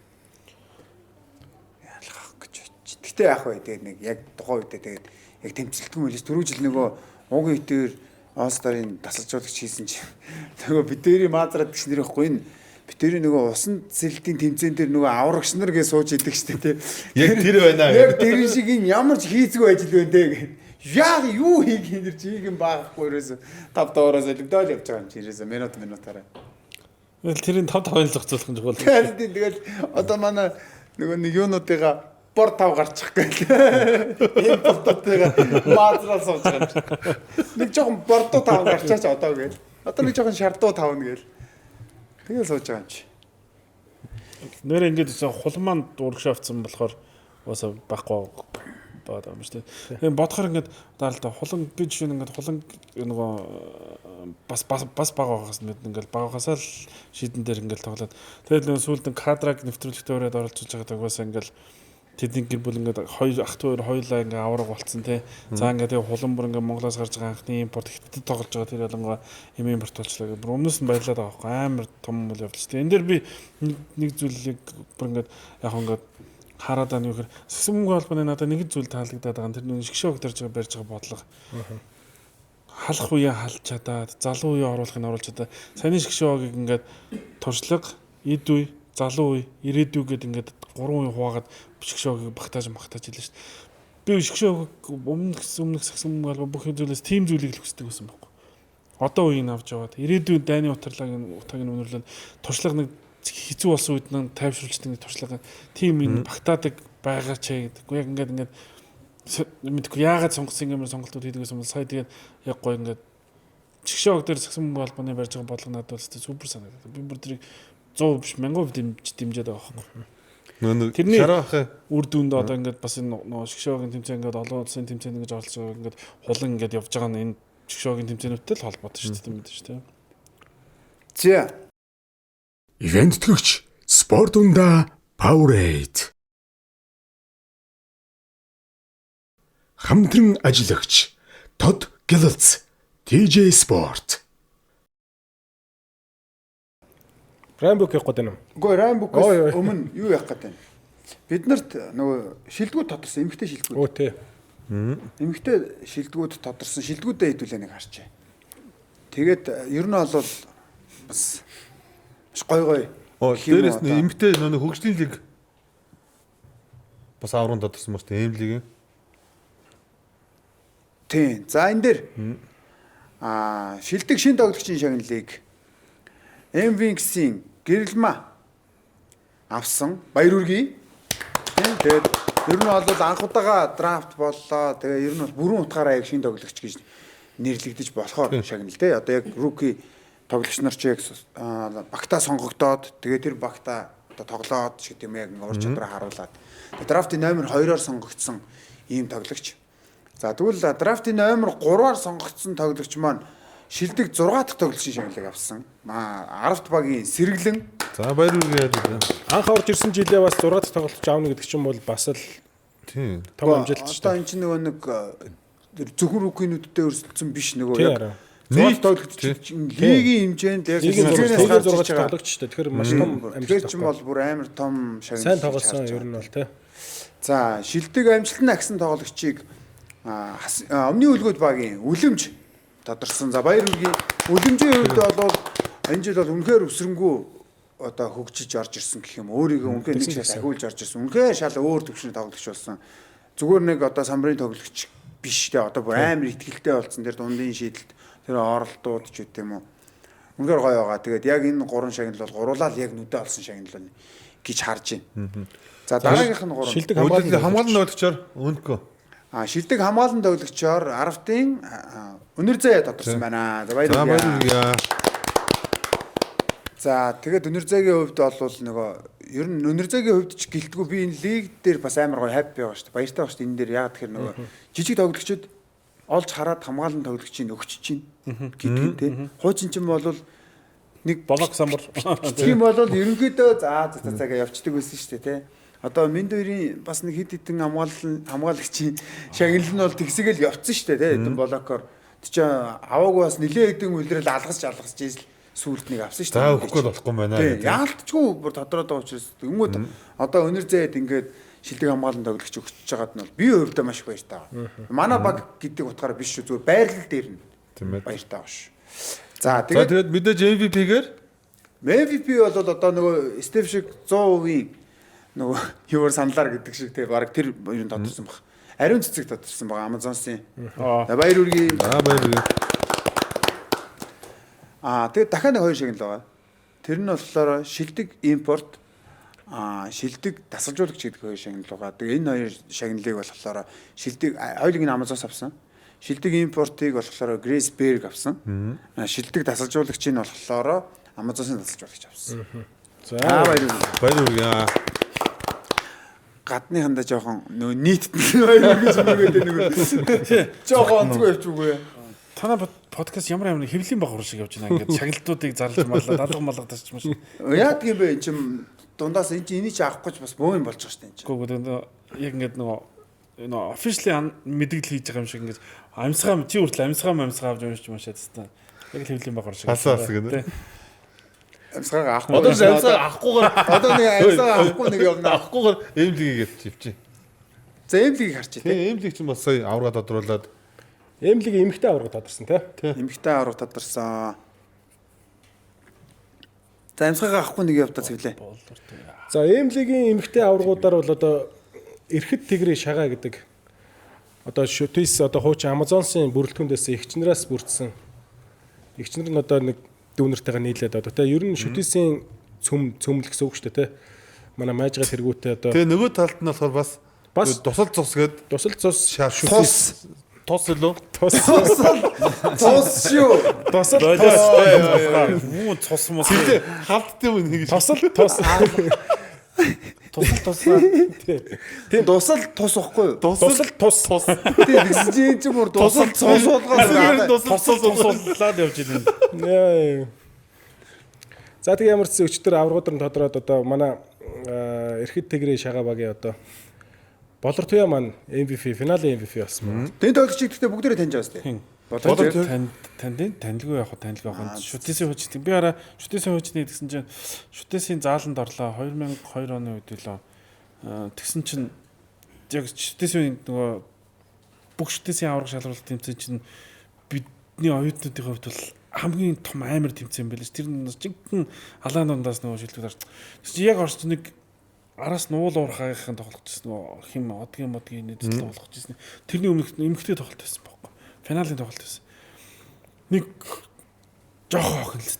A: Ялгах гэж бодчих. Гэтэ яах вэ? Тэгээд нэг яг тухайн үедээ тэгээд яг тэмцэлтгүй мөлс түрүү жил нөгөө уугийн хитээр All-Star-ын тасалжуулагч хийсэн чинь нөгөө бидний маазраад гэж нэр ихгүй энэ бидний нөгөө усан цэлтийн тэмцээн дээр нөгөө аврагч нар гэж сууж идэг штэ тий.
D: Яг тэр байна.
A: Яг тэр шиг юм ямар ч хийцгүй ажил байна те. Яг юу хийх юм дэр чиг юм баахгүй ерөөсө 5 доороос олигдоод явж байгаа юм чи ерөөсө минутаараа.
B: Тэгэл тэрийг 5-5 зохицуулах юм чухал.
A: Тэгэл одоо манай нөгөө нэг юунуудыгаа бор тав гарчих гээл. Энэ бортуудыгаа маазрал сууж байгаа юм чи. Нэг жоохон бордоо тав гарчаач одоо гээл. Одоо нэг жоохон шардуу тавна гээл. Тэгээ сууж байгаа юм чи.
B: Нэр ингэж хулмаанд урагшаавцсан болохоор уусаа байхгүй баад юм шүү дээ. Тэгээ бодохоор ингээд даралта хулан би жишээ нь ингээд хулан нөгөө бас бага байгаас ингээд багасаа л шийдэн дээр ингээд тоглоод тэгээд нөгөө сүүлд нь кадраг нэвтрүүлэгтээ өрөөд оролцуулж байгаа угаасаа ингээд тэдний гэр бүл ингээд хоёр ах トゥ хоёулаа ингээд авраг болцсон те. За ингээд тэгээ хулан бүр ингээд Монголоос гарч байгаа анхны импорт хятад тоглож байгаа тэр ялангуяа импорт болчлаа гэх бүр өмнөөс нь баярлаад байгаа байхгүй амар том үйл явдал. Тэгээ энэ дээр би нэг зүйлийг бүр ингээд яг ингээд хараад байна юу гэхээр сагсан мөнгө холбооны надад нэг зүйл таалагдаад байгаа. Тэр нэг шгшөг төрж байгаа барьж байгаа бодлого. Халах үеэ халж чадаад, залуу үеэ оруулахыг оруулж чадаад, саяны шгшөгийг ингээд туршлага, эд үе, залуу үе, ирээдүй гэд ингээд 3 үе хуваагаад шгшөгийг багтааж илээ шүү дээ. Би шгшөг өмнөх сагсан мөнгө холбоо бүх зүйлээс тийм зүйлийг л хүсдэг байсан байхгүй. Одоо үеийг авч яваад, ирээдүй дайны утгааг нь өнөрлөд туршлага нэг хэцүү болсон үед нь тайвшруулдаг нэг туршлага тийм энэ багтаадаг байгаа ч гэдэггүй яг ингээд мэдгүй яагаад сонгосон юм сонголтууд хийдэг гэсэн бол сая тэгээд яг гоо ингээд чигшөг дээр сагсан мөнгө холбооны барьж байгаа бодлого надад бол супер санагдав. Би бүр тэрийг 100% биш 1000% дэмжиж байгаа байхгүй.
D: Тэрний шарахаа
B: үр дүнд одоо ингээд бас энэ шгшөгийн тэмцээн ингээд олон улсын тэмцээн ингэж оролцож байгаа ингээд хулан ингээд явж байгаа нь энэ шгшөгийн тэмцээнүүдтэй л холбоотой шүү дээ мэдээж тийм.
A: За
F: Ивент төгч спорт унда Powerade. Хамтран ажиллагч Todd Gilels TJ Sport.
E: Рамбук явах гэдэг юм.
A: үгүй Рамбукс өмнө юу явах гэдэг юм. Бид нарт нөгөө шилдэгүүд тодорсон эмэгтэй шилдэгүүд.
E: Өө тий.
A: Эмэгтэй шилдэгүүд тодорсон шилдэгүүдээ хэдүүлээ нэг харчаа. Тэгээд ер нь бол бас гой.
D: Дээрээс нь эмгтэй нөө хөгжлийн лиг бас аврын тодорсон мөрт эм лиг юм.
A: Тийм. За энэ дээр шилдэг шин тоглогчийн шагналыг MWings-ийн гэрэлма авсан баяр үргээ. Тийм. Тэгээд ер нь бол анх удаага драфт боллоо. Тэгээ ер нь бол бүрэн утгаараа яг шин тоглогч гэж нэрлэгдэж болохоор шагнал те. Одоо яг руки тоглогч нар ч яг багтаа сонгогдоод тэгээ тэр багтаа одоо тоглоод ч гэдэм яг ур чадвараа харуулад драфтын номер 2-оор сонгогдсон ийм тоглогч. За тэгвэл драфтын номер 3-аар сонгогдсон тоглогч маань шилдэг 6 дахь тоглогчийн шагналыг авсан. 10-т багийн сэргэлэн.
D: За баяр үргээ яадаг.
E: Анх орж ирсэн жилээ бас 6 дахь тоглолт аавна гэдэг чинь бол бас л
D: тийм.
E: том амжилт шүү дээ.
A: Одоо энэ чинь нөгөө нэг зөвхөн рукинуудтай өрсөлдсөн биш нөгөө
E: яг
A: нийт тоглогч лигийн хэмжээнд яг
E: хэмжээнээс гарч ирж байгаа тоглогч шүү дээ. Тэгэхээр маш том амжилт.
A: Тэр чинь бол бүр амар том шагнал.
E: Сайн тоглосон ер нь бол тий.
A: За шилдэг амжилтанд агсан тоглогчийг өмнө үлгүүд багийн үлэмж тодорсон. За баяр үргийн үлэмжийн хувьд бол энэ жил бол үнэхээр өсрөнгүү одоо хөгжиж орж ирсэн гэх юм өөрийгөө үнхээр нэг шал ахиулж орж ирсэн. Үнхээр шал өөр төвшний тоглогч болсон. Зүгээр нэг одоо самбарын тоглогч биш те одоо бүр амар ихтгэлтэй болсон. Тэр дундын шийдэлт тэр оролдууд ч үт юм уу. Үнгээр гоё байгаа. Тэгээд яг энэ гурван шагнал бол гуруулаад яг нүдэ олсон шагнал гэж харж байна. За дараагийнх нь гурван.
E: Шилдэг
D: хамгаалан тоглогчоор өнөхгүй.
A: Шилдэг хамгаалан тоглогчоор Аравтын өнөр зэ тодорсон байна. За баярлалаа. За тэгээд өнөр зэгийн хувьд бол нөгөө ер нь өнөр зэгийн хувьд ч гэлтгүй би энэ лиг дээр бас амар гоё хаппи байгаа шүү дээ. Баяртай байгаа шүү дээ. Энэ дээр яг тэгэхээр нөгөө жижиг тоглогчид олж хараад хамгаалан тоглогчийг өгч чинь гэдэг те. Хуучин ч юм бол нэг
B: болог самбар
A: тийм бол ерөнхийдөө за цагаа явцдаг байсан шүү дээ те. Одоо Минд хоёрын бас нэг хэд хэдэн хамгаалагчийн шагнал нь бол тэгсгээл явцсан шүү дээ те. Хэдэн блокоор чи аваагүй бас нилээ хэдэн үлрэл алгасч ийсэл сүулт нэг авсан шүү дээ.
D: За өгөхгүй болохгүй байна.
A: Яалтчгүй бүр тодорхой байгаа учраас тэгмүүд одоо өнөр зээд ингээд шилдэг хамгаалан тоглогч өгч байгаад нь бол би хувьдаа маш баяртай байгаа. Манай баг гэдэг утгаараа биш шүү зүгээр байрлал дээр нь баяртай байгаа шүү. За
D: тэгээд мэдээж MVP-гээр
A: MVP бол одоо нөгөө Стеф шиг 100% нөгөө юугаар саналаар гэдэг шиг тэг баг тэр хоёрын тодорсон баг. Ариун цэцэг тодорсон баг Amazon-сын. Баяр үргээ.
D: Баяр үргээ.
A: Тэгээд дахиад нэг хоёр шагнал байгаа. Тэр нь болохоор шилдэг импорт шилдэг дасгалжуулагч гэдэг хоёр шагнал байгаа. Тэгээ энэ хоёр шагналыг болохоор шилдэг хоёулыг нь Amazon-с авсан. Шилдэг импортыг болохоор Grace Berg авсан. Шилдэг дасгалжуулагчийг нь болохоор Amazon-сын дасгалжуулагч авсан.
E: За
D: баяр үргээ.
A: Гадныхандаа жоохон нөгөө нийт хоёр гэж үгээд нөгөө жоохон онцгой явчихгүй.
B: Танай подкаст ямар хэвлийн баг хурш шиг явж байна. Ингээд шагналтуудыг зарлаж марлаад алга малга тасч маш.
A: Яа тийм бэ? Энд чим дундаас энийг чи авахгүй ч бас бөө юм болж байгаа шүү дээ.
B: Гэхдээ яг ингээд нөгөө officially мэдээлэл хийж байгаа юм шиг ингээд амьсгаа чи хүртэл амьсгаа авч уншиж машаад тест. Яг хэвлийн баг хурш шиг.
D: Хасаас гэнэ.
A: Амьсгаа авахгүй.
D: Одоо амьсгаа авахгүйгээр
A: одоо нэг амьсгаа авахгүй нэг явна.
D: Авахгүйгээр эмлигийг явчих.
A: За эмлигийг харчих тий.
D: Тийм эмлиг чинь бас сая аврага тодруулаад
E: Эмлигийн эмхтэй авраг тодорсон тий.
A: Эмхтэй авраг тодорсон. За амьсгаа авахгүй нэг явдаа цэвлээ.
E: За эмлигийн эмхтэй аврагуудаар бол одоо эрхэд тэгрийн шагаа гэдэг одоо шүтис одоо хуучин Amazon-сын бүрэлдэхүүнээс эгчнэраас бүрдсэн. Эгчнэр нь одоо нэг дүүнэртэйгээ нийлээд одоо тий ер нь шүтисийн цөмөл гэсэн үг шүү дээ тий. Манай майжгаа тэргүүтээ одоо
D: тэгээ нөгөө талд нь болохоор бас тусал цус гээд
E: тусал цус
D: шүтис тус илүү
A: Тус шүү.
B: Муу цус мус.
D: халдтай юм нэг
E: тусал
A: Тийм дусал тус واخгүй юу?
E: тусал тус
A: Тийм гэсэн чинь чи бүр дусал цус болгоос
B: тусаллаад явж байна.
E: За тэг ямар ч өчтөр аврагуудаар нь тодороод одоо манай эрхэд тэгрийн шагаа багийн одоо Болор туяа маань MVP финалийн MVP болсон байна.
A: Тэн тоглогчид гэхдээ бүгдээрээ таньж байгаа сте.
B: Болор танилгүй яг танилгүй яг шүтээсийн хожид би хараа шүтээсийн хожидны гэсэн чинь шүтээсийн зааланд орлоо 2002 оны үед лөө тэгсэн чинь яг шүтээсийн нөгөө бүх шүтээсийн авраг шалралт тэмцээн чинь бидний оюутнуудын хувьд бол хамгийн том амар тэмцээн байл ш. Тэр нь жинхэнэ халаан дундаас нөгөө шилдэг дарж. Тэг яг орч нэг араас нуул уурхаагийнхын тоглогчсон нөгөө хим одгийн нэдэд тоглогчсон. Тэрний өмнөх эмхтэй тоглолт байсан байхгүй. Финалийн тоглолт байсан. Нэг жоох охин л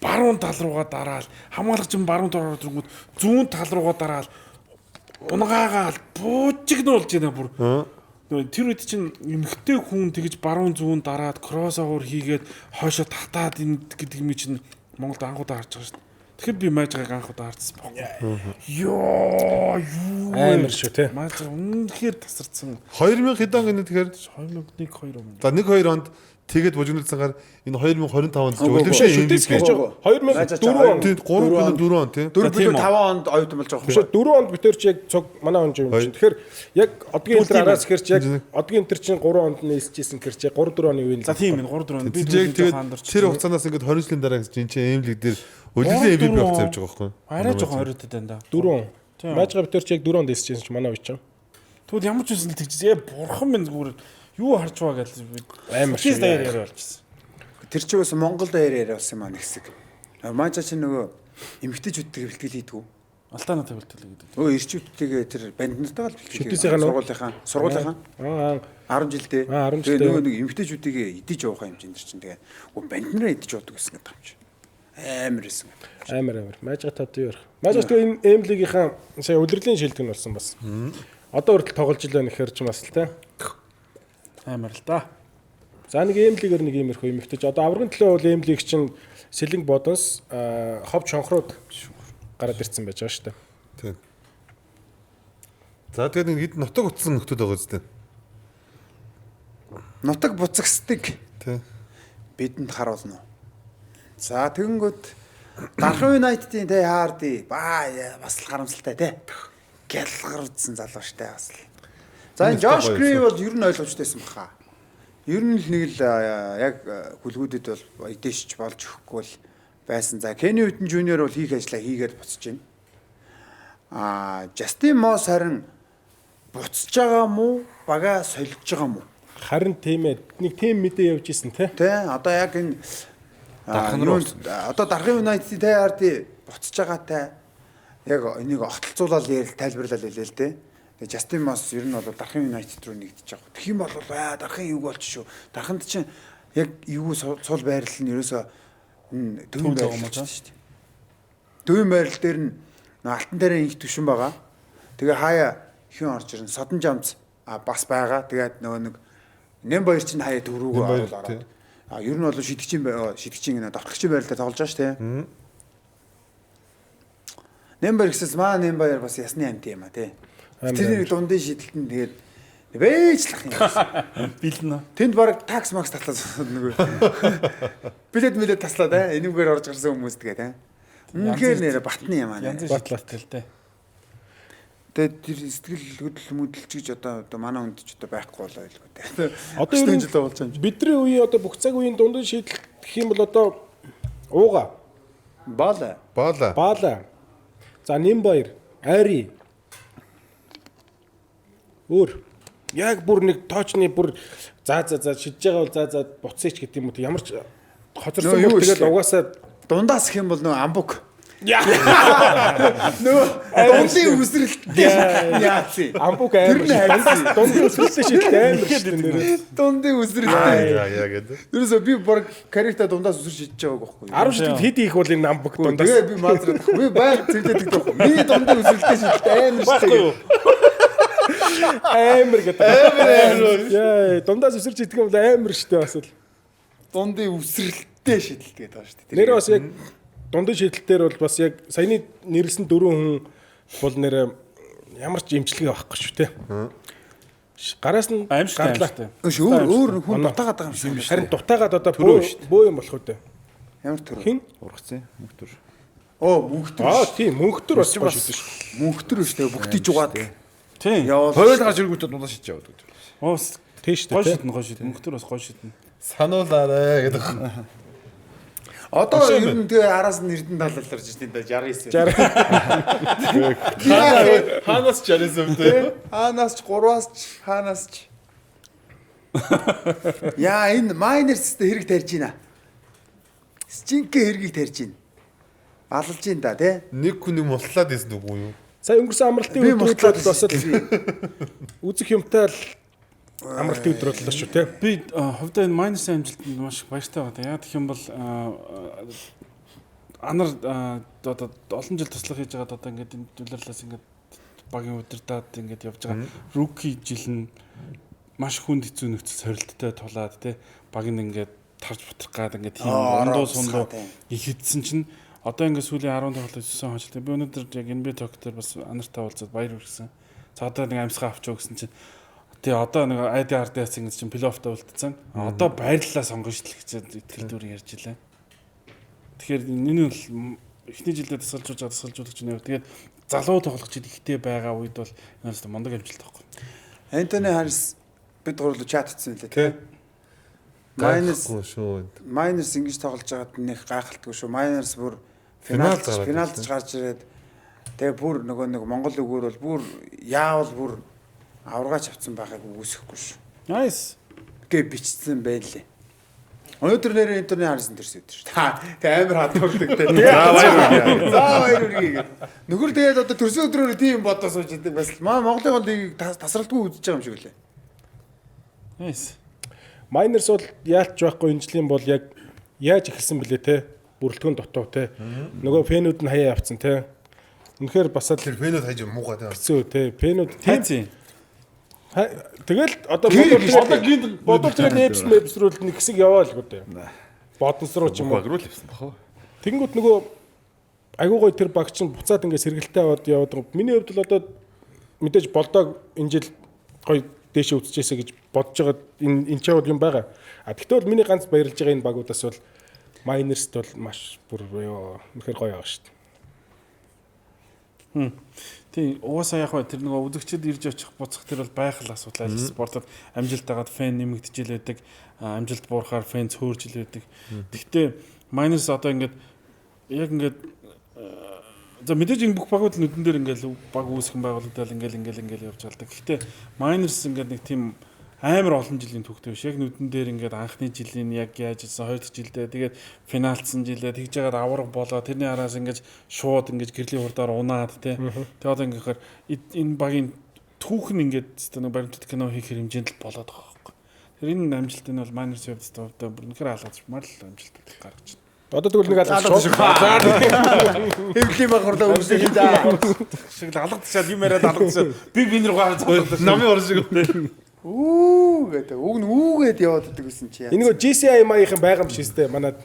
B: баруун тал руугаа дараал хамгаалагч нь баруун тал руу дөрөнгөд зүүн тал руугаа дараал унгаагаал буужигнуулж байна бүр. Тэр үед чинь эмхтэй хүн тэгж баруун зүүн дараад кроссовер хийгээд хойшоо татаад энэ гэдэг юм чинь Монголд анхудаа харж байгаа шүү дээ. Тэгэхээр би майжгааг анхудаа харсан байхгүй. Йоо юу
E: амар шүү те.
B: Майж үнэхээр тасарсан.
D: 2000 хэдэн гэнэ тэгэхээр
B: 2001 2 он.
D: За 1-2 онд тэгээд бужигнуулсангаар энэ 2025 онд зөвлөв
E: шүтээс гэж 2004 он
D: 3-4 он тийм
A: 4-5 онд оюутан болж байгаа
E: шүү. 4 онд битэр чи яг цог манай он юм чинь. Тэгэхээр яг одгийн интер араас хэрч яг одгийн интер чинь 3 онд нээсчихсэн гэр чи 3-4 оны үеийн.
B: За тийм энэ 3-4 он.
D: Би тэгээд тэр хугацаанаас ингээд 20 жилийн дараа гэж энэ чинь эмлиг дээр өлөлийн MVP авч явж байгаа байхгүй.
B: Арай жоохон хориотой байна да.
E: 4 он. Майжгаа битэр чи яг 4 онд нээсчихсэн чи манай үе чинь.
B: Тэгвэл ямар ч үсэн л тэгчихээ бурхан минь зүгээр юу харж байгаа гэж
E: амар
B: шиг яриа болчихсон.
A: Тэр ч бас Монголд яриа болсон юм аа нэг хэсэг. Майжа чи нөгөө эмэгтэйчүүдтэй бэлтгэл хийдэг үү?
B: Алтаанатай бэлтгэл гэдэг.
A: Өө ирчүүдтэйгээ тэр банднартайгаа л бэлтгэл
E: Шүтээсийн
A: сургуулийнхаа 10 жилдээ.
E: 10
A: Тэгээ
E: жилдээ.
A: нөгөө нэг эмэгтэйчүүдтэйгээ идэж явах хэмжээнд чинь тэгээ банднараа идэж явдаг гэсэн гэдэг юм чи. Амар эсэн.
E: Амар. Мажга тавтай ярих. Мажга тэгээ энэ Эмлигийнхаа сая удирдлагын шилдэг нь болсон бас. Одоо хүртэл тоглож ил байна гэхэр ч бас л те.
B: Амар л да.
E: За нэг Эмлигээр нэг иймэрхүү эмэгтэйч. Одоо аврагын төлөө бол Эмлиг чинь Сэлэнг бодонс хов чонхрууд гараад ирсэн байж байгаа шүү дээ.
D: Тийм. За тэгээд нэг хэд нутаг утсан нөтөд байгаа зү.
A: Нутаг буцагсдаг
D: Тийм.
A: бидэнд харуулна уу? За тэгэнгүүт Дархан Юнайтедийн тэ хаарди бас л харамсалтай те. Гялгарцсан залуу штэ бас л. За энэ Жош Грей бол ер нь ойлгомжтойсэн баха. Ер нь л нэг л яг хүлгүүдэд бол эдээшч болж өгөхгүй л байсан. За Кени Уитон Жуниор бол хийх ажлаа хийгээд буцаж байна. Жастин Мос харин буцаж байгаа мó бага солиж байгаа мó?
E: Харин тийм ээ. Нэг тим мэдээ явж исэн те.
A: Тэ одоо яг энэ одоо Дархан Юнайтед тэ харди буцаж байгаатай яг энийг огтлцуулаад тайлбарлал хэлээ л дээ. Тэгээ Жастин Мос ер нь бол Дархан Юнайтед руу нэгдэж байгаа. Тэгэх юм бол Дархан юу болж шүү. Дарханд чинь яг юу сул байрлал нь ерөөсөө төвийн байрлал шүү дээ. Төвийн байрлал дээр нь алтан дээрээ их түвшин байгаа. Тэгээ хаяа хүн орж ирэн содон жамц бас байгаа. Тэгээд нөгөө нэг Нэмбаяр чинь хаяа дөрүүгөө оруулаад. Ер нь бол шидэгчийн давтагчийн байрлалд тоглож байгаа шүү дээ. Нэмбаяр гэсээс Нэмбаяр бас ясны амт юм а тий. Тэр дундын шидэлтэн тэгээд вээжлах юм.
B: Билнэ.
A: Тэнд баг такс макс татлаа нөгөө. Билет таслаа да. Энүүгээр орж гарсан хүмүүс тэгээд аа. Үнэхээр нэр батны юм аа.
B: Батлаатай л дээ.
A: Тэгээд тэр сэтгэл хөдлөл мөдөлч гэж одоо манай хүнд ч одоо байхгүй болоо илүү дээ.
E: Одоо ер нь
A: жил болж байгаа юм.
E: бидний үеийн одоо бүх цаг үеийн дундын шийдэл гэх юм бол одоо ууга, баала. За Нэмбаяр, Ари. Өөр яг бүр нэг тоочны бүр за шидэж байгаа бол за буцээч гэдэг юм уу ямар ч хоцорсон бол тэгэл угаасаа
A: дундаас гэх юм бол нөгөө амбук. Нөгөө дундын үсрэлттэй яац.
E: амбук амар. Дундын үсрэлттэй шийдэл амар гэдэг.
A: Дундын үсрэлттэй.
D: Яа гэдэг.
A: Ерөөсөө би баг карьертаа дундаас үсэр шидэж байгааг байхгүй.
E: 10 шидэл хэд их бол энэ амбук дундаас.
A: Тэгээ би маазраад би байг зэвдээд байхгүй. Миний дундын үсрэлттэй шидэлтэй амар шүү.
E: Амар гэдэг. Амар. Яа, дундаас үсэрч идэх юм бол амар штэ бас л.
A: Дундын үсрэлттэй шидэлт гэдэг байгаа шүү дээ.
E: Нэр бас яг дундын шийдэлтээр бол бас яг саяны нэрлсэн 4 хүн бол нэр ямар ч имчилгээ байхгүй шүү те. Гараас нь
B: Аимшигтай.
A: Өөр хүн дутаагаад байгаа юм шиг байна.
E: харин дутаагаад одоо бөө юм болох үү те.
A: Ямар төрөө?
E: Хин?
C: Ургацсан мөнхтөр.
A: Мөнхтөр.
E: Тийм мөнхтөр бас гоё шүү дээ.
A: Мөнхтөр шүү дээ. Бүгдийг жугаад.
B: Тийм.
C: Хойл гарч ирэнгүүтээ дундаа шидэж яваад гэдэг.
B: Уус
E: Тийш
B: гоё
E: дээ.
B: шидэн. Мөнхтөр бас гоё шидэн.
D: Сануулаарэ гэдэг.
A: Одоо ер нь тэгээ араас нь эрдэнэ талаларж байна да 69.
D: Хаанаас ч яриасан үү?
A: Хаанаас ч 3-аас ч хаанаас ч. Яа энэ майнерстэй хэрэг тарьж байна. Стинкэ хэргийг тарьж байна. Алалж байна да тий.
D: Нэг хүн юм мултлаад ийсэн үгүй юу?
E: Сая өнгөрсөн амралтын
A: Би
E: өдрүүд
A: мултлаад
E: бас үзэх юмтай л амралтын өдөр боллоо шүү те.
B: Би хувьдаа энэ майнерсын амжилтанд маш баяртай байна. Яг гэх юм бол анар одоо олон жил туслах хийж байгаад одоо ингээд энэ дүлэрлээс ингээд багийн удирдаад ингээд явж байгаа. Руки жил нь маш хүнд хэцүү нөхцөл сорилттой тулаад те баг нь ингээд тарж бутрах гад ингээд тийм ондоо сундуу их хэдсэн чинь одоо ингээд сүүлийн 10 тоглолт 9 хожлоо. Би өнөөдөр яг NBA Talk-төр бас анартай уулзаад баяр хүргэсэн. За одоо нэг амьсгаа авч өгсөн чинь тэгээ одоо нэг IDR-дээс ингэж чинь плей-оффтаа үлдсэн. Одоо байрлалаа сонгоно шүү дээ гэж итгэл дүр ярьж илаа. Тэгэхээр энэ бол эхний жилдээ тасгалжуулагч нэр. Тэгээд залуу тоглогчид ихтэй байгаа үед бол энэ л мондог амжилт байхгүй.
A: Антони Харрис бид гурлуу чатцсан лээ тий. Майнерс ингэж тоглож байгаад нэг гайхалтгүй шүү. Майнерс бүр финалд гарч ирээд тэгээ бүр нөгөө нэг Монгол өгөр бол бүр яавал бүр аврагаач авцсан байхыг үгүйсэхгүй шүү.
B: Nice.
A: Гэ бичсэн байлээ. Өнөөдөр нэрээ интернет харсан төрсөн өдөр шүү дээ. Тэг амар хадгалдаг те. За баяр үргээ. Нөхөр тэгээд одоо төрсөн өдрөөр тийм бодоо сууж идэг бас Монголын голыг тасралтгүй үзэж байгаа юм шиг үлээ.
B: Nice.
E: Miners бол яалч байхгүй энэ жилийн бол яг яаж эхэлсэн бэлээ те. Бүрэлдэхүүн дотоо те. Нөгөө фэнүүд нь хаяа явцсан те. Үнэхээр бас л
D: Тэр фэнүүд хайж муухай те.
E: хэцүү те. Фэнүүд
B: Тайцын.
E: тэгэл одоо бодол тэгээд эпс рүү нэг хэсэг яваа л гоо те. Боднос руу ч юм уу.
C: Баг руу л явсан бахаа.
E: Тэнгүүд нөгөө айгуу гой тэр баг чинь буцаад ингээ сэргэлтээ яваад байгаа. Миний хувьд л одоо мэдээж болдог энэ жил гой дээшээ үтчихээсэ гэж бодож байгаа энэ ч бол юм байгаа. А тэгтээ бол миний ганц баярлж байгаа энэ багуудаас бол Miners бол маш бүр үнэхээр гоё байгаа шүү дээ.
B: Тийм угаасаа яг тэр нөгөө үзэгчд ирж очих буцах тэр бол байх л асуудал. Аль спортод амжилт дагаад фэн нэмэгдэж л байдаг. Амжилт буурахаар фэн цөөрж л байдаг. Гэхдээ Miners одоо ингээд яг ингээд за мэдээж энэ бүх багууд нүдэн дээр ингээл баг үүсгэн байгуулагдал ингээл явж байгаа. Гэхдээ Miners ингээд нэг тийм амар олон жилийн түүхтэй биш. Яг нүдэн дээр ингээд анхны жилийн яг яаж ийсэн 2 дахь жилдээ тэгээд финалцсан жилдээ тэгж яагаад авраг болоо тэрний араас ингээд шууд ингээд гэрлийн хурдаар унаад тий. Тэгээд одоо ингээд энэ багийн түүх нь ингээд нэг баримтат кино хийх хэмжээнд л болоод байгаа байхгүй. Тэр энэ амжилт нь бол Miners явдсан одоо бүр үнэхээр алгацмаар л амжилт гаргаж байна.
E: Одоо тэгвэл нэг алгаж шүү.
A: Хэвлийн багурлаа өгсөн юм да.
B: Шиг л алгадчихад юм яриад алгадчихсан. Би бинэр гоо цаалаа.
D: Намын орш шиг.
A: Үү гэдэг. Үг нь үүгээд яваад байдаг гэсэн чи.
E: Энэ нөгөө GCI маягийн байгаа юм шиг өстэй манад.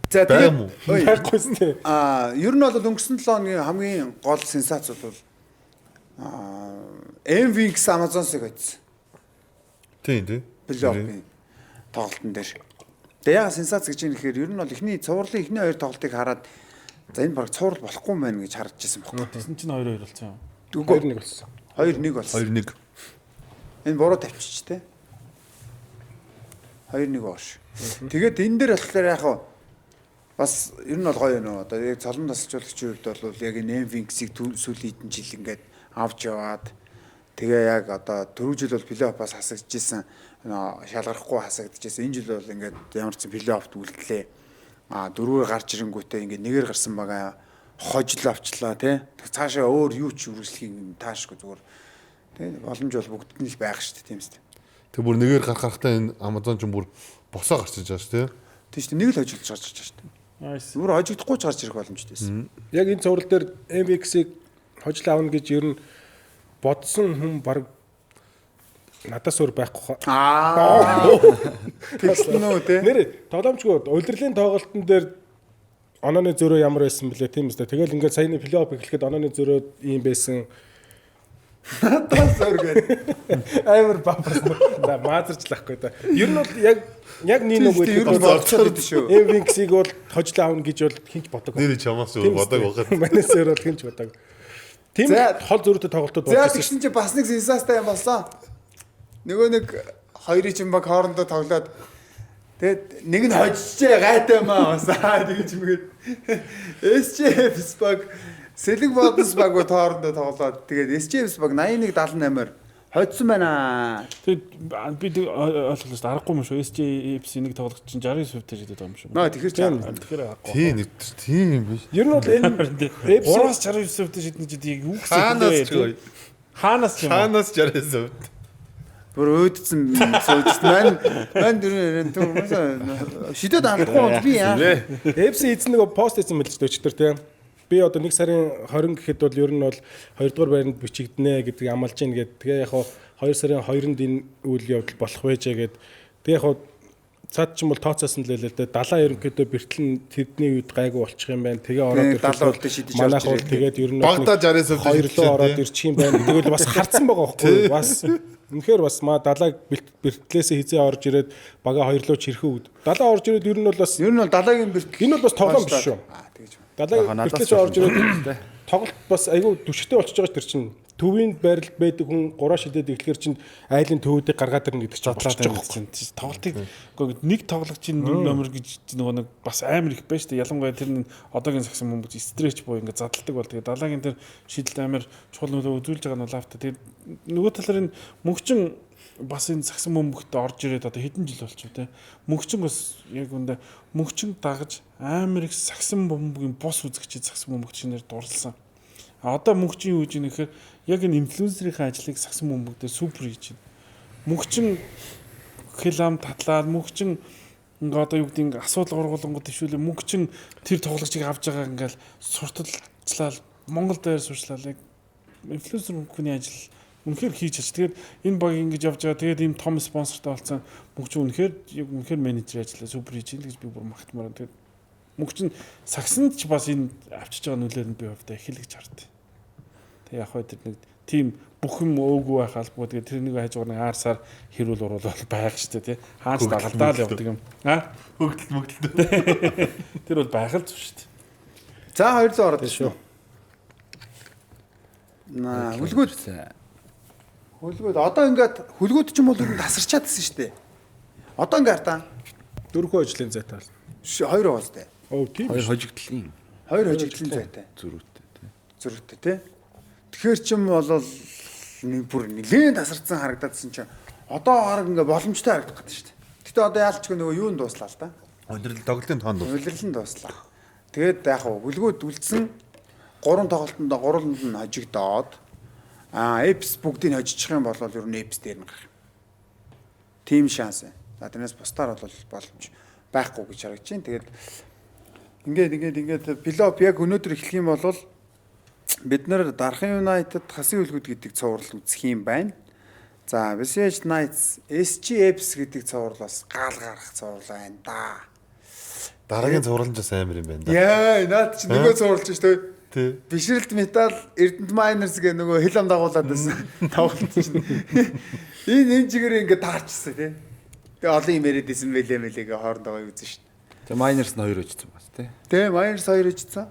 A: За тэгээд
E: Байгүйсэн тий.
A: Ер нь бол өнгөрсөн 7 хоногийн хамгийн гол сенсац бол MVX Amazon-сыг очсон.
D: Тийм.
A: Плей-оффын тоглолтын дээр. Тэгээ яа сенсац гэж юм ихээр ер нь бол эхний цувралын эхний 2 тоглолтыг хараад за энэ баг цуврал болохгүй мэн гэж харж ирсэн байхгүй.
B: Тэсэн чинь 2-2 болсон юм.
E: 2-1 болсон.
A: 2-1 болсон.
D: 2-1.
A: Энэ буруу тавьчих те. 2-1 боош. Тэгээд энэ дээр болохоор яг бас ер нь бол гоё нөө. Одоо яг цолон тасалжуулагчийн хувьд бол яг энэ MVX-ийг сүүлийн хэдэн жил ингээд авч яваад тэгээ яг одоо 4 жил бол плей-оффоос хасагдчихсан шалгарахгүй хасагдчихсан. Энэ жил бол ингээд ямар ч плей-оффт үлдлээ. 4-өр гарч ирэнгүүтээ ингээд нэгээр гарсан байгаа хожил авчлаа тий. Цаашаа өөр юу ч үргэлжлэхийг таашгүй зүгээр. Тэгээ боломж бол бүгд нь л байх шүү дээ тийм үст.
D: Тэг бүр нэгээр гарахтаа энэ Amazon ч бүр босоо гарч иж байгаа шүү дээ.
A: Тийм шүү дээ. Нэг л хожигдож гарч ирж байгаа шүү дээ.
B: Nice.
A: Зүгээр хожигдохгүй ч гарч ирэх боломжтой байсан.
E: Яг энэ цуврал дээр MVX-ийг хожил аавна гэж ер нь бодсон хүн баг надаас өөр байхгүй хаа.
A: Тэгсэн үү те.
E: Нэр тоглоомчгүй улирлын тоглолтын дээр онооны зөрөө ямар байсан бэлээ тийм үстэй. Тэгэл ингээд саяны плей-офф эхлэхэд онооны зөрөө ийм байсан.
A: Надаас өөр гэдэг.
E: Амар бампарсан. Да маазарчлахгүй да. Ер нь бол яг нэг нэг
A: Ер нь болцоод идэв шүү.
E: MVX-ийг бол хожил аавна гэж бол хинч бодог.
D: Нэр чамаас өөр бодог байгаад.
E: Манайс өөр бол хинч бодог. Тийм хол зөрүүтэй тоглолтууд
A: За
E: болсон.
A: тэгсэн чи бас нэг сенсацтай юм болсон. Нөгөө нэг хоёрын чинь баг хоорондоо тоглоод тэгээд нэг нь хожижээ гайтай маа басаа тэгж мэгээд SJF баг Сэлэг бодос баг хоорондоо тоглоод тэгээд SJF баг 81-78-аар хоцсон байна.
B: Тэгээд би ойлголоо шүү дээ. Аргагүй юм шүү. SJF нэг тоглогч чинь 69% таж идэв юм шүү.
A: Наа тэгэхээр чам.
B: Тэгэхээр аргагүй.
D: Тийм биш.
E: Ер нь бол энэ
B: 3-аас 69% таж идэх чинь яг юу гэсэн бэ? Хаанаас ч юм.
D: Хаанаас 69%.
A: Бүр өөдсөн сууж мань дөрөв түр шидэд алдахгүй би яа.
E: FC эзэн нэг пост хийсэн мэлж өчтөр тийм. Би одоо 1 сарын 20 гэхэд бол ер нь бол 2 дугаар байранд бичигдэнэ гэдэг амлаж гин гэдэг. Тэгээ яг 2 сарын 2-нд энэ үйл явдал болох байжээ гэд. Тэгээ яг цаад ч юм бол тооцоосон л лээ л дээ 70 ерөнхийдөө бэртлэн тэдний үед гайгүй болчих юм байна. Тэгээ ороод ирэхэд манайх бол тэгээд ер нь
D: Багада 60%
E: хоёр лөө ороод ирчих юм байна. Тэгэл бас харцсан байгаа байхгүй бас үнэхээр бас 70-аг бэртлээсээ хизээ орж ирээд бага хоёр лөө чирхүү үд. 70 орж ирээд ер нь бол бас
A: 70-гийн бэртэл
E: энэ бол бас тоглоом биш шүү.
A: тэгж.
E: 70 бэртлээс орж ирээд тоглолт бас айгүй түвштэй болчихж байгаа тэр чинь. Төвийн байралд байдаг хүн 3 шидэд эхлэхэр чинь айлын төвүүдийг гаргаад ирнэ гэдэг чинь болчихж байгаа юм.
B: Тоглолтыг нэг тоглогчийн номер гэж нөгөө нэг бас амар их байна шүү дээ. Ялангуяа тэр одоогийн сагсан хүмүүс стрэч буюу ингээд задлагдаг бол тэгээд 70-гийн тэр шийдэлт амар чухал нөлөө үзүүлж байгаа нь лавта. Тэгээд нөгөө талаар энэ мөнгөчин бас энэ сагсан бөмбөгт орж ирээд одоо хэдэн жил болчих вэ те. Мөнхчин бас яг үндэ мөнхчин дагаж амар их сагсан бөмбөгийн бус үзэгчид сагсан бөмбөгт шинээр дурлсан. Одоо мөнхчин юу гэж нэхэр яг энэ инфлюенсерийн ажлыг сагсан бөмбөг дээр супер хийж байна. Мөнхчин хилам татлаад мөнхчин ингээ одоо юу гэдэг асуудал гургуулгууд төвшүүлээ мөнхчин тэр тоглогчийг авч байгаа ингээл сурталчлал Монгол дээр сурчлал яг инфлюенсер хүний ажил үнэхээр хийж чаж. Тэгээд энэ баг ингэж явж байгаа. Тэгээд ийм том спонсортой болсон мөнхчин үнэхээр менежер ажиллаа супер хийж ингэж би бүр магтмаар. Тэгээд мөнхчин сагсанд ч бас энэ авчиж байгаа нөлөөр нь би хувьдаа их л гэж хардсан. Тэгээд яг хөө тэр нэг тийм бүх юм өөгүй байх албагүй. Тэгээд тэр нэг хажуугаар аарсаар хэрүүл уруул бол байх штэ тий. Хаач дагалдаа л явдаг юм.
D: Хөгдөлт.
B: Тэр бол байх л зү штэ.
A: За 200 ороод шүү. Хөлгүүд одоо ингээд хөлгүүд ч юм бол ер нь тасарчаадсэн шүү дээ. Одоо ингээд та
E: дөрвөн ажлын зайтай байна.
A: 2 уустай.
E: Оо тийм.
C: 2 хожигдлын.
A: 2 хожигдлын зайтай.
C: Зөрүүтэй тий.
A: Зөрүүтэй тий. Тэгэхээр ч юм бол нэг бүр нэлээд тасарсан харагдадсан чинь одоо арга ингээд боломжтой харагдах гэдэг шүү дээ. Гэтэ одоо яалчгүй нөгөө юунд дуслаа л да.
D: Өндөрлөл тоглолтын тоонд дуслаа.
A: Өндөрлөлн дуслаа. Тэгээд яг хөлгүүд үлдсэн 3 тоглолтонд 3-нд нь хожигдоод Эпс бүгдийг хожичих юм бол ер нь Эпс дээр нь гарах. Тим шанс. За тэрнээс бусдаар бол боломж байхгүй гэж харагдаж байна. Тэгээд ингээд плей-офф яг өнөөдөр эхлэх юм бол бид нэр Дархан United хасын хөлгүүд гэдэг цуврал үзэх юм байна. За Visage Knights SGFs гэдэг цуврал бас гаал гарах цуврал байна да.
D: Дараагийн цуврал нь ч амар юм байна да.
A: Яа, наад чи нөгөө цувралж шүү дээ.
D: Тий.
A: Бишрэлт метал Эрдэнэт Miners гэх нөгөө хил ам дагуулад байсан. Тоглолт шүү дээ. Энэ чигээр ингээд таарчсан тий. Тэгээ олон юм яриад исэн мэлээ хоорондоо үзэн шүү дээ.
C: Тэгээ Miners нь 2 өжсөн бас тий.
A: Тий, Miners 2 өжсөн.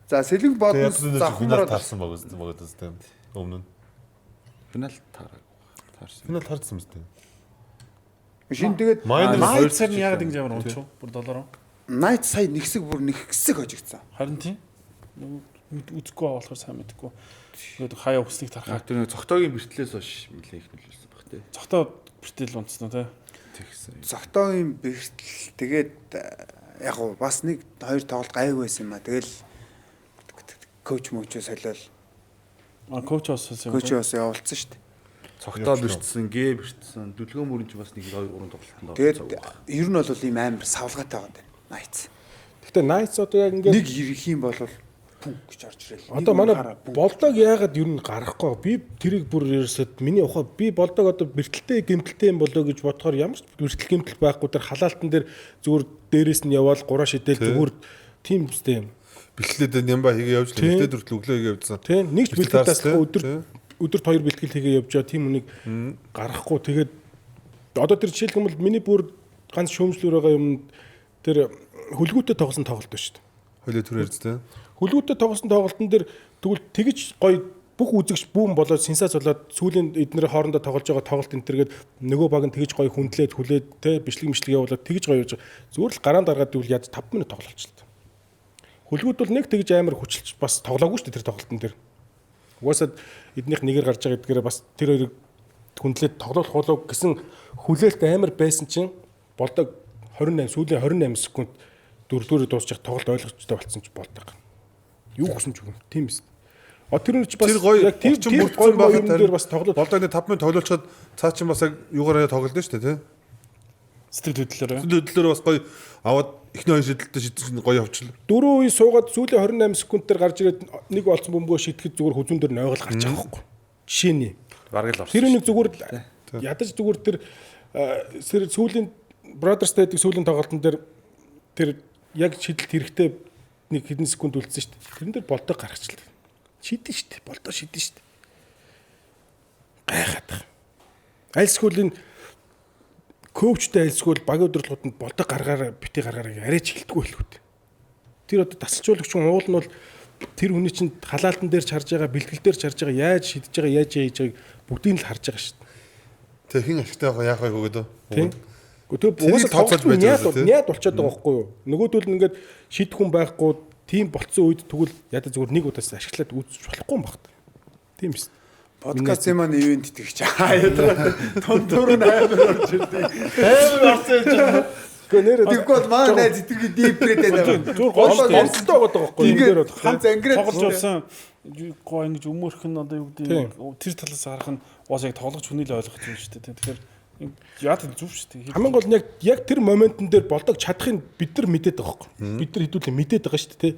A: За Сэлэнг бодно
D: завхмаар таарсан баг үстэй. Өмнө нь.
C: Финал таарсан.
D: Финал таарсан юм зү.
A: Шин тэгээд
B: Night сар нь яг ингэж ямар унч бүр доллароо.
A: Night сая нэг хэсэг хожигдсан.
B: Харин тийм. Үзэхгүй болохоор сайн мэдгүй. Тэгээд хаяа өснгийг тархаа.
C: Тэр нэг цогтоогийн бэртлээс хойш нэлээ их нөлөөлсөн баг тий.
B: Цогтоо бэртэл унцсан тий.
C: Тэгсэн.
A: Цогтоогийн бэртэл тэгээд яг уу бас нэг 2 тоглолт гайгүй байсан юм а. Тэгэл коуч мөчөө солиол.
B: Коуч бас
A: явуулсан шүү дээ.
C: Цогтоо бэртсэн, гээ бэртсэн, дүлгөө мөрөнч бас 1 2 3 тоглолтонд.
A: Тэгээд ер нь бол ийм амар савлгаатай байгаа юм. Nights.
E: Гэхдээ Nights одоо яг ингээд
A: нэг ирэх юм бол гэж орж ирэл.
E: Одоо манай болдог яагаад ер нь гарахгүй. Би тэрийг бүр ерөөсөд миний ухаа би болдог одоо бэртэлтэй гэмтэлтэй юм болоо гэж бодохоор ямар ч бэртэл гэмтэл байхгүй. Тэр халаалтан дээр зүгээр дээрээс нь яваал гураа шидэл зүгээр тийм үстэй юм.
D: Бэлтлээд нямба хийгээ явж бэлтээд хүртэл өглөө хийгээ явуулсан.
E: Тийм нэг ч бэлтгэл таслахгүй өдөрт 2 бэлтгэл хийгээ явж байгаа тийм үнийг гарахгүй. Тэгээд одоо тэр жишээлх юм бол миний бүр ганц шөөмжлөр байгаа юм тэр хөлгүүтэй тоглосон тоглолт ба шүү дээ.
D: Хөлөө төр ярьжтэй.
E: Хөлгүүтэй тоглосон тоглолтын дээр тэгвэл тэгж гоё бүх үзэгч бүүн болоод сенсац болоод сүүлийн эднэр хоорондоо тоглож байгаа тоглолт энэ төргээд нөгөө баг нь тэгж гоё хүндлээд хүлээд те бичлэг явуулаад тэгж гоё явж зүгээр л гараан даргаад тэгвэл яаж 5 минут тоглолцлоо. Хөлгүүд бол нэг тэгж амар хүчилж бас тоглоогүй шүү дээ тэр тоглолтын дээр. Угаасаа эднийх нэгээр гарч байгаа гэдгээрээ бас тэр хоёрыг хүндлээд тоглох болоо гэсэн хүлээлт амар байсан чинь болдог 28 сүүлийн 28 секунд дөрөвдүгээр дуусчих тоглолт ойлгомжтой болсон ч болдог. Юу гэсэн ч юм тийм эс. Тэр нь ч бас
D: яг тэр ч бүрдсэн байхад
E: тэр бас тоглолт
D: болдог нэг 5 минут тоглолцоход цаа чинь бас яг юугаараа тоглолно шүү дээ тий.
B: Сэтгэл хөдлөлөөр.
D: Сэтгэл хөдлөлөөр бас гоё аваад эхний хоёр шидэлтэй шидсэн гоё явчихлаа.
E: 4 үе суугаад сүүлийн 28 секундээр гарч ирээд нэг болсон бөмбөгөө шитгэхэд зүгээр хүзүүн дээр нойгол гарч байгаа байхгүй. Жишээний.
C: Бараг л орсон.
E: Тэр нэг зүгээр ядаж зүгээр тэр сүүлийн Brothers Day-г сүүлийн тоглолтын дээр тэр яг шидэлт хэрэгтэй нэг хэдэн секунд үлдсэн шүү дээ. Тэрэн дээр болдог гаргачлаа. Шидэн шүү дээ. Болдог шидэн шүү дээ. Гайхаад. Айлсгуулийн коучтой айлсгуул багийн удирдлагуудад болдог гаргаараа бити гаргаараа арайч хэлдэггүй хэлгүүд. Тэр одоо тасалжуулагч уул нь бол тэр хүний чинь халаалтан дээр ч харж байгаа, бэлтгэл дээр ч харж байгаа, яаж шидэж байгаа, яаж хийж байгааг бүгдийг л харж байгаа шүү дээ.
D: Тэг хин ашигтай яах вэ хөгөөдөө.
E: Тийм. Гэхдээ уусаа тооцоолж байж байгаа. Няад болчиход байгаа байхгүй юу? Нөгөөдөл нь ингээд шидэх хүн байхгүй, тийм болцсон үед тэгвэл ядаа зүгээр нэг удаас ашиглаад үзэж болохгүй юм багт. Тийм биз.
A: Подкаст юм аа ивент итгэж. Тондор амар орж ирдэг. Амар орсон юм чинь. Тэгвэл бол маа найз итгэж дип гэдэг байна.
E: Зүгээр голцтой байгаа байхгүй юм дээр бодох.
A: Хан зангираад
B: тоглож болсон гоо ингэж өмөрх нь одоо юу гэдэг тэр талаас харах нь уус яг тоглож хүнийг ойлгох юм шүү дээ. Тэгэхээр яа тийм зүв шүү дээ.
E: Хамгийн гол нь яг тэр моментн дээр болдог чадахыг бид нар мэдээд байгаа байхгүй. Бид нар хэдүүлээ мэдээд байгаа шүү дээ.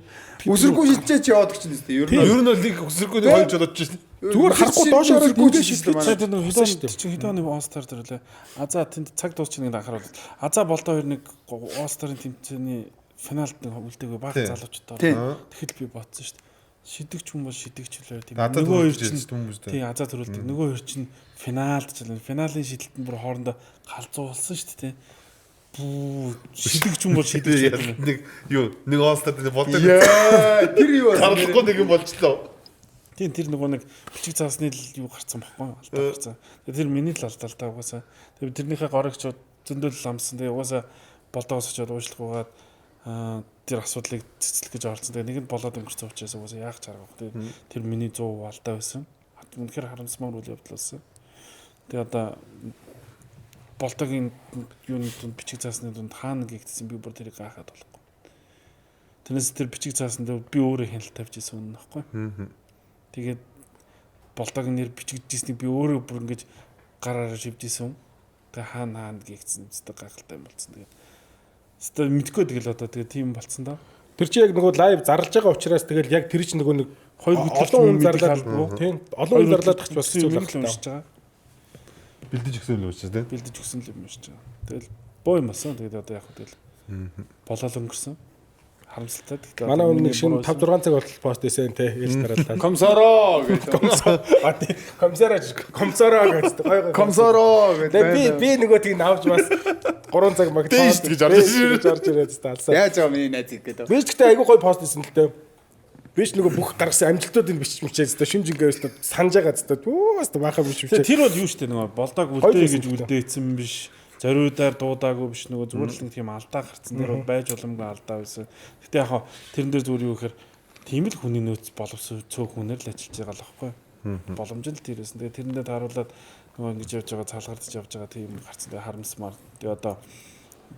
A: Үсэргүй шилжээ чи яваад гэж нэстэ.
D: Ер нь бол лиг өсөргүй нэг хоёр жолооч шин.
E: Зүгээр харахгүй доош ороод гүдээ шилжээ.
B: Тэр нэг хитоны All-Star төрлөө. За тэнд цаг дуусч нэг анхааруул. За болдоо хоёр нэг All-Star-ын тэмцээний финалд нэг үлдээгүй баг залуучдаа. Тэгэхэд би бодсон шүү дээ. Шидэгч хүмүүс шидэгчлээ тийм. Нөгөө хоёр чинь тий азаа төрүүлдэг. Нөгөө хоёр чинь финалд ч финалийн шидэлтэнд бүр хоорондоо галзуулсан шүү дээ. Бүү шидэгч юм бол шидэгч
D: нэг юу нэг All-Star дээр болдог.
A: Тэр юу вэ?
D: Харахгүй нэг юм болчлоо.
B: Тийм тэр нөгөө нэг бичиг цаасны л юу гарцсан баггүй алдаа гарцсан. Тэр миний л алдаа угаасаа. Тэр тэрнийхээ горогч зөндөл ламсан. Тэгээ угаасаа болдоос очоод уушлах угаад тэр асуудлыг цэцлэх гэж орсон. Тэгээ нэг нь болоод өнгөрсөн учраас угаасаа яах чарга баг. Тэр миний 100% алдаа байсан. Үнэхээр харамсмаар үйл явдал болсон. Тэгээ одоо болтогийн юуны дунд бичиг цаасны дунд хаана гэгдсэн би бүр тэрийг гаахад болохгүй. Тэрнээс тэр бичиг цаасан дээр би өөрөө хяналт тавьж ирсэн юм нөхгүй. Тэгээд болтогийн нэр бичигдчихснийг би өөрөө бүр ингэж гараараа шивж ирсэн. Тэгээ хаана гэгдсэн зүгт гайхалтай юм болсон. Тэгээд өстой мэдгүй тэгэл одоо тэгээ тийм болцсон доо.
E: Тэр чи яг нөгөө лайв зарлж байгаа учраас тэгэл яг тэр чи нөгөө нэг
B: хоёр
E: олон хүн зарлаад тийм олон хүн зарлаад тахч болсон зүйл
B: байна.
D: Бэлдэж өгсөн л үүсэж тийм.
B: Бэлдэж өгсөн л юм шүү дээ. Тэгэл боо юм болсон. Тэгээд одоо яг тэгэл болоод өнгөрсөн. Харамсалтай.
E: Манай нэг шинэ 5 6 цаг болтол пост хийсэн те ээж дараалаа.
A: Комсоро гэдэг.
E: Комсоро гэдэг.
A: Комсоро гэдэг.
E: Би нөгөө тийг авч бас 3 цаг маг
D: Дэж гэж орж
E: ирээд таалсан.
A: Яаж байгаа миний найз гэдэг.
E: Биш гэхдээ айгүй гоё пост хийсэн л дээ. Биш нөгөө бүх гаргасан амжилтуудыг бичиж мчээд өстой шүмж ингээ өстой санаж байгаа өстой. Өө өстой баахан биш мчээ.
B: Тэр бол юу штэ нөгөө болдог үлдээ гэж үлдээсэн биш. Зориудаар дуудаагүй биш нөгөө зүгээр л нэг тийм алдаа гарцсан. Тэр бол байж боломгүй алдаа байсан. Гэтэ яг тэрэн дээр зүгээр юу гэхээр тийм л хүний нөөц боловсон цөөх хүнээр л ажиллаж байгаа л байхгүй. Боломж л тэрсэн. Тэгээ тэрэндээ тааруулаад нөгөө ингэж явж байгаа цаалгардж явж байгаа тийм гарцсан. Тэгээ харамсмаар. Тэгээ одоо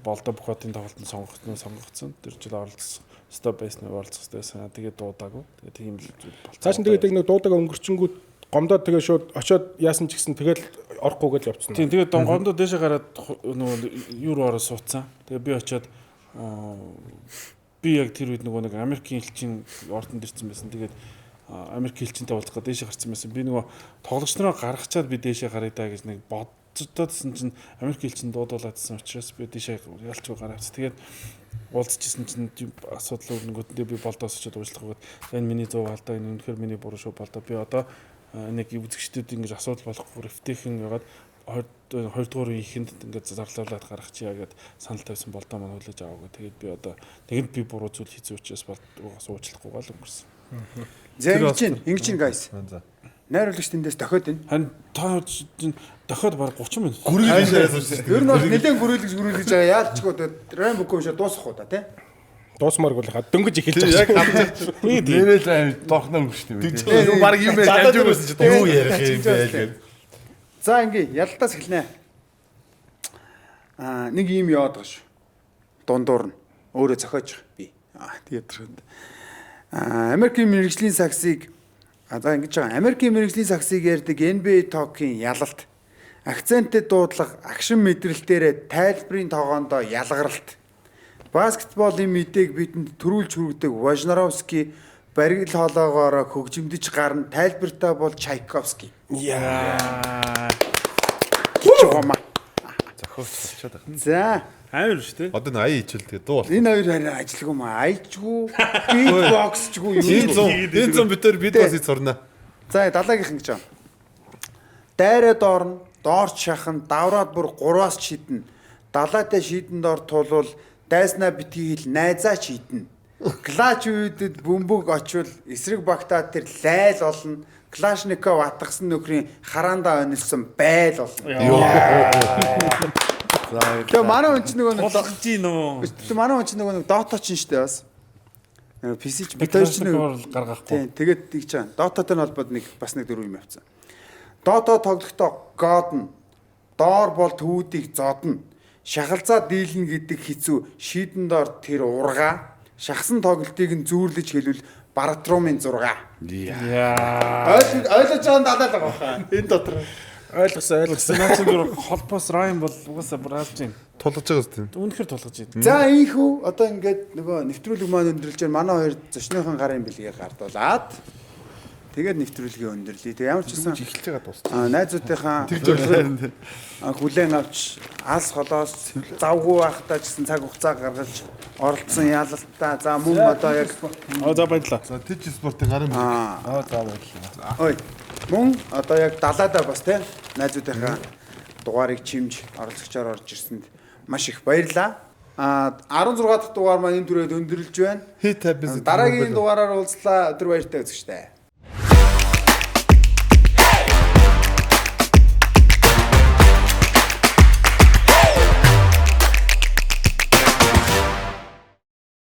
B: болдоо бүх хотын тоглолтод сонгогдсон. Тэр жил оролцсон. Стоп байсны оролцох гэсэн. Тэгээ дуудаагүй. Тэгээ тийм л болцсон.
E: Цааш нь тэгээд нэг дуудаага өнгөрчөнгүүд гомдоод тэгээ шууд очоод яасан ч гэсэн тэгэл орохгүйгээл явцсан.
B: Тийм тэгээд гомдоо дээшээ гараад нөгөө юуроо ороо суудсан. Тэгээ би очоод би яг тэр үед нөгөө нэг Америкийн элчин ордонд ирсэн байсан. Тэгээд Америкийн элчинтэй уулзах гэж дээшээ гарсан байсан. Би нөгөө тоглогч нараа гаргачаад би дээшээ гараа даа гэж нэг боддоодсэн чинь Америкийн элчин дуудуулаадсэн учраас би дээшээ ялчгүй гараавц. Тэгээд уулзчихсан чинь асуудал өрнөгөөдөө би болдоос очоод уучлах гээд энэ миний 100 алдаа энэ үнэхээр миний буруу шүү болдоо. Би одоо нэг үзэгчдэд ингэж асуудал болохгүй рефтэйхэн ягаад 2 дугаар ихэнд ингээд зарлуулаад гаргах чийа гэд санал тавьсан болдоо маань хүлээж аваагүй. Тэгээд би одоо тэгэд би буруу зүйл хийсэн учраас уучлахгүй гал өнгөрсөн.
A: За ингэж чинь guys. Найруулагч тэндээс дохиод байна.
B: Харин та дохиод баг 30 минут.
A: Ер нь бол нэлээд гөрүүлж байгаа яалчгүй Rainbow Connection дуусах уу та тий?
E: Дуусмааргүй л хаа дөнгөж эхэлж байгаа.
C: Нэрэл айн доохно өнгөрчтэй
D: үү. Юу баг юм яаж өгсөн чи юу ярих юм бэ гэж.
A: За ингээ ялтаас эхэлнэ. Нэг юм яваад байгаа шүү. Дундуур нь өөрөө зохиож би. Тэгээд Америкийн мэрэгжлийн саксыг за ингэж байгаа. Америкийн мэрэгжлийн саксыг ярьдаг NBA Talk-ийн ялалт. Акценттэй дуудлага, акшн мэдрэлтээр тайлбарын тоогоондоо ялгаралт. Баскетболын мэдээг бидэнд төрүүлж хүргэдэг Вожнаровский барил хоолоогоор хөгжимдөж гарна. Тайлбартаа бол Чайковский.
B: Яа.
A: Чома.
C: зохиолч очоод байна.
A: За.
B: Амар шүү дээ.
D: Одоо н ая хичээл тэгээ дуу бол.
A: Энэ хоёр харин ажиллаг юм аа. Аялжгүй, битбоксчгүй юу.
D: Энэ зам битэр бид бас хийж сурна.
A: За далаагийнх ингэж байна. Дайраад орно, доорч шахан, давраад бүр 3-аас шиднэ. Далаатай шидэнд ор тулвал дайснаа битгий хэл найзаач хіднэ. Клач үйдэд бөмбөг очвол эсрэг багтаа тэр лайл олно. Клашников атгсан нөхрийн хараандаа онилсон байл олно. Тэгээ манай хүн чинь нөгөө
B: болгож ийн нөө.
A: Тэгээ манай хүн чинь нөгөө Dota ч шүү дээ бас. PC ч бид хоёр чинь
B: гаргахгүй.
A: Тийм тэгээд тэгж чана. Dota-тай холбоод нэг бас нэг дөрөв юм явцсан. Доотоо тоглохдоо годно. Доор бол төвүүдийг зодно. Шахалзаа дийлнэ гэдэг хэцүү шийдэн доор тэр ургаа. Шахсан тоглолтыг нь зүүрлэж хэлвэл Баратрумын 6. Ойлгож байгаа далаад байгаа хаа. Энэ дотор.
E: Ойлгосон.
B: Наач дөр холбоос райм бол угаасаа браалж байна.
D: Тулгаж байгаа зү.
B: Үнэхээр тулгаж байна.
A: За ийхүү одоо ингээд нөгөө нэвтрүүлэг маань өндөрлж байна. Манай хоёр зочныхон гарын бэлгийг гардуулаад тэгээд нэвтрүүлгээ өндөрлөе. Тэг ямар ч гэсэн
D: Эхэлж байгаа дуусна.
A: найзуудынхаа хүлээн авч алс холоос завгүй байхдаа ч гэсэн цаг хугацаа гаргаж оролцсон ялалтаа. За мөн одоо яг
B: За баярлалаа.
D: За Тиж спортын гарын бэлэг.
C: За баярлалаа.
A: ой мөн одоо яг далаадаа бас тийм найзуудынхаа дугаарыг чимж оролцогчоор орж ирсэнд маш их баярлалаа. 16 дахь дугаар маань энэ түрээд өндөрлж байна.
D: Хит хабис.
A: Дараагийн дугаараар уулзлаа. Өдөр баяртай үзэгчтэй.